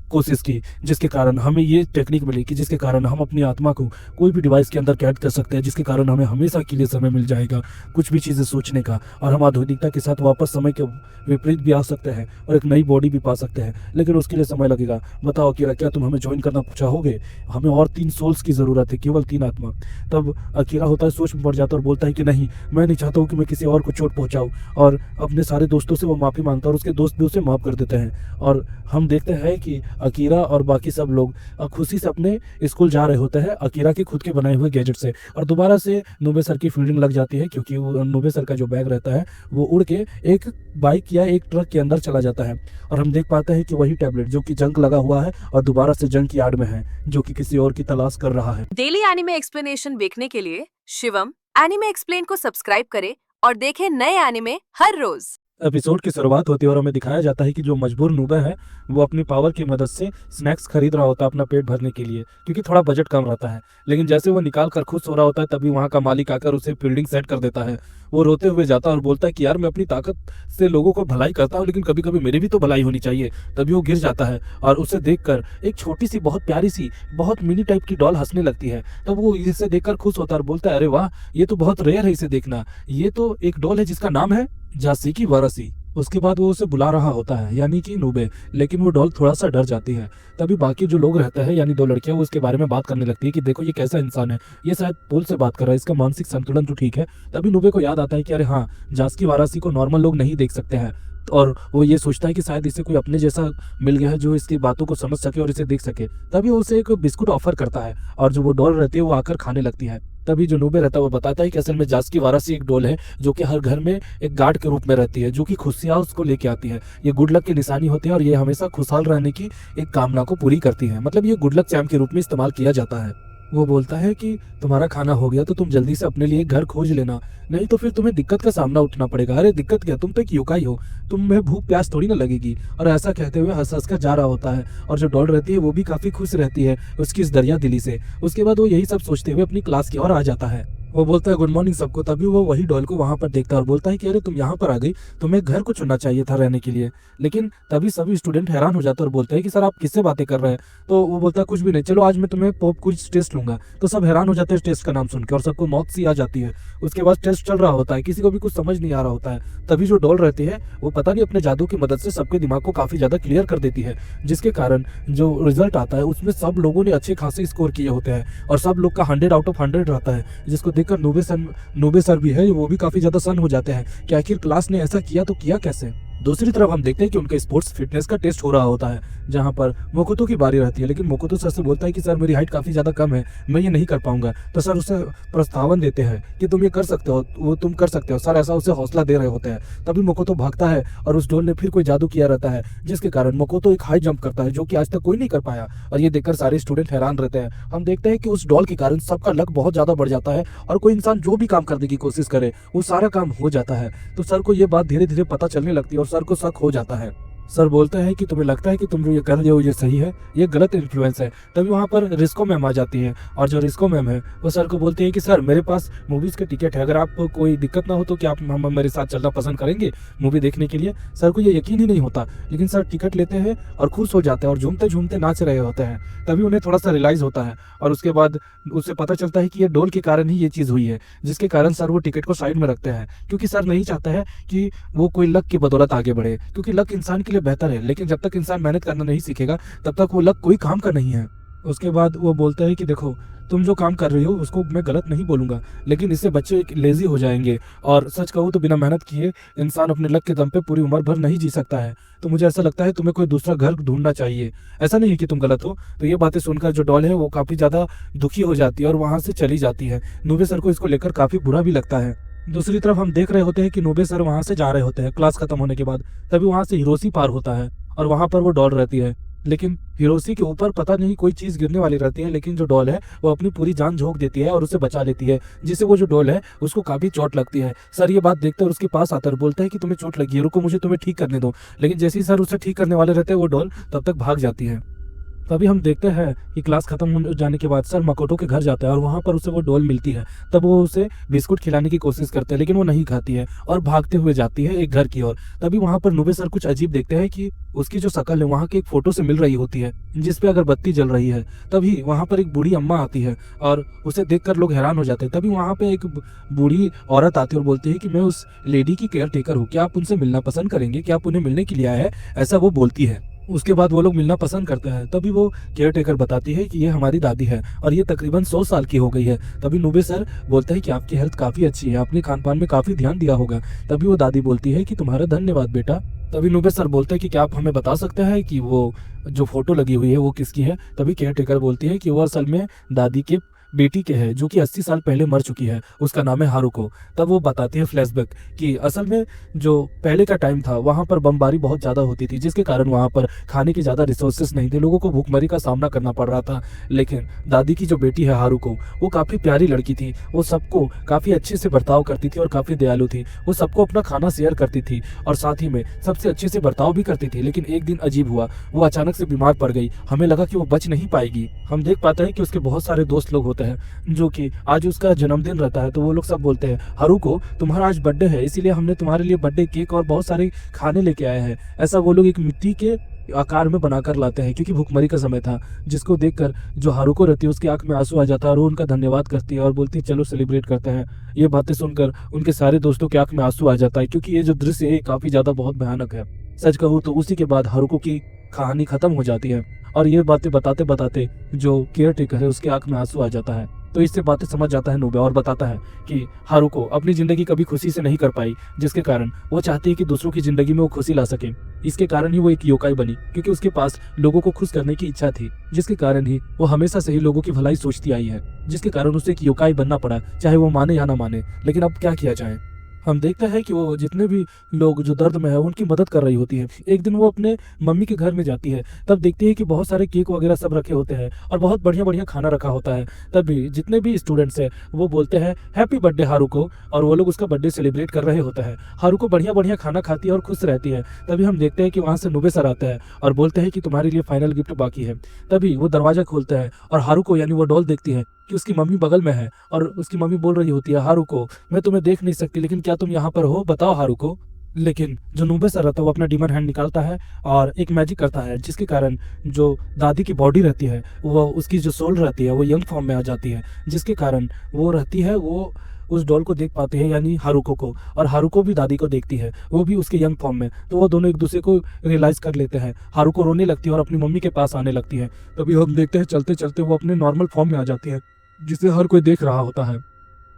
कोशिश की, जिसके कारण हमें ये टेक्निक मिली कि जिसके कारण हम अपनी आत्मा को कोई भी डिवाइस के अंदर कैद कर सकते हैं, जिसके कारण हमें हमेशा के लिए समय मिल जाएगा कुछ भी चीज़ें सोचने का, और हम आधुनिकता के साथ वापस समय के विपरीत भी आ सकते हैं और एक नई बॉडी भी पा सकते हैं, लेकिन उसके लिए समय लगेगा। बताओ अकीरा, क्या तुम हमें ज्वाइन करना चाहोगे? हमें और 3 सोल्स की ज़रूरत है, केवल 3 आत्मा। तब अकीरा होता है सोच में पड़ जाता है और बोलता है कि नहीं, मैं नहीं चाहता हूँ कि मैं किसी और को चोट पहुँचाऊँ, और अपने सारे दोस्तों से वो माफ़ी मांगता है और उसके दोस्त भी उसे माफ़ कर देते हैं। और हम देखते हैं कि अकीरा और बाकी सब लोग खुशी से अपने स्कूल जा रहे होते हैं अकीरा के खुद के बनाए हुए गैजेट से, और दोबारा से नूबे सर की फील्डिंग लग जाती है, क्योंकि वो नूबे सर का जो बैग रहता है वो उड़ के एक बाइक या एक ट्रक के अंदर चला जाता है, और हम देख पाते हैं कि वही टैबलेट जो कि जंग लगा हुआ है और दोबारा से जंग की आड़ में है, जो कि किसी और की तलाश कर रहा है। डेली एनिमे एक्सप्लेनेशन देखने के लिए शिवम एनिमे एक्सप्लेन को सब्सक्राइब करें और देखें नए एनिमे हर रोज। एपिसोड की शुरुआत होती है और हमें दिखाया जाता है कि जो मजबूर नूबा है वो अपनी पावर की मदद से स्नैक्स खरीद रहा होता है अपना पेट भरने के लिए, क्योंकि थोड़ा बजट कम रहता है। लेकिन जैसे वो निकाल कर खुश हो रहा होता है तभी वहाँ का मालिक आकर उसे फील्डिंग सेट कर देता है। वो रोते हुए जाता है और बोलता है कि यार मैं अपनी ताकत से लोगों को भलाई करता हूँ, लेकिन कभी कभी मेरी भी तो भलाई होनी चाहिए। तभी वो गिर जाता है और उसे देखकर एक छोटी सी बहुत प्यारी सी बहुत मिनी टाइप की डॉल हंसने लगती है। तब वो इसे देखकर खुश होता है और बोलता है अरे वाह, ये तो बहुत रेयर है इसे देखना। ये तो एक डॉल है जिसका नाम है जासी की वारसी। उसके बाद वो उसे बुला रहा होता है यानी कि नूबे, लेकिन वो डॉल थोड़ा सा डर जाती है। तभी बाकी जो लोग रहते हैं यानी 2 लड़कियां वो उसके बारे में बात करने लगती है कि देखो ये कैसा इंसान है, ये शायद पुल से बात कर रहा है, इसका मानसिक संतुलन तो ठीक है। तभी नूबे को याद आता है कि अरे हाँ, जास की वारासी को नॉर्मल लोग नहीं देख सकते हैं। और वो ये सोचता है कि शायद इसे कोई अपने जैसा मिल गया है जो इसकी बातों को समझ सके और इसे देख सके। तभी वो उसे एक बिस्कुट ऑफर करता है और जो वो डॉल रहती है वो आकर खाने लगती है। तभी जो नूबे रहता है वो बताता है कि असल में जास्की वारासी एक डॉल है जो कि हर घर में एक गार्ड के रूप में रहती है, जो कि खुशियाँ उसको लेके आती है। ये गुड लक की निशानी होती है और ये हमेशा खुशहाल रहने की एक कामना को पूरी करती है। मतलब ये गुड लक चैम के रूप में इस्तेमाल किया जाता है। वो बोलता है कि तुम्हारा खाना हो गया तो तुम जल्दी से अपने लिए घर खोज लेना, नहीं तो फिर तुम्हें दिक्कत का सामना उठना पड़ेगा। अरे दिक्कत क्या, तुम तो एक योकाई हो, तुम्हें भूख प्यास थोड़ी ना लगेगी। और ऐसा कहते हुए हंस हंस कर जा रहा होता है और जो डॉल रहती है वो भी काफी खुश रहती है उसकी इस दरिया दिली से। उसके बाद वो यही सब सोचते हुए अपनी क्लास की ओर आ जाता है। वो बोलता है गुड मॉर्निंग सबको। तभी वो वही डॉल को वहां पर देखता है और बोलता है कि अरे तुम यहाँ पर आ गई, तुम्हें घर को चुनना चाहिए था रहने के लिए। लेकिन तभी सभी स्टूडेंट हैरान हो जाते हैं और बोलते हैं कि सर आप किससे बातें कर रहे हैं। तो वो बोलता है कुछ भी नहीं, चलो आज मैं तुम्हें पॉप क्विज टेस्ट लूंगा। तो सब हैरान हो जाते हैं टेस्ट का नाम सुन के और सबको मौत सी आ जाती है। उसके बाद टेस्ट चल रहा होता है, किसी को भी कुछ समझ नहीं आ रहा होता है। तभी जो डॉल रहती है वो पता नहीं अपने जादू की मदद से सबके दिमाग को काफी ज्यादा क्लियर कर देती है, जिसके कारण जो रिजल्ट आता है उसमें सब लोगों ने अच्छे खासे स्कोर किए होते हैं और सब लोग का 100 आउट ऑफ 100 रहता है, जिसको देखकर नूबे सर भी है वो भी काफी ज्यादा सन हो जाते हैं कि आखिर क्लास ने ऐसा किया तो किया कैसे। दूसरी तरफ हम देखते हैं कि उनका स्पोर्ट्स फिटनेस का टेस्ट हो रहा होता है, जहां पर मोकोतो की बारी रहती है। लेकिन मोकोतो सर से बोलता है कि सर मेरी हाइट काफी ज्यादा कम है, मैं ये नहीं कर पाऊंगा। तो सर उसे प्रस्तावन देते हैं कि तुम ये कर सकते हो, वो तुम कर सकते हो। सर ऐसा उसे हौसला दे रहे होते हैं। तभी मोकोतो भागता है और उस डॉल ने फिर कोई जादू किया रहता है, जिसके कारण मोकोतो एक हाई जंप करता है जो कि आज तक कोई नहीं कर पाया। और ये देखकर सारे स्टूडेंट हैरान रहते हैं। हम देखते हैं कि उस डॉल के कारण सबका लक बहुत ज्यादा बढ़ जाता है और कोई इंसान जो भी काम करने की कोशिश करे वो सारा काम हो जाता है। तो सर को ये बात धीरे धीरे पता चलने लगती है और सर को शक हो जाता है। सर बोलता है कि तुम्हें लगता है कि तुम जो ये कर रहे हो ये सही है, ये गलत इन्फ्लुएंस है। तभी वहाँ पर रिस्को मैम आ जाती है और जो रिस्को मैम है वो सर को बोलती है कि सर मेरे पास मूवीज के टिकट है, अगर आपको कोई दिक्कत ना हो तो क्या आप मेरे साथ चलना पसंद करेंगे मूवी देखने के लिए। सर को ये यकीन ही नहीं होता, लेकिन सर टिकट लेते हैं और खुश हो जाते हैं और झूमते झूमते नाच रहे होते हैं। तभी उन्हें थोड़ा सा रियलाइज होता है और उसके बाद उसे पता चलता है कि ये डोल के कारण ही ये चीज़ हुई है, जिसके कारण सर वो टिकट को साइड में रखते हैं, क्योंकि सर नहीं चाहता है कि वो कोई लक की बदौलत आगे बढ़े, क्योंकि लक इंसान के लिए बेहतर है, लेकिन जब तक इंसान मेहनत करना नहीं सीखेगा तब तक वो लक कोई काम का नहीं है। उसके बाद वो बोलता है कि देखो तुम जो काम कर रही हो उसको मैं गलत नहीं बोलूंगा, लेकिन इससे बच्चे लेजी हो जाएंगे और सच कहूँ तो बिना मेहनत किए इंसान अपने लक के दम पे पूरी उम्र भर नहीं जी सकता है। तो मुझे ऐसा लगता है तुम्हें कोई दूसरा घर ढूंढना चाहिए, ऐसा नहीं है कि तुम गलत हो। तो ये बातें सुनकर जो डॉल है वो काफी ज्यादा दुखी हो जाती है और वहां से चली जाती है। नूबे सर को इसको लेकर काफी बुरा भी लगता है। दूसरी तरफ हम देख रहे होते हैं कि नूबे सर वहां से जा रहे होते हैं क्लास खत्म होने के बाद। तभी वहां से हिरोशी पार होता है और वहां पर वो डॉल रहती है, लेकिन हिरोशी के ऊपर पता नहीं कोई चीज गिरने वाली रहती है, लेकिन जो डॉल है वो अपनी पूरी जान झोंक देती है और उसे बचा लेती है, जिससे वो जो डॉल है उसको काफी चोट लगती है। सर ये बात देखते हैं और उसके पास आता है, बोलता है कि तुम्हें चोट लगी है, रुको मुझे तुम्हें ठीक करने दो। लेकिन जैसे ही सर उसे ठीक करने वाले रहते हैं वो डॉल तब तक भाग जाती है। तभी हम देखते हैं कि क्लास खत्म हो जाने के बाद सर मकोटो के घर जाता है और वहां पर उसे वो डॉल मिलती है। तब वो उसे बिस्कुट खिलाने की कोशिश करते हैं, लेकिन वो नहीं खाती है और भागते हुए जाती है एक घर की ओर। तभी वहां पर नूबे सर कुछ अजीब देखते हैं कि उसकी जो शक्ल है वहां की एक फोटो से मिल रही होती है, जिसपे अगरबत्ती जल रही है। तभी वहां पर एक बूढ़ी अम्मा आती है और उसे देखकर लोग हैरान हो जाते हैं। तभी वहां पे एक बूढ़ी औरत आती है और बोलती है कि मैं उस लेडी की केयर टेकर हूँ, क्या आप उनसे मिलना पसंद करेंगे, क्या आप उन्हें मिलने के लिए आए हैं, ऐसा वो बोलती है। उसके बाद वो लोग मिलना पसंद करते हैं। तभी वो केयर टेकर बताती है कि ये हमारी दादी है और ये तकरीबन 100 साल की हो गई है। तभी नूबे सर बोलते हैं कि आपकी हेल्थ काफी अच्छी है, आपने खान पान में काफी ध्यान दिया होगा। तभी वो दादी बोलती है कि तुम्हारा धन्यवाद बेटा। तभी नूबे सर बोलते हैं कि क्या आप हमें बता सकते हैं कि वो जो फोटो लगी हुई है वो किसकी है। तभी केयर टेकर बोलती है कि वो असल में दादी के बेटी के है, जो कि 80 साल पहले मर चुकी है, उसका नाम है हारुको। तब वो बताती है फ्लैशबैक कि असल में जो पहले का टाइम था वहाँ पर बमबारी बहुत ज़्यादा होती थी, जिसके कारण वहाँ पर खाने के ज़्यादा रिसोर्सेस नहीं थे, लोगों को भूखमरी का सामना करना पड़ रहा था। लेकिन दादी की जो बेटी है हारुको, वो काफ़ी प्यारी लड़की थी, वो सबको काफ़ी अच्छे से बर्ताव करती थी और काफ़ी दयालु थी। वो सबको अपना खाना शेयर करती थी और साथ ही में सबसे अच्छे से बर्ताव भी करती थी। लेकिन एक दिन अजीब हुआ, वो अचानक से बीमार पड़ गई। हमें लगा कि वो बच नहीं पाएगी। हम देख पाते हैं कि उसके बहुत सारे दोस्त लोग होते हैं जो कि आज उसका जन्मदिन रहता है। तो वो लोग सब बोलते हैं हारुको तुम्हारा आज बर्थडे है, इसीलिए हमने तुम्हारे लिए बर्थडे केक और बहुत सारे खाने लेके आए हैं। ऐसा वो लोग एक मिट्टी के आकार में बनाकर लाते हैं, क्योंकि भूखमरी का समय था, जिसको देखकर जो हारुको रहती है उसकी आंख में आंसू आ जाता है और वो उनका धन्यवाद करती है और बोलती है चलो सेलिब्रेट करते हैं। ये बातें सुनकर उनके सारे दोस्तों की आंख में आंसू आ जाता है, क्योंकि ये जो दृश्य है काफी ज्यादा बहुत भयानक है। सच कहूँ तो उसी के बाद हारुको की कहानी खत्म हो जाती है और ये बातें बताते बताते जो केयर टेकर है उसके आंख में आंसू आ जाता है। तो इससे बातें समझ जाता है नोबे और बताता है कि हारुको अपनी जिंदगी कभी खुशी से नहीं कर पाई, जिसके कारण वो चाहती है कि दूसरों की जिंदगी में वो खुशी ला सके। इसके कारण ही वो एक योकाई बनी, क्योंकि उसके पास लोगों को खुश करने की इच्छा थी, जिसके कारण ही वो हमेशा से ही लोगों की भलाई सोचती आई है, जिसके कारण उसे एक योकाई बनना पड़ा, चाहे वो माने या ना माने। लेकिन अब क्या किया जाए। हम देखते हैं कि वो जितने भी लोग जो दर्द में है उनकी मदद कर रही होती है। एक दिन वो अपने मम्मी के घर में जाती है, तब देखती है कि बहुत सारे केक वगैरह सब रखे होते हैं और बहुत बढ़िया बढ़िया खाना रखा होता है। तब भी जितने भी स्टूडेंट्स हैं वो बोलते हैं हैप्पी बर्थडे हारुको, और वो लोग उसका बर्थडे सेलिब्रेट कर रहे होते हैं। हारुको बढ़िया बढ़िया खाना खाती है और खुश रहती है। तभी हम देखते हैं कि वहाँ से नोबे सर आते हैं और बोलते हैं कि तुम्हारे लिए फाइनल गिफ्ट बाकी है। तभी वो दरवाजा खोलते हैं और हारुको यानी वो डॉल देखती है कि उसकी मम्मी बगल में है, और उसकी मम्मी बोल रही होती है हारुको मैं तुम्हें देख नहीं सकती, लेकिन क्या तुम यहाँ पर हो, बताओ हारुको। लेकिन जो नोबे सर रहता है वो अपना डीमन हैंड निकालता है और एक मैजिक करता है, जिसके कारण जो दादी की बॉडी रहती है वो उसकी जो सोल रहती है वो यंग फॉर्म में आ जाती है, जिसके कारण वो रहती है वो उस डॉल को देख पाते हैं यानी हारुको को, और हारुको भी दादी को देखती है, वो भी उसके यंग फॉर्म में। तो वो दोनों एक दूसरे को रियलाइज कर लेते हैं। हारुको रोने लगती है और अपनी मम्मी के पास आने लगती है। तभी हम देखते हैं चलते चलते वो अपने नॉर्मल फॉर्म में आ जाती है, जिसे हर कोई देख रहा होता है,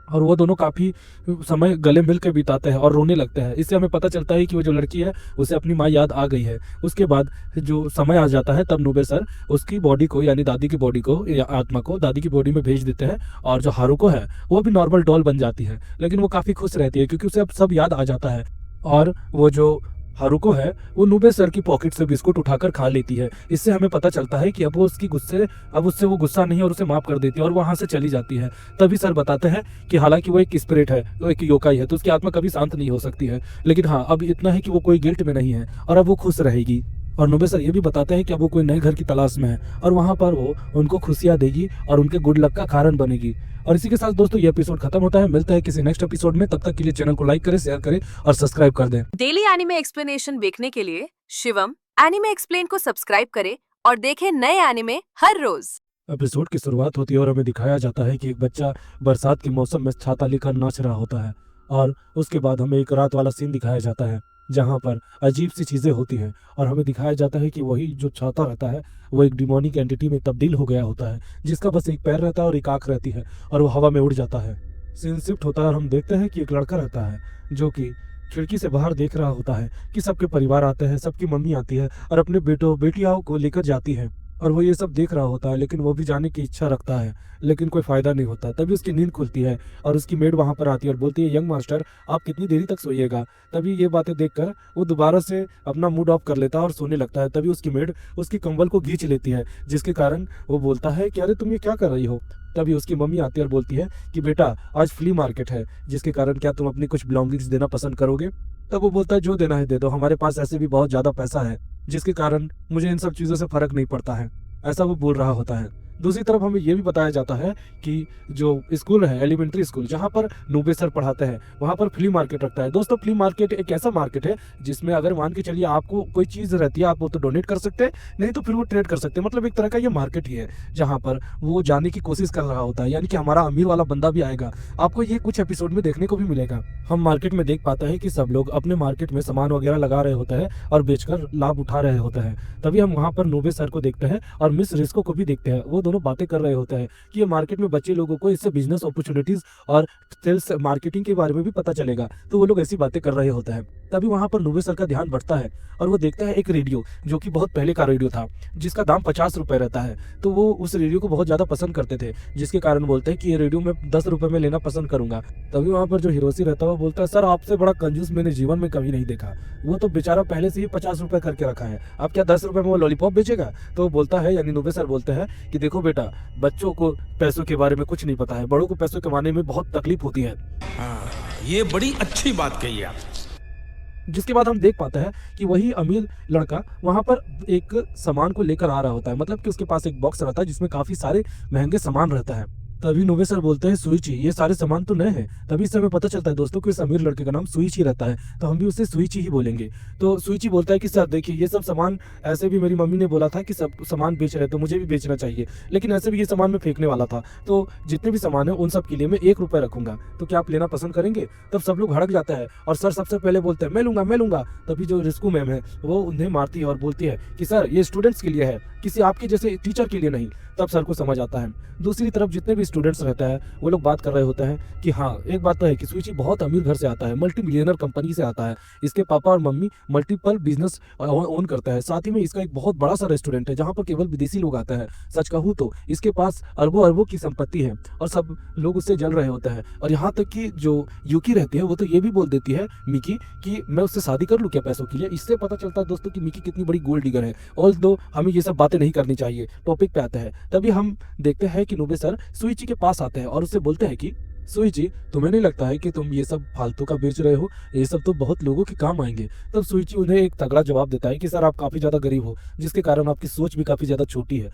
और वो दोनों काफी समय गले मिल के बिताते हैं और रोने लगते हैं। इससे हमें पता चलता है कि वो जो लड़की है उसे अपनी माँ याद आ गई है। उसके बाद जो समय आ जाता है तब नोबे सर उसकी बॉडी को यानी दादी की बॉडी को या आत्मा को दादी की बॉडी में भेज देते हैं, और जो हारुको है वो भी नॉर्मल डॉल बन जाती है। लेकिन वो काफी खुश रहती है क्योंकि उसे अब सब याद आ जाता है, और वो जो हारुको है वो नोबे सर की पॉकेट से बिस्कुट उठाकर खा लेती है। इससे हमें पता चलता है कि अब उससे वो गुस्सा नहीं है और उसे माफ कर देती है और वहां से चली जाती है। तभी सर बताते हैं कि हालांकि वो एक स्पिरिट है, वो एक योकाई है, तो उसकी आत्मा कभी शांत नहीं हो सकती है, लेकिन हाँ अब इतना है कि वो कोई गिल्ट में नहीं है और अब वो खुश रहेगी। और नोबे सर ये भी बताते हैं कि अब वो कोई नए घर की तलाश में है और वहां पर वो उनको खुशियां देगी और उनके गुड लक का कारण बनेगी। और इसी के साथ दोस्तों ये एपिसोड खत्म होता है। मिलता है किसी नेक्स्ट एपिसोड में, तब तक के लिए चैनल को लाइक करें, शेयर करें और सब्सक्राइब कर दें। डेली एनिमे एक्सप्लेनेशन देखने के लिए शिवम एनिमे एक्सप्लेन को सब्सक्राइब करें और देखें नए एनिमे हर रोज। एपिसोड की शुरुआत होती है और हमें दिखाया जाता है कि एक बच्चा बरसात के मौसम में छाता लेकर नाच रहा होता है, और उसके बाद हमें एक रात वाला सीन दिखाया जाता है जहाँ पर अजीब सी चीजें होती हैं, और हमें दिखाया जाता है कि वही जो छाता रहता है वो एक डिमोनिक एंटिटी में तब्दील हो गया होता है, जिसका बस एक पैर रहता है और एक आंख रहती है, और वो हवा में उड़ जाता है। सीन शिफ्ट होता है और हम देखते हैं कि एक लड़का रहता है जो कि खिड़की से बाहर देख रहा होता है कि सबके परिवार आते हैं, सबकी मम्मी आती है और अपने बेटों बेटियों को लेकर जाती है, और वो ये सब देख रहा होता है, लेकिन वो भी जाने की इच्छा रखता है, लेकिन कोई फायदा नहीं होता। तभी उसकी नींद खुलती है और उसकी मेड वहां पर आती है और बोलती है यंग मास्टर आप कितनी देरी तक सोइएगा। तभी ये बातें देखकर वो दोबारा से अपना मूड ऑफ कर लेता है और सोने लगता है। तभी उसकी मेड उसकी कंबल को खींच लेती है, जिसके कारण वो बोलता है कि अरे तुम ये क्या कर रही हो। तभी उसकी मम्मी आती है और बोलती है कि बेटा आज फ्ली मार्केट है, जिसके कारण क्या तुम अपनी कुछ बिलोंगिंग्स देना पसंद करोगे। तब वो बोलता है जो देना है दे दो, हमारे पास ऐसे भी बहुत ज्यादा पैसा है, जिसके कारण मुझे इन सब चीजों से फर्क नहीं पड़ता है, ऐसा वो बोल रहा होता है। दूसरी तरफ हमें ये भी बताया जाता है कि जो स्कूल है एलिमेंट्री स्कूल जहाँ पर नोबे सर पढ़ाते हैं वहाँ पर फ्ली मार्केट रखता है। दोस्तों फ्ली मार्केट एक ऐसा मार्केट है जिसमें अगर मान के चलिए आपको कोई चीज़ रहती है आप वो तो डोनेट कर सकते हैं, नहीं तो फिर वो ट्रेड कर सकते हैं। मतलब एक तरह का ये मार्केट ही है जहाँ पर वो जाने की कोशिश कर रहा होता है, यानी कि हमारा अमीर वाला बंदा भी आएगा। आपको ये कुछ एपिसोड में देखने को भी मिलेगा। हम मार्केट में देख पाते हैं कि सब लोग अपने मार्केट में सामान वगैरह लगा रहे होते हैं और बेचकर लाभ उठा रहे होते हैं। तभी हम वहाँ पर नोबे सर को देखते हैं और मिस रिस्को को भी देखते हैं। वो दोनों बातें कर रहे होते हैं कि ये मार्केट में बच्चे लोगों को इससे बिजनेस अपॉर्चुनिटीज और सेल्स मार्केटिंग के बारे में भी पता चलेगा, तो वो लोग ऐसी बातें कर रहे होते हैं। तभी वहां पर नोबे सर का ध्यान बढ़ता है और वो देखता है एक रेडियो जो कि बहुत पहले का रेडियो था, जिसका दाम 50 रुपए रहता है। तो वो उस रेडियो को बहुत ज्यादा पसंद करते थे, जिसके कारण बोलते हैं कि ये रेडियो मैं 10 रुपए में लेना पसंद करूंगा। तभी वहां पर जो हिरोशी रहता है वो बोलता है सर आपसे बड़ा कंजूस मैंने जीवन में कभी नहीं देखा, वो तो बेचारा पहले से ही 50 रुपए करके रखा है, अब क्या 10 रुपए में वो लॉलीपॉप बेचेगा। तो वो बोलता है यानी नोबे सर बोलते हैं कि देखो बेटा बच्चों को पैसों के बारे में कुछ नहीं पता है, बड़ों को पैसों कमाने में बहुत तकलीफ होती है। ये बड़ी अच्छी बात कही आप। जिसके बाद हम देख पाते हैं कि वही अमीर लड़का वहां पर एक सामान को लेकर आ रहा होता है, मतलब कि उसके पास एक बॉक्स रहता है जिसमें काफी सारे महंगे सामान रहता है। तभी नोबे सर बोलते हैं सुइची ये सारे सामान तो नए हैं। तभी इससे हमें पता चलता है दोस्तों कि इस अमीर लड़के का नाम सुइची रहता है, तो हम भी उसे सुइची ही बोलेंगे। तो सुइची बोलता है कि सर देखिए ये सब सामान ऐसे भी मेरी मम्मी ने बोला था कि सब सामान बेच रहे तो मुझे भी बेचना चाहिए, लेकिन ऐसे भी ये सामान मैं फेंकने वाला था, तो जितने भी सामान है उन सब के लिए मैं 1 रुपए रखूंगा, तो क्या आप लेना पसंद करेंगे। तब सब लोग हड़क जाता है और सर सबसे पहले बोलते हैं मैं लूंगा मैं लूंगा। तभी जो रिस्कू मैम है वो उन्हें मारती है और बोलती है कि सर ये स्टूडेंट्स के लिए है, किसी आपके जैसे टीचर के लिए नहीं। तब सर को समझ आता है। दूसरी तरफ जितने भी स्टूडेंट्स रहते हैं वो लोग बात कर रहे होते हैं कि हाँ एक बात तो है कि सुइची बहुत अमीर घर से आता है, मल्टी मिलियनर कंपनी से आता है। इसके पापा और मम्मी मल्टीपल बिजनेस ओन करता है। साथ ही में इसका एक बहुत बड़ा सा रेस्टोरेंट है जहाँ पर केवल विदेशी लोग आते हैं। सच कहूँ तो इसके पास अरबों अरबों की संपत्ति है और सब लोग उससे जल रहे होते हैं। और यहाँ तक कि जो यूकी रहती है वो तो ये भी बोल देती है मिकी कि मैं उससे शादी कर लूँ क्या पैसों के लिए। इससे पता चलता है दोस्तों कि मिकी कितनी बड़ी गोल्ड डिगर है। ऑल दो हमें ये सब बातें नहीं करनी चाहिए, टॉपिक पे आते हैं। तभी हम देखते हैं कि नोबे सर सुइची के पास आते हैं और उससे बोलते हैं कि सुइची तुम्हें नहीं लगता है कि तुम ये सब फालतू का बेच रहे हो, ये सब तो बहुत लोगों के काम आएंगे। तब सुइची उन्हें एक तगड़ा जवाब देता है कि सर आप काफी ज्यादा गरीब हो जिसके कारण आपकी सोच भी काफी ज्यादा छोटी है।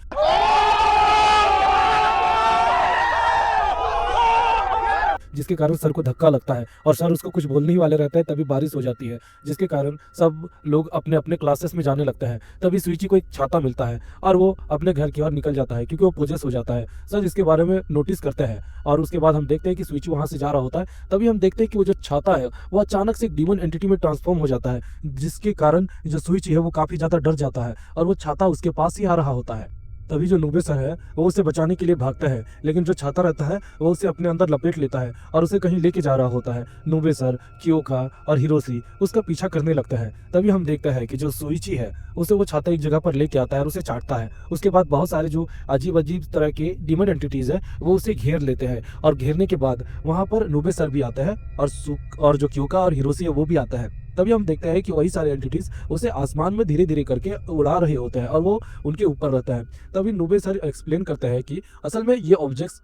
जिसके कारण सर को धक्का लगता है और सर उसको कुछ बोलने ही वाले रहते हैं। तभी बारिश हो जाती है जिसके कारण सब लोग अपने अपने क्लासेस में जाने लगते हैं। तभी सुइची को एक छाता मिलता है और वो अपने घर की ओर निकल जाता है क्योंकि वो पोजेस हो जाता है। सर इसके बारे में नोटिस करते हैं और उसके बाद हम देखते हैं कि सुइची वहां से जा रहा होता है। तभी हम देखते हैं कि वो जो छाता है वो अचानक से एक डीमन एंटिटी में ट्रांसफॉर्म हो जाता है जिसके कारण जो सुइची है वो काफी ज्यादा डर जाता है और वो छाता उसके पास ही आ रहा होता है। तभी जो नोबे सर है वो उसे बचाने के लिए भागता है, लेकिन जो छाता रहता है वो उसे अपने अंदर लपेट लेता है और उसे कहीं लेके जा रहा होता है। नोबे सर, कियोका और हिरोशी उसका पीछा करने लगता है। तभी हम देखते हैं कि जो सुइची है उसे वो छाता एक जगह पर लेके आता है और उसे चाटता है। उसके बाद बहुत सारे जो अजीब अजीब तरह के डीमन एंटिटीज है वो उसे घेर लेते हैं और घेरने के बाद वहां पर नोबे सर भी आता है और जो कियोका और हिरोशी है वो भी आता है। तभी हम देखते हैं कि वही सारे एंटिटीज उसे आसमान में धीरे धीरे करके उड़ा रहे होते हैं और वो उनके ऊपर रहता है। तभी नोबे सर एक्सप्लेन करते हैं कि असल में ये ऑब्जेक्ट्स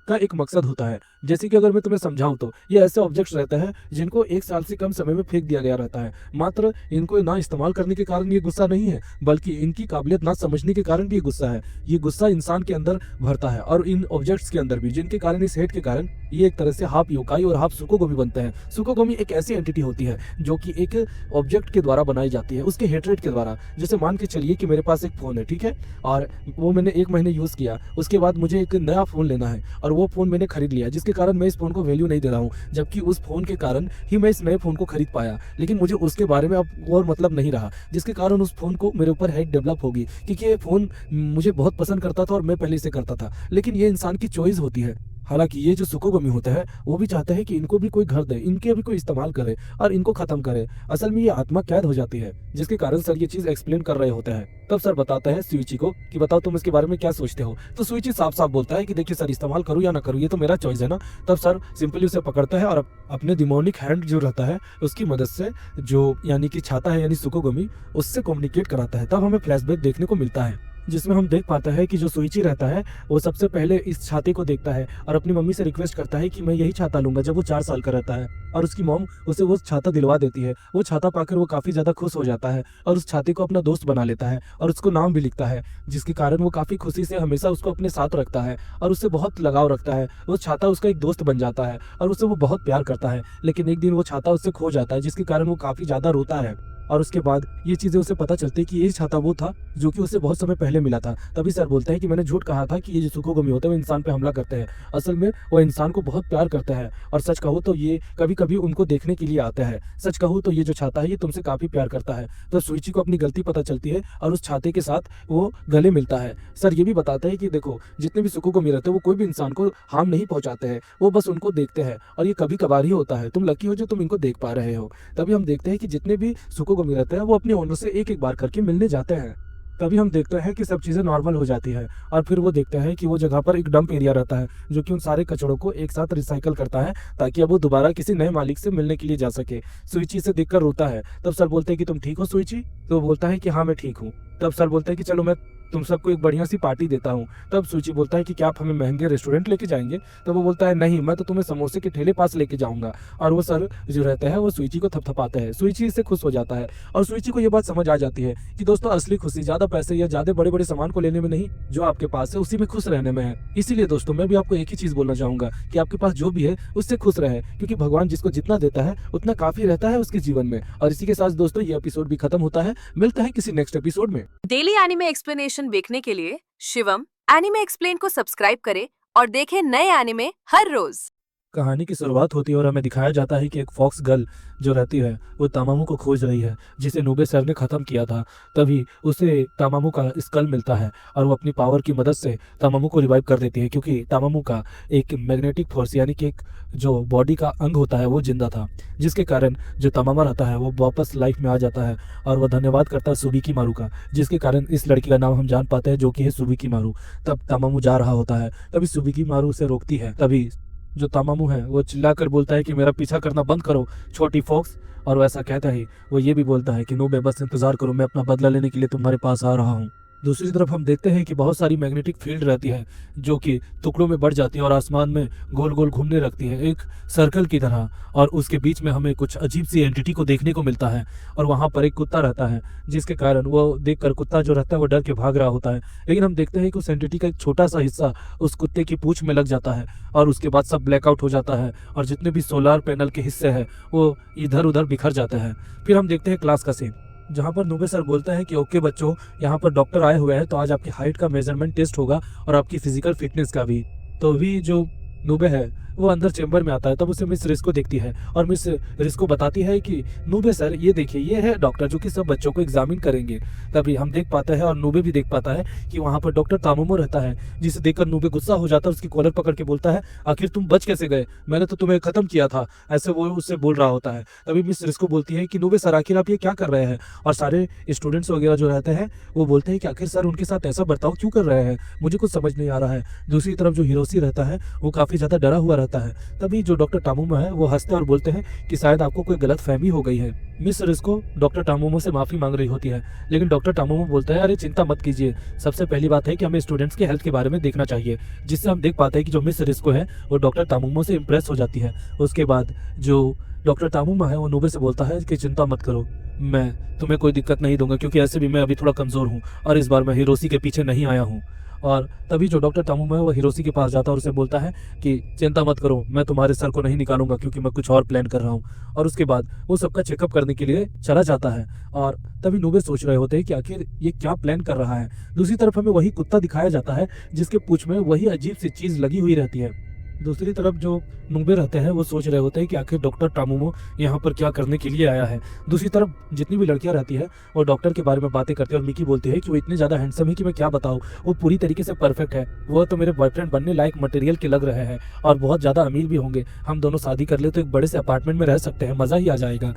का एक मकसद होता है। जैसे कि अगर मैं तुम्हें समझाऊं तो ये ऐसे ऑब्जेक्ट्स रहते हैं जिनको 1 साल से कम समय में फेंक दिया गया रहता है। मात्र इनको ना इस्तेमाल करने के कारण ये गुस्सा नहीं है, बल्कि इनकी काबिलियत ना समझने के कारण भी ये गुस्सा है। ये गुस्सा इंसान के अंदर भरता है और इन ऑब्जेक्ट्स के अंदर भी, जिनके कारण इस हेट के कारण ये एक तरह से हाफ योकाई और हाफ सुकोगोमी बनते हैं। सुकोगोमी एक ऐसी एंटिटी होती है जो कि एक ऑब्जेक्ट के द्वारा बनाई जाती है, उसके हेटरेट के द्वारा। जैसे मान के चलिए कि मेरे पास एक फोन है, ठीक है, और वो मैंने 1 महीने यूज किया, उसके बाद मुझे एक नया फोन लेना है और वो फोन मैंने खरीद लिया, जिसके कारण मैं इस फोन को वैल्यू नहीं दे रहा हूँ, जबकि उस फोन के कारण ही मैं इस नए फोन को खरीद पाया। लेकिन मुझे उसके बारे में अब और मतलब नहीं रहा, जिसके कारण उस फोन को मेरे ऊपर हेट डेवलप होगी, क्योंकि ये फोन मुझे बहुत पसंद करता था और मैं पहले इसे करता था। लेकिन ये इंसान की चॉइस होती है। हालांकि ये जो सुकोगोमी होता है वो भी चाहते हैं कि इनको भी कोई घर दे, इनके भी कोई इस्तेमाल करे और इनको खत्म करे। असल में ये आत्मा कैद हो जाती है, जिसके कारण सर ये चीज एक्सप्लेन कर रहे होते हैं। तब सर बताता है सुइची को कि बताओ तुम इसके बारे में क्या सोचते हो। तो सुइची साफ साफ बोलता है कि देखिए सर, इस्तेमाल करूँ या ना करूँ ये तो मेरा चॉइस है ना। तब सर सिंपली उसे पकड़ता है और अपने डिमोनिक हैंड जो रहता है उसकी मदद से, जो यानी कि छाता है यानी सुकोगोमी, उससे कम्युनिकेट कराता है। तब हमें फ्लैशबैक देखने को मिलता है जिसमें हम देख पाते हैं कि जो सुइची रहता है वो सबसे पहले इस छाते को देखता है और अपनी मम्मी से रिक्वेस्ट करता है कि मैं यही छाता लूंगा जब वो 4 साल का रहता है, और उसकी मॉम उसे वो छाता दिलवा देती है। वो छाता पाकर वो काफी ज्यादा खुश हो जाता है और उस छाते को अपना दोस्त बना लेता है और उसको नाम भी लिखता है, जिसके कारण वो काफी खुशी से हमेशा उसको अपने साथ रखता है और उससे बहुत लगाव रखता है। वो छाता उसका एक दोस्त बन जाता है और उससे वो बहुत प्यार करता है। लेकिन एक दिन वो छाता उससे खो जाता है, जिसके कारण वो काफी ज्यादा रोता है और उसके बाद ये चीजें उसे पता चलती है कि ये छाता वो था जो कि उसे बहुत समय पहले मिला था। तभी सर बोलते हैं कि मैंने झूठ कहा था कि ये जो सुकोगोमी होते हैं वो इंसान पे हमला करते हैं। असल में वो इंसान को बहुत प्यार करते हैं और सच कहूँ तो ये कभी कभी उनको देखने के लिए आता है। सच कहूँ तो ये जो छाता है ये तुमसे काफी प्यार करता है। तो सुइची को अपनी गलती पता चलती है और उस छाते के साथ वो गले मिलता है। सर ये भी बताते हैं कि देखो, जितने भी सुकोगोमी रहते हैं वो कोई भी इंसान को हार्म नहीं पहुंचाते हैं, वो बस उनको देखते हैं और ये कभी कभार ही होता है। तुम लकी हो जो तुम इनको देख पा रहे हो। तभी हम देखते हैं कि जितने भी सुकोगोमी रहते हैं वो अपने ओनर से एक एक बार करके मिलने जाते हैं। तभी हम देखते हैं कि सब चीजें नॉर्मल हो जाती है और फिर वो देखते हैं कि वो जगह पर एक डंप एरिया रहता है जो कि उन सारे कचड़ों को एक साथ रिसाइकल करता है ताकि अब वो दोबारा किसी नए मालिक से मिलने के लिए जा सके। सुइची से देखकर रोता है। तब सर बोलते हैं कि तुम ठीक हो सुइची? तो बोलता है कि हाँ मैं ठीक हूँ। तब सर बोलते हैं कि चलो मैं तुम सबको एक बढ़िया सी पार्टी देता हूँ। तब सुइची बोलता है कि क्या आप हमें महंगे रेस्टोरेंट लेके जाएंगे? तो वो बोलता है नहीं, मैं तो तुम्हें समोसे के ठेले पास लेके जाऊंगा। और वो सर जो रहता है वो सुइची को थपथपाते हैं। सुइची इससे खुश हो जाता है और सुइची को ये बात समझ आ जाती है कि दोस्तों असली खुशी ज्यादा पैसे या ज्यादा बड़े बड़े सामान को लेने में नहीं, जो आपके पास है उसी में खुश रहने में है। इसीलिए दोस्तों मैं भी आपको एक ही चीज बोलना चाहूंगा कि आपके पास जो भी है उससे खुश रहे, क्योंकि भगवान जिसको जितना देता है उतना काफी रहता है उसके जीवन में। और इसी के साथ दोस्तों ये एपिसोड भी खत्म होता है। मिलता है किसी नेक्स्ट एपिसोड में। डेली एनिमे एक्सप्लेनेशन देखने के लिए शिवम एनिमे एक्सप्लेन को सब्सक्राइब करें और देखें नए एनिमे हर रोज। कहानी की शुरुआत होती है और हमें दिखाया जाता है कि एक फॉक्स गर्ल जो रहती है वो तामामू को खोज रही है, जिसे नूबे सर ने ख़त्म किया था। तभी उसे तामामू का स्कल मिलता है और वो अपनी पावर की मदद से तामामू को रिवाइव कर देती है, क्योंकि तामामू का एक मैग्नेटिक फोर्स यानी कि एक जो बॉडी का अंग होता है वो जिंदा था, जिसके कारण जो तामामा रहता है वो वापस लाइफ में आ जाता है और वह धन्यवाद करता है सुबिकी मारू का, जिसके कारण इस लड़की का नाम हम जान पाते हैं जो कि है सुबिकी मारू। तब तामामू जा रहा होता है, तभी सुबिकी मारू उसे रोकती है। तभी जो तामामू है वो चिल्लाकर बोलता है कि मेरा पीछा करना बंद करो छोटी फॉक्स, और वैसा कहता ही वो ये भी बोलता है कि नूबे बस इंतजार करो, मैं अपना बदला लेने के लिए तुम्हारे पास आ रहा हूँ। दूसरी तरफ हम देखते हैं कि बहुत सारी मैग्नेटिक फील्ड रहती है जो कि टुकड़ों में बढ़ जाती है और आसमान में गोल गोल घूमने लगती है एक सर्कल की तरह, और उसके बीच में हमें कुछ अजीब सी एंटिटी को देखने को मिलता है और वहाँ पर एक कुत्ता रहता है, जिसके कारण वो देखकर कुत्ता जो रहता है वो डर के भाग रहा होता है। लेकिन हम देखते हैं कि उस एंटिटी का एक छोटा सा हिस्सा उस कुत्ते की पूंछ में लग जाता है और उसके बाद सब ब्लैकआउट हो जाता है और जितने भी सोलार पैनल के हिस्से हैं वो इधर उधर बिखर जाते हैं। फिर हम देखते हैं क्लास का सीन, जहाँ पर नूबे सर बोलता है कि ओके बच्चों, यहाँ पर डॉक्टर आए हुए हैं तो आज आपकी हाइट का मेजरमेंट टेस्ट होगा और आपकी फिजिकल फिटनेस का भी। तो भी जो नूबे है वो अंदर चेंबर में आता है, तब उसे मिस रिस्को देखती है और मिस रिस्को बताती है कि नूबे सर ये देखिए ये है डॉक्टर जो कि सब बच्चों को एग्जामिन करेंगे। तभी हम देख पाते हैं और नूबे भी देख पाता है कि वहाँ पर डॉक्टर तामोमो रहता है, जिसे देखकर नूबे गुस्सा हो जाता है, उसकी कॉलर पकड़ के बोलता है आखिर तुम बच कैसे गए, मैंने तो तुम्हें खत्म किया था, ऐसे वो उससे बोल रहा होता है। तभी मिस रिस्को बोलती है कि नूबे सर आखिर आप ये क्या कर रहे हैं, और सारे स्टूडेंट्स वगैरह जो रहते हैं वो बोलते हैं कि आखिर सर उनके साथ ऐसा बर्ताव क्यों कर रहे हैं, मुझे कुछ समझ नहीं आ रहा है। दूसरी तरफ जो हिरोशी रहता है वो काफी ज्यादा डरा हुआ रहता है। तभी जो डॉक्टर टामोमो है वो हंसते और बोलते हैं कि शायद आपको कोई गलत फहमी हो गई है। मिस रिस्को डॉक्टर टामोमो से माफी मांग रही होती है, लेकिन डॉक्टर टामोमो बोलता है अरे चिंता मत कीजिए, सबसे पहली बात है कि हमें स्टूडेंट्स के हेल्थ के बारे में देखना चाहिए, जिससे हम देख पाते हैं कि जो मिस रिस्को है वो डॉक्टर टामोमो से इम्प्रेस हो जाती है। उसके बाद जो डॉक्टर टामोमो है वो नूबे से बोलता है कि चिंता मत करो, मैं तुम्हें कोई दिक्कत नहीं दूंगा, क्योंकि ऐसे भी मैं अभी थोड़ा कमजोर हूँ और इस बार मैं हिरोशी के पीछे नहीं आया हूँ। और तभी जो डॉक्टर टामोमो है वो हिरोशी के पास जाता है और उसे बोलता है कि चिंता मत करो, मैं तुम्हारे सर को नहीं निकालूंगा क्योंकि मैं कुछ और प्लान कर रहा हूँ। और उसके बाद वो सबका चेकअप करने के लिए चला जाता है और तभी नूबे सोच रहे होते हैं कि आखिर ये क्या प्लान कर रहा है। दूसरी तरफ हमें वही कुत्ता दिखाया जाता है जिसके पूंछ में वही अजीब सी चीज लगी हुई रहती है। दूसरी तरफ जो नूबे रहते हैं वो सोच रहे होते हैं कि आखिर डॉक्टर टामोमो यहाँ पर क्या करने के लिए आया है। दूसरी तरफ जितनी भी लड़कियां रहती है वो डॉक्टर के बारे में बातें करती है और मिकी बोलती है कि वो इतने ज़्यादा हैंडसम है कि मैं क्या बताऊँ, वो पूरी तरीके से परफेक्ट है, वो तो मेरे बॉयफ्रेंड बनने लायक मटेरियल के लग रहे हैं और बहुत ज़्यादा अमीर भी होंगे, हम दोनों शादी कर ले तो एक बड़े से अपार्टमेंट में रह सकते हैं, मज़ा ही आ जाएगा।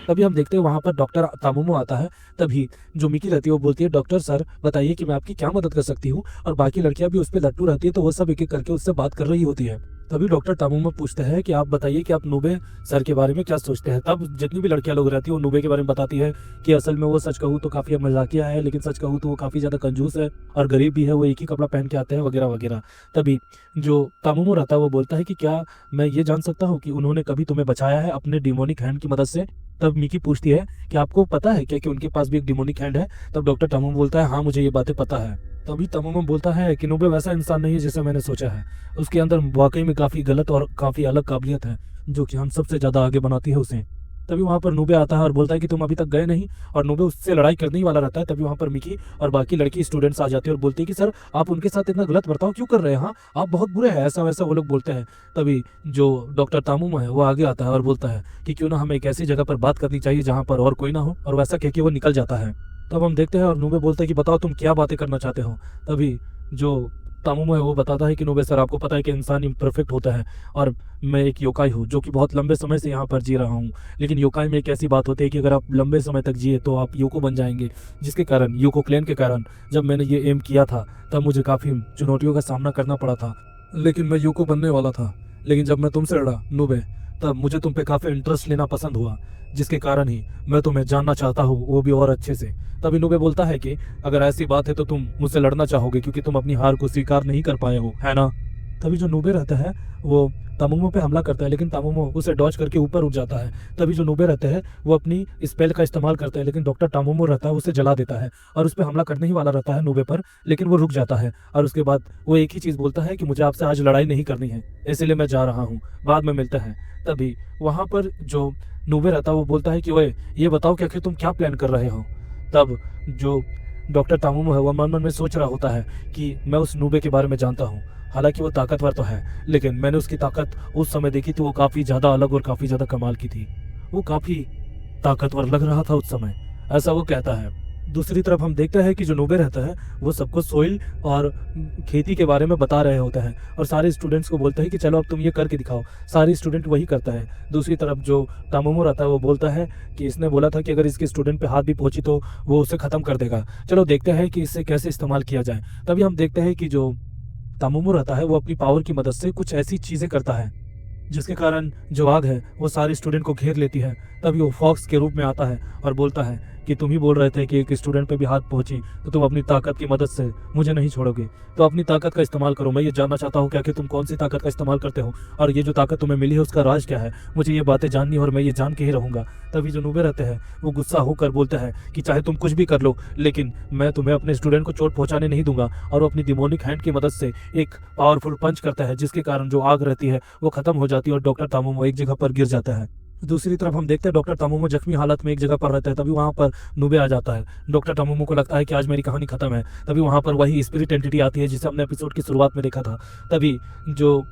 तभी हम देखते हैं वहाँ पर डॉक्टर तामोमो आता है। तभी जो मिकी रहती है वो बोलती है डॉक्टर सर बताइए कि मैं आपकी क्या मदद कर सकती हूँ, और बाकी लड़कियां भी उस पर लट्टू रहती है तो वो सब एक एक करके उससे बात कर रही होती है। तभी डॉक्टर तामोमो पूछते हैं कि आप बताइए कि आप नूबे सर के बारे में क्या सोचते हैं। तब जितनी भी लड़कियां लोग रहती है वो नूबे के बारे में बताती है कि असल में वो सच कहूँ तो काफी मजाकिया है, लेकिन सच कहूँ तो वो काफी ज्यादा कंजूस है और गरीब भी है, वो एक ही कपड़ा पहन के आते हैं वगैरह वगैरह। तभी जो तामोमो रहता है वो बोलता है कि क्या मैं ये जान सकता हूँ कि उन्होंने कभी तुम्हें बचाया है अपने डिमोनिक हैंड की मदद से। तब मिकी पूछती है कि आपको पता है क्या कि उनके पास भी एक डिमोनिक हैंड है। तब डॉक्टर तामोमो बोलता है हाँ मुझे ये बातें पता है। तभी तामोमो बोलता है कि नूबे वैसा इंसान नहीं है जैसे मैंने सोचा है, उसके अंदर वाकई में काफी गलत और काफी अलग काबिलियत है जो कि हम सबसे ज्यादा आगे बनाती है उसे। तभी वहाँ पर नूबे आता है और बोलता है कि तुम अभी तक गए नहीं, और नूबे उससे लड़ाई करने ही वाला रहता है। तभी वहाँ पर मिकी और बाकी लड़की स्टूडेंट्स आ जाती है और बोलती है कि सर आप उनके साथ इतना गलत बर्ताव क्यों कर रहे हैं, हाँ आप बहुत बुरे हैं, ऐसा वैसा वो लोग बोलते हैं। तभी जो डॉक्टर तामोमो है वो आगे आता है और बोलता है कि क्यों ना हमें एक ऐसी जगह पर बात करनी चाहिए जहाँ पर और कोई ना हो, और वैसा कह के वो निकल जाता है। तब हम देखते हैं और नूबे बोलता है कि बताओ तुम क्या बातें करना चाहते हो। तभी जो तामोमो है वो बताता है कि नूबे सर आपको पता है कि इंसान इम्परफेक्ट होता है और मैं एक योकाई हूँ जो कि बहुत लंबे समय से यहाँ पर जी रहा हूँ, लेकिन योकाई में एक ऐसी बात होती है कि अगर आप लंबे समय तक जिए तो आप योको बन जाएंगे, जिसके कारण योको क्लैन के कारण जब मैंने ये एम किया था तब मुझे काफ़ी चुनौतियों का सामना करना पड़ा था, लेकिन मैं योको बनने वाला था। लेकिन जब मैं तुमसे लड़ा नूबे तब मुझे तुम पे काफ़ी इंटरेस्ट लेना पसंद हुआ, जिसके कारण ही मैं तुम्हें जानना चाहता हूँ, वो भी और अच्छे से। तभी नूबे बोलता है कि अगर ऐसी बात है तो तुम मुझसे लड़ना चाहोगे क्योंकि तुम अपनी हार को स्वीकार नहीं कर पाए हो, है ना। तभी जो नूबे रहता है वो तामोमो पे हमला करता है, लेकिन तामोमो उसे डॉज करके ऊपर उठ जाता है। तभी जो नूबे रहते हैं वो अपनी स्पेल का इस्तेमाल करते हैं, लेकिन डॉक्टर तामोमो रहता है उसे जला देता है और उस पर हमला करने ही वाला रहता है नूबे पर, लेकिन वो रुक जाता है और उसके बाद वो एक ही चीज़ बोलता है कि मुझे आपसे आज लड़ाई नहीं करनी है, इसलिए मैं जा रहा हूँ, बाद में मिलते हैं। तभी वहाँ पर जो नूबे रहता है वो बोलता है कि ओए ये बताओ कि आखिर तुम क्या प्लान कर रहे हो। तब जो डॉक्टर तामोमो है वो मन मन में सोच रहा होता है कि मैं उस नूबे के बारे में जानता हूँ हालांकि वो ताकतवर तो है, लेकिन मैंने उसकी ताकत उस समय देखी थी, वो काफ़ी ज़्यादा अलग और काफ़ी ज़्यादा कमाल की थी। वो काफ़ी ताकतवर लग रहा था उस समय, ऐसा वो कहता है। दूसरी तरफ हम देखते हैं कि जो नोबे रहता है वो सबको सोइल और खेती के बारे में बता रहे होता है और सारे स्टूडेंट्स को बोलता है कि चलो अब तुम ये करके दिखाओ। सारे स्टूडेंट वही करता है। दूसरी तरफ जो तामोमो रहता है वो बोलता है कि इसने बोला था कि अगर इसके स्टूडेंट पे हाथ भी पहुंची तो वो उसे ख़त्म कर देगा, चलो देखते हैं कि इससे कैसे इस्तेमाल किया जाए। तभी हम देखते हैं कि जो तामोमो रहता है वो अपनी पावर की मदद से कुछ ऐसी चीज़ें करता है जिसके कारण जो आग है वो सारे स्टूडेंट को घेर लेती है। तभी वो फॉक्स के रूप में आता है और बोलता है कि तुम ही बोल रहे थे कि एक स्टूडेंट पे भी हाथ पहुंची तो तुम अपनी ताकत की मदद से मुझे नहीं छोड़ोगे, तो अपनी ताकत का इस्तेमाल करो। मैं ये जानना चाहता हूँ क्या कि तुम कौन सी ताकत का इस्तेमाल करते हो और ये जो ताकत तुम्हें मिली है उसका राज क्या है। मुझे ये बातें जाननी है और मैं ये जान के ही रहूँगा। तभी जो नूबे रहते हैं वो गुस्सा होकर बोलते हैं कि चाहे तुम कुछ भी कर लो, लेकिन मैं तुम्हें अपने स्टूडेंट को चोट पहुँचाने नहीं दूंगा। और वो अपनी डिमोनिक हैंड की मदद से एक पावरफुल पंच करता है जिसके कारण जो आग रहती है वो खत्म हो जाती है और डॉक्टर तामोमो एक जगह पर गिर जाता है। दूसरी तरफ हम देखते हैं डॉक्टर तामोमो जख्मी हालत में एक जगह पर रहता है। तभी वहाँ पर नूबे आ जाता है। डॉक्टर तामोमो को लगता है कि आज मेरी कहानी खत्म है। तभी वहाँ पर वही स्पिरिट एंटिटी आती है जिसे हमने एपिसोड की शुरुआत में देखा था। तभी जो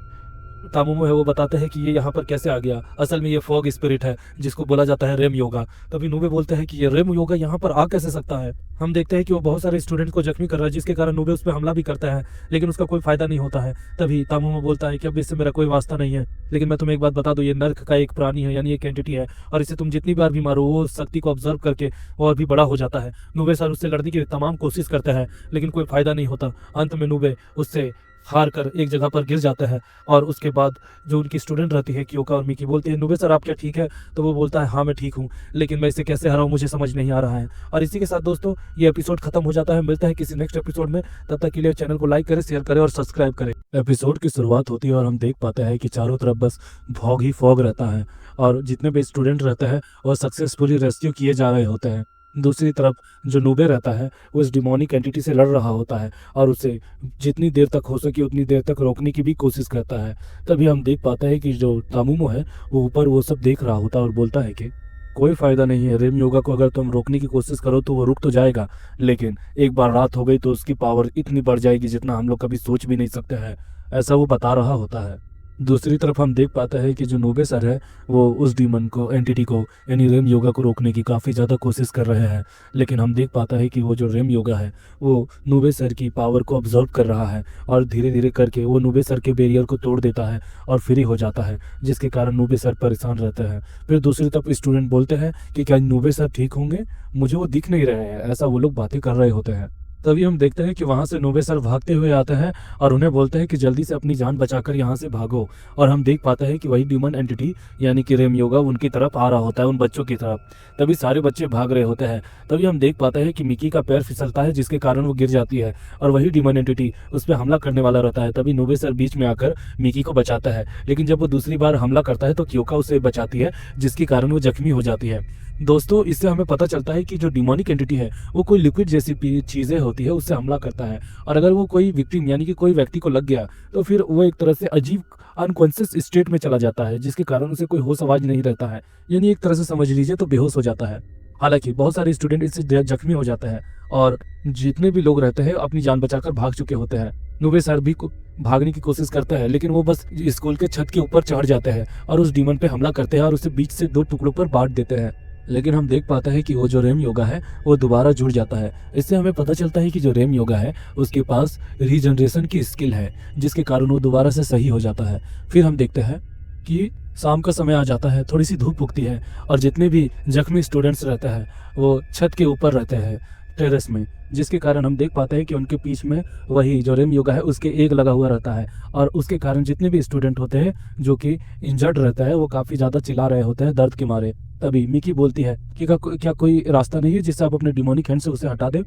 तामोमो है वो बताते हैं कि ये यहाँ पर कैसे आ गया। असल में ये फॉग स्पिरिट है जिसको बोला जाता है रेम योगा। तभी नूबे बोलते हैं कि ये रेम योगा यहाँ पर आ कैसे सकता है। हम देखते हैं कि वो बहुत सारे स्टूडेंट को जख्मी कर रहा है जिसके कारण नूबे उस पर हमला भी करता है, लेकिन उसका कोई फायदा नहीं होता है। तभी तामोमो बोलता है कि अब इससे मेरा कोई वास्ता नहीं है, लेकिन मैं तुम्हें एक बात बता दूं, ये नर्क का एक प्राणी है, यानी एक एंटिटी है, और इसे तुम जितनी बार भी मारो वो शक्ति को ऑब्जर्व करके और भी बड़ा हो जाता है। नूबे सर उससे लड़ने की तमाम कोशिश करते हैं लेकिन कोई फायदा नहीं होता। अंत में नूबे उससे हार कर एक जगह पर गिर जाता है और उसके बाद जो उनकी स्टूडेंट रहती है क्योका और मिकी बोलती है नूबे सर आप क्या ठीक है? तो वो बोलता है हाँ मैं ठीक हूँ, लेकिन मैं इसे कैसे हराऊं मुझे समझ नहीं आ रहा है। और इसी के साथ दोस्तों ये एपिसोड खत्म हो जाता है। मिलता है किसी नेक्स्ट एपिसोड में, तब तक के लिए चैनल को लाइक करें, शेयर करें और सब्सक्राइब करें। एपिसोड की शुरुआत होती है और हम देख पाते हैं कि चारों तरफ बस फॉग ही फॉग रहता है और जितने भी स्टूडेंट रहते हैं वो सक्सेसफुली रेस्क्यू किए जा रहे होते हैं। दूसरी तरफ जो नूबे रहता है वो इस डिमोनिक एंटिटी से लड़ रहा होता है और उसे जितनी देर तक हो सके उतनी देर तक रोकने की भी कोशिश करता है। तभी हम देख पाते हैं कि जो तामोमो है वो ऊपर वो सब देख रहा होता है और बोलता है कि कोई फायदा नहीं है, रेम योगा को अगर तुम रोकने की कोशिश करो तो वो रुक तो जाएगा, लेकिन एक बार रात हो गई तो उसकी पावर इतनी बढ़ जाएगी जितना हम लोग कभी सोच भी नहीं सकते हैं, ऐसा वो बता रहा होता है। दूसरी तरफ हम देख पाते हैं कि जो नूबे सर है वो उस डीमन को एंटिटी को यानी रेम योगा को रोकने की काफ़ी ज़्यादा कोशिश कर रहे हैं, लेकिन हम देख पाता है कि वो जो रेम योगा है वो नूबे सर की पावर को ऑब्जर्व कर रहा है और धीरे धीरे करके वो नूबे सर के बैरियर को तोड़ देता है और फ्री हो जाता है, जिसके कारण नूबे सर परेशान रहते हैं। फिर दूसरी तरफ स्टूडेंट बोलते हैं कि क्या नूबे सर ठीक होंगे, मुझे वो दिख नहीं रहे हैं, ऐसा वो लोग बातें कर रहे होते हैं। तभी हम देखते हैं कि वहाँ से नूबे सर भागते हुए आते हैं और उन्हें बोलते हैं कि जल्दी से अपनी जान बचाकर यहाँ से भागो। और हम देख पाते हैं कि वही डीमन एंटिटी यानी कि रेम योगा उनकी तरफ आ रहा होता है, उन बच्चों की तरफ। तभी सारे बच्चे भाग रहे होते हैं। तभी हम देख पाते हैं कि मिकी का पैर फिसलता है जिसके कारण वो गिर जाती है और वही डीमन एंटिटी उस पर हमला करने वाला रहता है। तभी नूबे सर बीच में आकर मिकी को बचाता है, लेकिन जब वो दूसरी बार हमला करता है तो क्योका उसे बचाती है जिसके कारण वो जख्मी हो जाती है। दोस्तों इससे हमें पता चलता है कि जो डिमोनिक एंटिटी है वो कोई लिक्विड जैसी चीज़ें होती है उससे हमला करता है, और अगर वो कोई विक्टिम यानी कि कोई व्यक्ति को लग गया तो फिर वो एक तरह से अजीब अनकॉन्शियस स्टेट में चला जाता है जिसके कारण उसे कोई होश आवाज नहीं रहता है, यानी एक तरह से समझ लीजिए तो बेहोश हो जाता है। हालांकि बहुत सारे स्टूडेंट इससे जख्मी हो जाते हैं और जितने भी लोग रहते हैं अपनी जान बचाकर भाग चुके होते हैं। नूबे सर भी भागने की कोशिश करता है, लेकिन वो बस स्कूल के छत के ऊपर चढ़ जाते हैं और उस डीमन पे हमला करते हैं और उसे बीच से 2 टुकड़ों पर बांट देते हैं। लेकिन हम देख पाते हैं कि वो जो रेम योगा है वो दोबारा जुड़ जाता है। इससे हमें पता चलता है कि जो रेम योगा है उसके पास रीजनरेशन की स्किल है जिसके कारण वो दोबारा से सही हो जाता है। फिर हम देखते हैं कि शाम का समय आ जाता है, थोड़ी सी धूप उगती है और जितने भी जख्मी स्टूडेंट्स रहते हैं वो छत के ऊपर रहते हैं टेरेस में, जिसके कारण हम देख पाते हैं कि उनके पीछ में वही जो रेम योगा है उसके एग लगा हुआ रहता है और उसके कारण जितने भी स्टूडेंट होते हैं जो कि इंजर्ड रहता है वो काफ़ी ज़्यादा चिल्ला रहे होते हैं दर्द के मारे। तभी मिकी बोलती है कि क्या कोई रास्ता नहीं है जिससे आप अपने डिमोनिक हैंड से उसे हटा दें।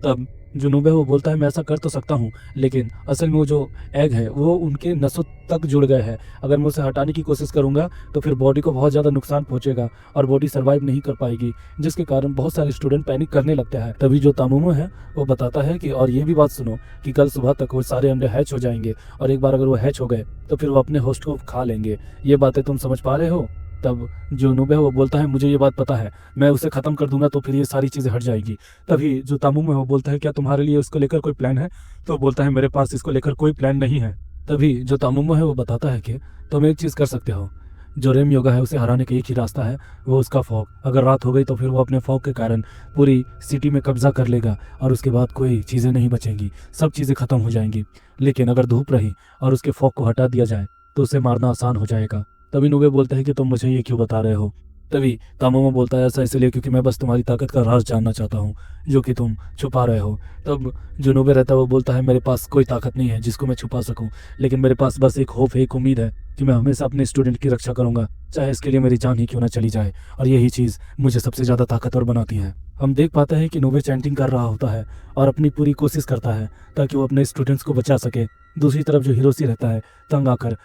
तब जो नूबे वो बोलता है मैं ऐसा कर तो सकता हूँ, लेकिन असल में वो जो एग है वो उनके नसों तक जुड़ गए हैं। अगर मैं उसे हटाने की कोशिश करूँगा तो फिर बॉडी को बहुत ज़्यादा नुकसान पहुँचेगा और बॉडी सर्वाइव नहीं कर पाएगी, जिसके कारण बहुत सारे स्टूडेंट पैनिक करने लगते हैं। तभी जो तामोमो है वो बताता है कि और ये भी बात सुनो कि कल सुबह तक वो सारे अंडे हैच हो जाएंगे और एक बार अगर वो हैच हो गए तो फिर वो अपने होस्ट को खा लेंगे। ये बातें तुम समझ पा रहे हो? तब जो नूबे है वो बोलता है मुझे ये बात पता है, मैं उसे ख़त्म कर दूंगा तो फिर ये सारी चीज़ें हट जाएगी। तभी जो तामोमो है वो बोलता है क्या तुम्हारे लिए उसको लेकर कोई प्लान है? तो बोलता है मेरे पास इसको लेकर कोई प्लान नहीं है। तभी जो तामुमो है वो बताता है कि तुम एक चीज़ कर सकते हो, जो रेम योगा है उसे हराने का एक ही रास्ता है, वो उसका फॉग। अगर रात हो गई तो फिर वो अपने फॉग के कारण पूरी सिटी में कब्जा कर लेगा और उसके बाद कोई चीज़ें नहीं बचेंगी, सब चीज़ें ख़त्म हो जाएंगी। लेकिन अगर धूप रही और उसके फॉग को हटा दिया जाए तो उसे मारना आसान हो जाएगा। तभी नोबे बोलता है कि तुम मुझे ये क्यों बता रहे हो। तभी तामोमो बोलता है ऐसा इसलिए क्योंकि मैं बस तुम्हारी ताकत का राज जानना चाहता हूँ जो कि तुम छुपा रहे हो। तब जो नोबे रहता है वो बोलता है मेरे पास कोई ताकत नहीं है जिसको मैं छुपा सकूं, लेकिन मेरे पास बस एक होप है, एक उम्मीद है कि मैं हमेशा अपने स्टूडेंट की रक्षा करूंगा, चाहे इसके लिए मेरी जान ही क्यों ना चली जाए। और यही चीज़ मुझे सबसे ज़्यादा ताकतवर बनाती है। हम देख पाते हैं कि नोबे चैंटिंग कर रहा होता है और अपनी पूरी कोशिश करता है ताकि वो अपने स्टूडेंट्स को बचा सके। दूसरी तरफ जो हिरोशी रहता है तंग आकर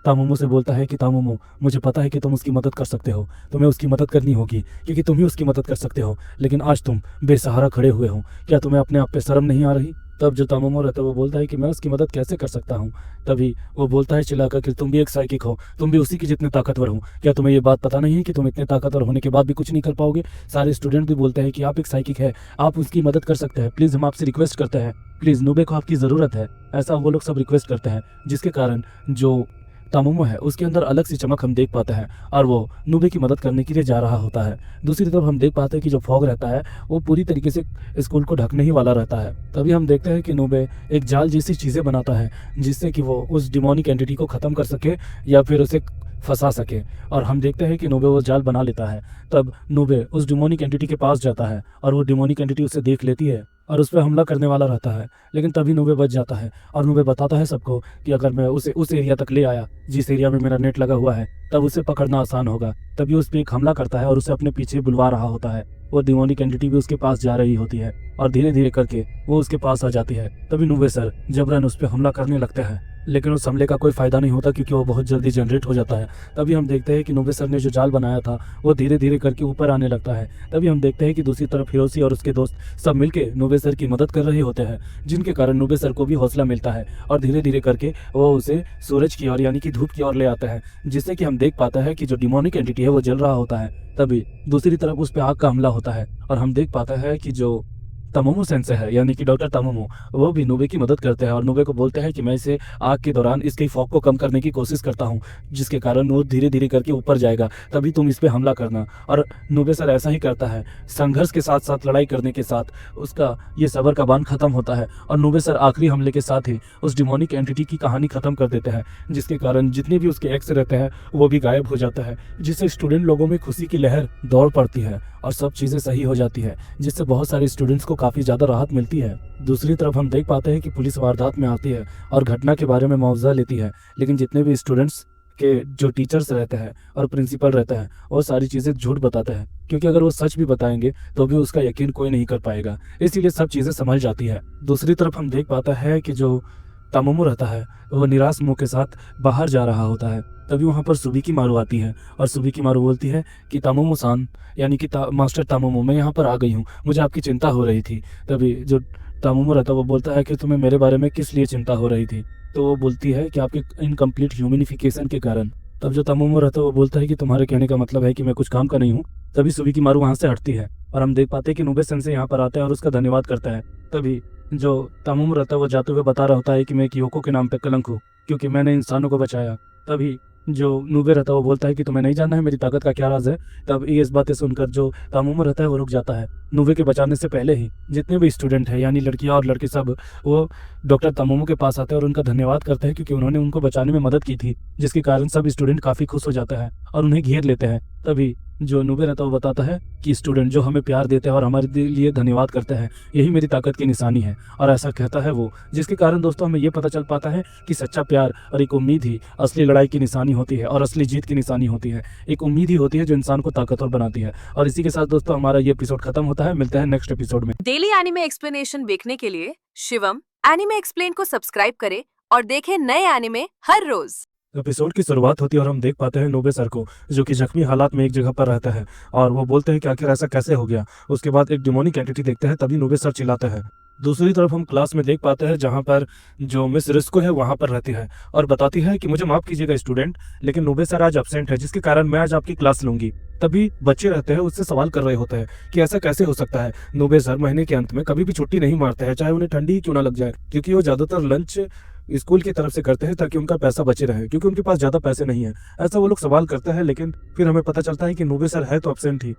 तामुमो से बोलता है कि तामुमो, मुझे पता है कि तुम उसकी मदद कर सकते हो, तुम्हें उसकी मदद करनी होगी क्योंकि तुम ही उसकी मदद कर सकते हो, लेकिन आज तुम बेसहारा खड़े हुए हो, क्या तुम्हें अपने आप पे शर्म नहीं आ रही। तब जो तामुमो रहता है वो बोलता है कि मैं उसकी मदद कैसे कर सकता हूँ। तभी वो बोलता है चिल्लाकर कि तुम भी एक साइकिक हो, तुम भी उसी के जितने ताकतवर हो, क्या तुम्हें ये बात पता नहीं है कि तुम इतने ताकतवर होने के बाद भी कुछ नहीं कर पाओगे। सारे स्टूडेंट भी बोलते हैं कि आप एक साइकिक है, आप उसकी मदद कर सकते हैं, प्लीज़ हम आपसे रिक्वेस्ट करते हैं, प्लीज़ नोबे को आपकी ज़रूरत है। ऐसा वो लोग सब रिक्वेस्ट करते हैं जिसके कारण जो तामुमो है उसके अंदर अलग सी चमक हम देख पाते हैं और वो नोबे की मदद करने के लिए जा रहा होता है। दूसरी तरफ हम देख पाते हैं कि जो फॉग रहता है वो पूरी तरीके से स्कूल को ढकने ही वाला रहता है। तभी हम देखते हैं कि नोबे एक जाल जैसी चीज़ें बनाता है जिससे कि वो उस डिमोनिक एंटिटी को ख़त्म कर सके या फिर उसे फंसा सके, और हम देखते हैं कि नोबे वो जाल बना लेता है। तब नोबे उस डिमोनिक एंटिटी के पास जाता है और वो डिमोनिक एंटिटी उसे देख लेती है और उस पर हमला करने वाला रहता है, लेकिन तभी नोबे बच जाता है और नोबे बताता है सबको कि अगर मैं उसे उस एरिया तक ले आया जिस एरिया में मेरा नेट लगा हुआ है तब उसे पकड़ना आसान होगा। तभी उस पर एक हमला करता है और उसे अपने पीछे बुलवा रहा होता है। वो डिमोनिक एंटिटी भी उसके पास जा रही होती है और धीरे धीरे करके वो उसके पास आ जाती है। तभी नोबे सर जबरन उस पर हमला करने लगते हैं, लेकिन उस हमले का कोई फायदा नहीं होता क्योंकि वो बहुत जल्दी जनरेट हो जाता है। तभी हम देखते हैं कि नोबे सर ने जो जाल बनाया था वो धीरे धीरे करके ऊपर आने लगता है। तभी हम देखते हैं कि दूसरी तरफ हिरोशी और उसके दोस्त सब मिलके नोबे सर की मदद कर रहे होते हैं, जिनके कारण नोबे सर को भी हौसला मिलता है और धीरे धीरे करके वो उसे सूरज की ओर यानी कि धूप की ओर ले आता है, जिससे कि हम देख पाता है कि जो डिमोनिक एंटिटी है वो जल रहा होता है। तभी दूसरी तरफ उस पर आग का हमला होता है और हम देख पाता है कि जो तामोमो सेंसे है यानी कि डॉक्टर तामोमो, वो भी नोबे की मदद करते हैं और नोबे को बोलते हैं कि मैं इसे आग के दौरान इसके फॉग को कम करने की कोशिश करता हूं, जिसके कारण वो धीरे धीरे करके ऊपर जाएगा, तभी तुम इस पे हमला करना। और नोबे सर ऐसा ही करता है। संघर्ष के साथ साथ लड़ाई करने के साथ उसका ये सबर का बांध खत्म होता है और नोबे सर आखिरी हमले के साथ ही उस डिमोनिक एंटिटी की कहानी खत्म कर देते हैं, जिसके कारण जितने भी उसके एक्स रहते हैं वो भी गायब हो जाता है, जिससे स्टूडेंट लोगों में खुशी की लहर दौड़ पड़ती है और सब चीज़ें सही हो जाती है, जिससे बहुत सारे स्टूडेंट्स को काफ़ी ज़्यादा राहत मिलती है। दूसरी तरफ हम देख पाते हैं कि पुलिस वारदात में आती है और घटना के बारे में मुआवजा लेती है, लेकिन जितने भी स्टूडेंट्स के जो टीचर्स रहते हैं और प्रिंसिपल रहता है वो सारी चीज़ें झूठ बताते हैं, क्योंकि अगर वो सच भी बताएंगे तो भी उसका यकीन कोई नहीं कर पाएगा, इसीलिए सब चीज़ें संभल जाती है। दूसरी तरफ हम देख पाता है कि जो तामोमो रहता है वो निराश मुंह के साथ बाहर जा रहा होता है। तभी वहाँ पर सुबीकी मारू आती है और सुबीकी मारू बोलती है कि तामोमो सान यानी कि मास्टर तामोमो, मैं यहाँ पर आ गई हूँ, मुझे आपकी चिंता हो रही थी। तभी जो तामोमो रहता है वो बोलता है कि तुम्हें मेरे बारे में किस लिए चिंता हो रही थी। तो वो बोलती है कि आपके इनकम्प्लीट ह्यूमनिफिकेशन के कारण। तब जो तामोमो रहता है वो बोलता है कि तुम्हारे कहने का मतलब है कि मैं कुछ काम का नहीं हूँ। तभी सुबीकी मारू वहाँ से हटती है और हम देख पाते हैं कि नोबे सेंसे यहाँ पर आता है और उसका धन्यवाद करता है। तभी जो तामोमो रहता है वो जाते हुए बता रहा होता है कि मैं कियोको के नाम पे कलंक हूँ क्योंकि मैंने इंसानों को बचाया। तभी जो नोबे रहता है वो बोलता है कि तुम्हें नहीं जानना है मेरी ताकत का क्या राज है। तब ये इस बातें सुनकर जो तामोमो रहता है वो रुक जाता है। नोबे के बचाने से पहले ही जितने भी स्टूडेंट हैं यानी लड़कियां और लड़के सब वो डॉक्टर तामोमो के पास आते हैं और उनका धन्यवाद करते हैं क्योंकि उन्होंने उनको बचाने में मदद की थी, जिसके कारण सब स्टूडेंट काफ़ी खुश हो जाते हैं और उन्हें घेर लेते हैं। तभी जो नोबे रहता है वो बताता है कि स्टूडेंट जो हमें प्यार देते हैं और हमारे लिए धन्यवाद करते हैं यही मेरी ताकत की निशानी है, और ऐसा कहता है वो, जिसके कारण दोस्तों हमें ये पता चल पाता है कि सच्चा प्यार और एक उम्मीद ही असली लड़ाई की निशानी होती है और असली जीत की निशानी होती है। एक उम्मीद ही होती है जो इंसान को ताकतवर बनाती है। और इसी के साथ दोस्तों हमारा ये एपिसोड खत्म होता है। मिलते हैं नेक्स्ट एपिसोड में। डेली एनिमे एक्सप्लेनेशन देखने के लिए शिवम एनिमे एक्सप्लेन को सब्सक्राइब करें और देखें नए एनिमे हर रोज। एपिसोड की शुरुआत होती है और हम देख पाते हैं नोबे सर को जो कि जख्मी हालात में एक जगह पर रहता है और वो बोलते हैं कि आखिर ऐसा कैसे हो गया। उसके बाद एक डिमोनिक एंटिटी देखते हैं, तभी नोबे सर चिल्लाते हैं। दूसरी तरफ हम क्लास में देख पाते हैं जहाँ पर जो मिस रिस्को है वहाँ पर रहती है और बताती है कि मुझे माफ कीजिएगा स्टूडेंट, लेकिन नोबे सर आज एब्सेंट है जिसके कारण मैं आज आपकी क्लास लूंगी। तभी बच्चे रहते हैं उससे सवाल कर रहे होते हैं कि ऐसा कैसे हो सकता है। नोबे सर महीने के अंत में कभी भी छुट्टी नहीं मारते हैं, चाहे उन्हें ठंडी ही क्यों ना लग जाए, क्योंकि वो ज्यादातर लंच स्कूल की तरफ से करते हैं ताकि उनका पैसा बचे रहे, क्योंकि उनके पास ज़्यादा पैसे नहीं है। ऐसा वो लोग सवाल करते हैं, लेकिन फिर हमें पता चलता है कि नूबे सर है तो एब्सेंट ही।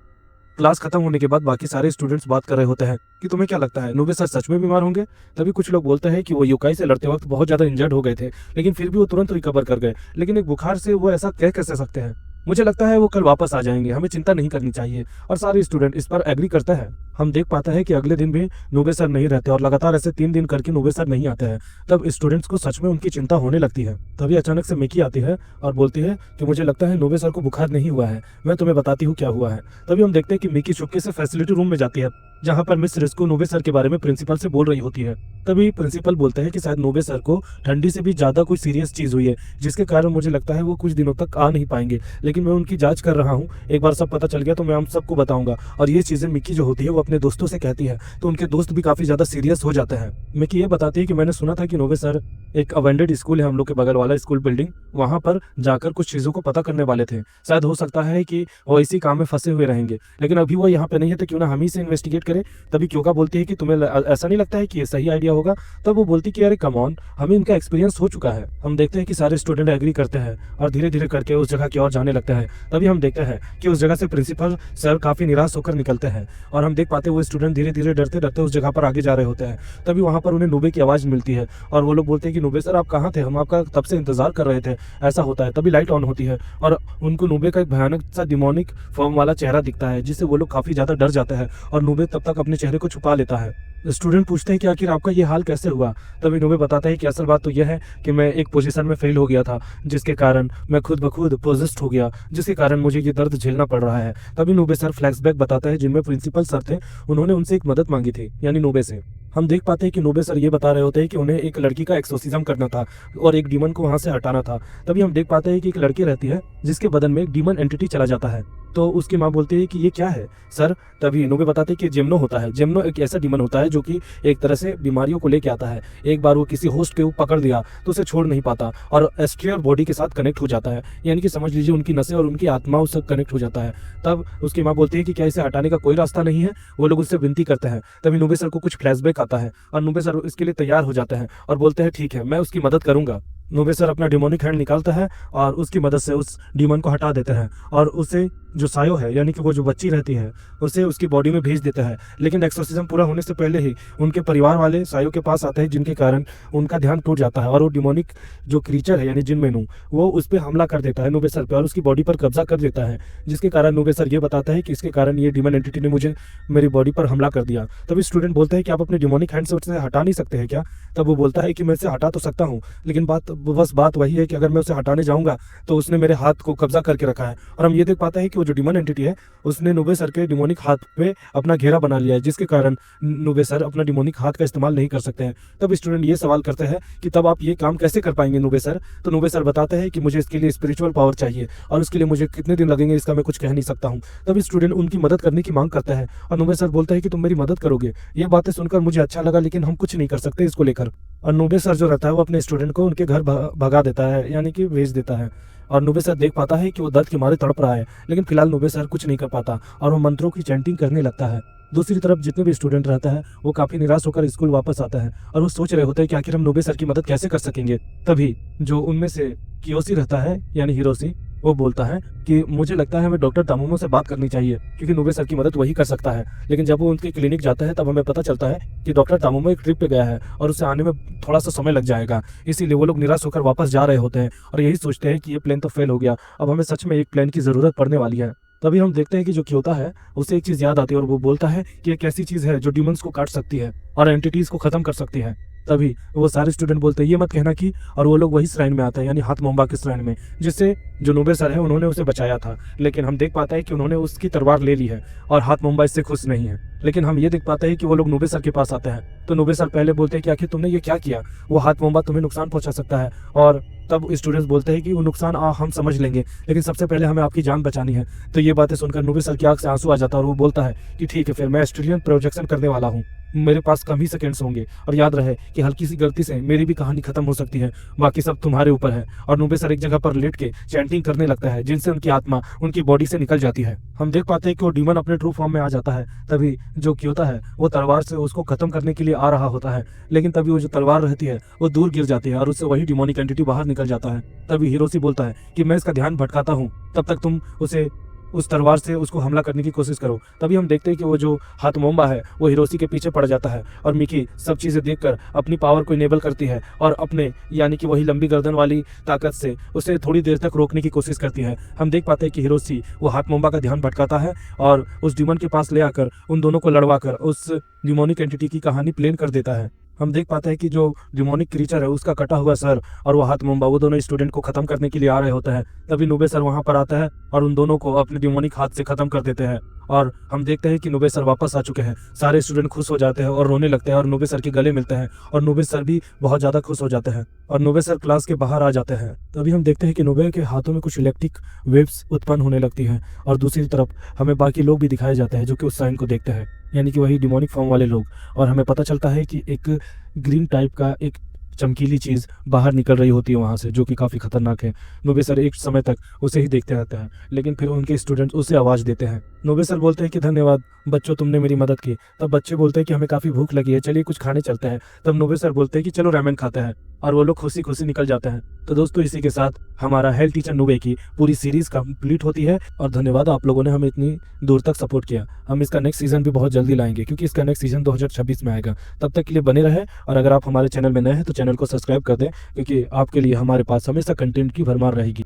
क्लास खत्म होने के बाद बाकी सारे स्टूडेंट्स बात कर रहे होते हैं कि तुम्हें क्या लगता है नूबे सर सच में बीमार होंगे। तभी कुछ लोग बोलते हैं कि वो यूकाई से लड़ते वक्त बहुत ज़्यादा इंजर्ड हो गए थे, लेकिन फिर भी वो तुरंत रिकवर कर गए। लेकिन एक बुखार से वो ऐसा कह कैसे सकते हैं। मुझे लगता है वो कल वापस आ जाएंगे, हमें चिंता नहीं करनी चाहिए। और सारे स्टूडेंट इस पर एग्री करते हैं। हम देख पाते हैं कि अगले दिन भी नूबे सर नहीं रहते और लगातार ऐसे 3 दिन करके नूबे सर नहीं आते हैं। तब स्टूडेंट्स को सच में उनकी चिंता होने लगती है। तभी अचानक से मिकी आती है और बोलती है कि मुझे लगता है नूबे सर को बुखार नहीं हुआ है, मैं तुम्हें बताती हूँ क्या हुआ है। तभी हम देखते हैं कि मिकी चुपके से फैसिलिटी रूम में जाती है, जहाँ पर मिस रिस्को नूबे सर के बारे में प्रिंसिपल से बोल रही होती है। तभी प्रिंसिपल बोलते हैं कि शायद नूबे सर को ठंडी से भी ज्यादा कोई सीरियस चीज हुई है, जिसके कारण मुझे लगता है वो कुछ दिनों तक आ नहीं पाएंगे। लेकिन मैं उनकी जांच कर रहा हूँ, एक बार सब पता चल गया तो मैं हम सबको बताऊंगा। और ये चीजें मिकी जो होती है वो अपने दोस्तों से कहती है, तो उनके दोस्त भी काफी ज्यादा सीरियस हो जाते हैं। मिकी ये बताती है कि मैंने सुना था कि नूबे सर एक अवेंडेड स्कूल है हम लोग के बगल वाला स्कूल बिल्डिंग, वहां पर जाकर कुछ चीजों को पता करने वाले थे। शायद हो सकता है कि वो इसी काम में फंसे हुए रहेंगे, लेकिन अभी वो यहाँ पे नहीं है, तो क्यों ना हम ही से इन्वेस्टिगेट करें। तभी क्योंका बोलती है कि तुम्हें ऐसा नहीं लगता है कि ये सही आइडिया होगा। तब वो बोलती कि अरे कम ऑन, हमें इनका एक्सपीरियंस हो चुका है। हम देखते हैं कि सारे स्टूडेंट एग्री करते हैं और धीरे धीरे करके उस जगह की ओर जाने लगते हैं। तभी हम देखते हैं कि उस जगह से प्रिंसिपल सर काफी निराश होकर निकलते हैं और हम देख पाते हैं वो स्टूडेंट धीरे धीरे डरते डरते उस जगह पर आगे जा रहे होते हैं। तभी वहां पर उन्हें नूबे की आवाज मिलती है और वो लोग बोलते हैं कि नूबे सर आप कहाँ थे, हम आपका तब से इंतजार कर रहे थे। ऐसा होता है। तभी लाइट ऑन होती है और उनको नूबे का एक भयानक सा डिमोनिक फॉर्म वाला चेहरा दिखता है, जिससे वो लोग काफी ज्यादा डर जाते हैं और नूबे तब तक अपने चेहरे को छुपा लेता है। स्टूडेंट पूछते हैं कि आखिर आपका ये हाल कैसे हुआ। तभी नूबे बताता है कि असल बात तो यह है कि मैं एक पोजीशन में फेल हो गया था, जिसके कारण मैं खुद ब खुद पोजेस्ड हो गया, जिसके कारण मुझे ये दर्द झेलना पड़ रहा है। तभी नूबे सर फ्लैशबैक बताता है जिनमें प्रिंसिपल सर थे, उन्होंने उनसे एक मदद मांगी थी, यानी नूबे से। हम देख पाते हैं कि नूबे सर ये बता रहे होते हैं कि उन्हें एक लड़की का एक्सोसिज्म करना था और एक डीमन को वहां से हटाना था। तभी हम देख पाते हैं कि एक लड़की रहती है जिसके बदन में एक डीमन एंटिटी चला जाता है। तो उसकी माँ बोलती है कि ये क्या है सर। तभी नूबे बताते हैं कि जेमनो होता है। जेमनो एक ऐसा डीमन होता है जो कि एक तरह से बीमारियों को लेके आता है। एक बार वो किसी होस्ट के पकड़ लिया तो उसे छोड़ नहीं पाता और एस्ट्रियर बॉडी के साथ कनेक्ट हो जाता है, यानी कि समझ लीजिए उनकी नसें और उनकी आत्मा उससे कनेक्ट हो जाता है। तब उसकी माँ बोलती है कि क्या इसे हटाने का कोई रास्ता नहीं है। वो लोग उससे विनती करते हैं। तभी नूबे सर को कुछ फ्लैशबैक आता है और नूबे सर इसके लिए तैयार हो जाते हैं और बोलते हैं ठीक है मैं उसकी मदद करूंगा। नूबे सर अपना डिमोनिक हैंड निकालता है और उसकी मदद से उस डीमन को हटा देते हैं और उसे जो सायो है, यानी कि वो जो बच्ची रहती है, उसे उसकी बॉडी में भेज देता है। लेकिन एक्सोर्सिज्म पूरा होने से पहले ही उनके परिवार वाले सायो के पास आते हैं, जिनके कारण उनका ध्यान टूट जाता है और वो डिमोनिक जो क्रीचर है यानी जिन मेनू, वो उस पर हमला कर देता है नूबे सर पे और उसकी बॉडी पर कब्जा कर देता है, जिसके कारण नूबे सर ये बताता है कि इसके कारण ये डिमन एंटिटी ने मुझे मेरी बॉडी पर हमला कर दिया। तभी स्टूडेंट बोलते हैं कि आप अपने डिमोनिक हैंड से उसे हटा नहीं सकते हैं क्या। तब वो बोलता है कि मैं इसे हटा तो सकता हूँ, लेकिन बात वही है कि अगर मैं उसे हटाने जाऊंगा तो उसने मेरे हाथ को कब्जा करके रखा है। और हम ये देख पाते हैं कि वो जो डिमन एंटिटी है उसने नूबे सर के डिमोनिक हाथ पे अपना घेरा बना लिया है, जिसके कारण नूबे सर अपना डिमोनिक हाथ का इस्तेमाल नहीं कर सकते हैं। तब स्टूडेंट ये सवाल करते हैं कि तब आप ये काम कैसे कर पाएंगे नूबे सर। तो नूबे सर बताते हैं कि मुझे इसके लिए स्पिरिचुअल पावर चाहिए और उसके लिए मुझे कितने दिन लगेंगे इसका मैं कुछ कह नहीं सकता हूँ। तब स्टूडेंट उनकी मदद करने की मांग करता है और नूबे सर बोलता है कि तुम मेरी मदद करोगे। ये बातें सुनकर मुझे अच्छा लगा, लेकिन हम कुछ नहीं कर सकते इसको लेकर। और नूबे सर जो रहता है वो अपने स्टूडेंट को उनके घर भगा देता है, यानी कि भेज देता है। और नूबे सर देख पाता है कि वो दर्द के मारे तड़प रहा है, लेकिन फिलहाल नूबे सर कुछ नहीं कर पाता और वो मंत्रों की चैंटिंग करने लगता है। दूसरी तरफ जितने भी स्टूडेंट रहता है वो काफी निराश होकर स्कूल वापस आता है और वो सोच रहे होते हैं कि आखिर हम नूबे सर की मदद कैसे कर सकेंगे। तभी जो उनमें से कियोशी रहता है यानी हिरोशी, वो बोलता है कि मुझे लगता है हमें डॉक्टर तामोमो से बात करनी चाहिए, क्योंकि नूबे सर की मदद वही कर सकता है। लेकिन जब वो उनके क्लिनिक जाता है तब हमें पता चलता है कि डॉक्टर तामोमो एक ट्रिप पे गया है और उसे आने में थोड़ा सा समय लग जाएगा। इसीलिए वो लोग निराश होकर वापस जा रहे होते हैं और यही सोचते हैं कि ये प्लान तो फेल हो गया, अब हमें सच में एक प्लान की जरूरत पड़ने वाली है। तभी हम देखते हैं कि जो क्योता है उसे एक चीज याद आती है और वो बोलता है कि एक ऐसी चीज है जो डिमंस को काट सकती है और एंटिटीज को खत्म कर सकती है। तभी वो सारे स्टूडेंट बोलते हैं ये मत कहना कि, और वो लोग वही श्राइन में आते हैं यानी हाथ मोम्बा के श्राइन में, जिससे जो नूबे सर है उन्होंने उसे बचाया था। लेकिन हम देख पाते हैं कि उन्होंने उसकी तलवार ले ली है और हाथ मोम्बा इससे खुश नहीं है। लेकिन हम ये देख पाते हैं कि वो लोग नूबे सर के पास आते हैं तो नूबे सर पहले बोलते हैं कि आखिर तुमने ये क्या किया, वो हाथ मोम्बा तुम्हें नुकसान पहुंचा सकता है। और तब स्टूडेंट्स बोलते हैं कि वो नुकसान हम समझ लेंगे, लेकिन सबसे पहले हमें आपकी जान बचानी है। तो ये बातें सुनकर नूबे सर की आंख से आंसू आ जाता है और वो बोलता है कि ठीक है फिर मैं एस्ट्रियन प्रोजेक्शन करने वाला हूँ, मेरे पास कम ही सेकंड्स होंगे और याद रहे कि हल्की सी गलती से मेरी भी कहानी खत्म हो सकती है, बाकी सब तुम्हारे ऊपर है। और नूबे सर एक जगह पर लेट के चैंटिंग चैंटिंग करने लगता है, जिनसे उनकी आत्मा उनकी बॉडी से निकल जाती है। हम देख पाते हैं कि वो डीमन अपने ट्रू फॉर्म में आ जाता है। तभी जो क्योता है वो तलवार से उसको खत्म करने के लिए आ रहा होता है, लेकिन तभी वो जो तलवार रहती है वो दूर गिर जाती है और उससे वही डिमोनिक एंटिटी बाहर निकल जाता है। तभी हिरोशी बोलता है कि मैं इसका ध्यान भटकाता हूँ, तब तक तुम उसे उस तलवार से उसको हमला करने की कोशिश करो। तभी हम देखते हैं कि वो जो हाथमोम्बा है वो हिरोशी के पीछे पड़ जाता है और मिकी सब चीज़ें देखकर अपनी पावर को इनेबल करती है और अपने यानी कि वही लंबी गर्दन वाली ताकत से उसे थोड़ी देर तक रोकने की कोशिश करती है। हम देख पाते हैं कि हिरोशी वो हाथमोम्बा का ध्यान भटकाता है और उस डिमन के पास ले आकर उन दोनों को लड़वा कर उस डिमोनिक एंटिटी की कहानी प्लेन कर देता है। हम देख पाते हैं कि जो डिमोनिक क्रीचर है उसका कटा हुआ सर और वो हाथमोम्बा वो दोनों स्टूडेंट को खत्म करने के लिए आ रहे होते हैं। तभी नुबे सर वहां पर आता है और उन दोनों को अपने डिमोनिक हाथ से खत्म कर देते हैं और हम देखते हैं कि नुबे सर वापस आ चुके हैं। सारे स्टूडेंट खुश हो जाते हैं और रोने लगते हैं और नुबे सर के गले मिलते हैं और नुबे सर भी बहुत ज्यादा खुश हो जाते हैं और नुबे सर क्लास के बाहर आ जाते हैं। तभी हम देखते हैं कि नुबे के हाथों में कुछ इलेक्ट्रिक वेव्स उत्पन्न होने लगती हैं और दूसरी तरफ हमें बाकी लोग भी दिखाए जाते हैं जो कि उस साइन को देखते हैं, यानी कि वही डिमोनिक फॉर्म वाले लोग। और हमें पता चलता है कि एक ग्रीन टाइप का एक चमकीली चीज बाहर निकल रही होती है वहां से, जो कि काफी खतरनाक है। नुबे सर एक समय तक उसे ही देखते रहते हैं, लेकिन फिर उनके स्टूडेंट्स उसे आवाज देते हैं। नुबे सर बोलते हैं कि धन्यवाद बच्चों, तुमने मेरी मदद की। तब बच्चे बोलते हैं कि हमें काफी भूख लगी है, चलिए कुछ खाने चलते हैं। तब नुबे सर बोलते हैं कि चलो रामेन खाते हैं और वो लोग खुशी खुशी निकल जाते हैं। तो दोस्तों इसी के साथ हमारा हेल्थ टीचर नुबे की पूरी सीरीज कंप्लीट होती है और धन्यवाद आप लोगों ने हमें इतनी दूर तक सपोर्ट किया। हम इसका नेक्स्ट सीजन भी बहुत जल्दी लाएंगे क्योंकि इसका नेक्स्ट सीजन 2026 में आएगा। तब तक के लिए बने रहे और अगर आप हमारे चैनल में नए हैं तो चैनल को सब्सक्राइब कर दें क्योंकि आपके लिए हमारे पास हमेशा कंटेंट की भरमार रहेगी।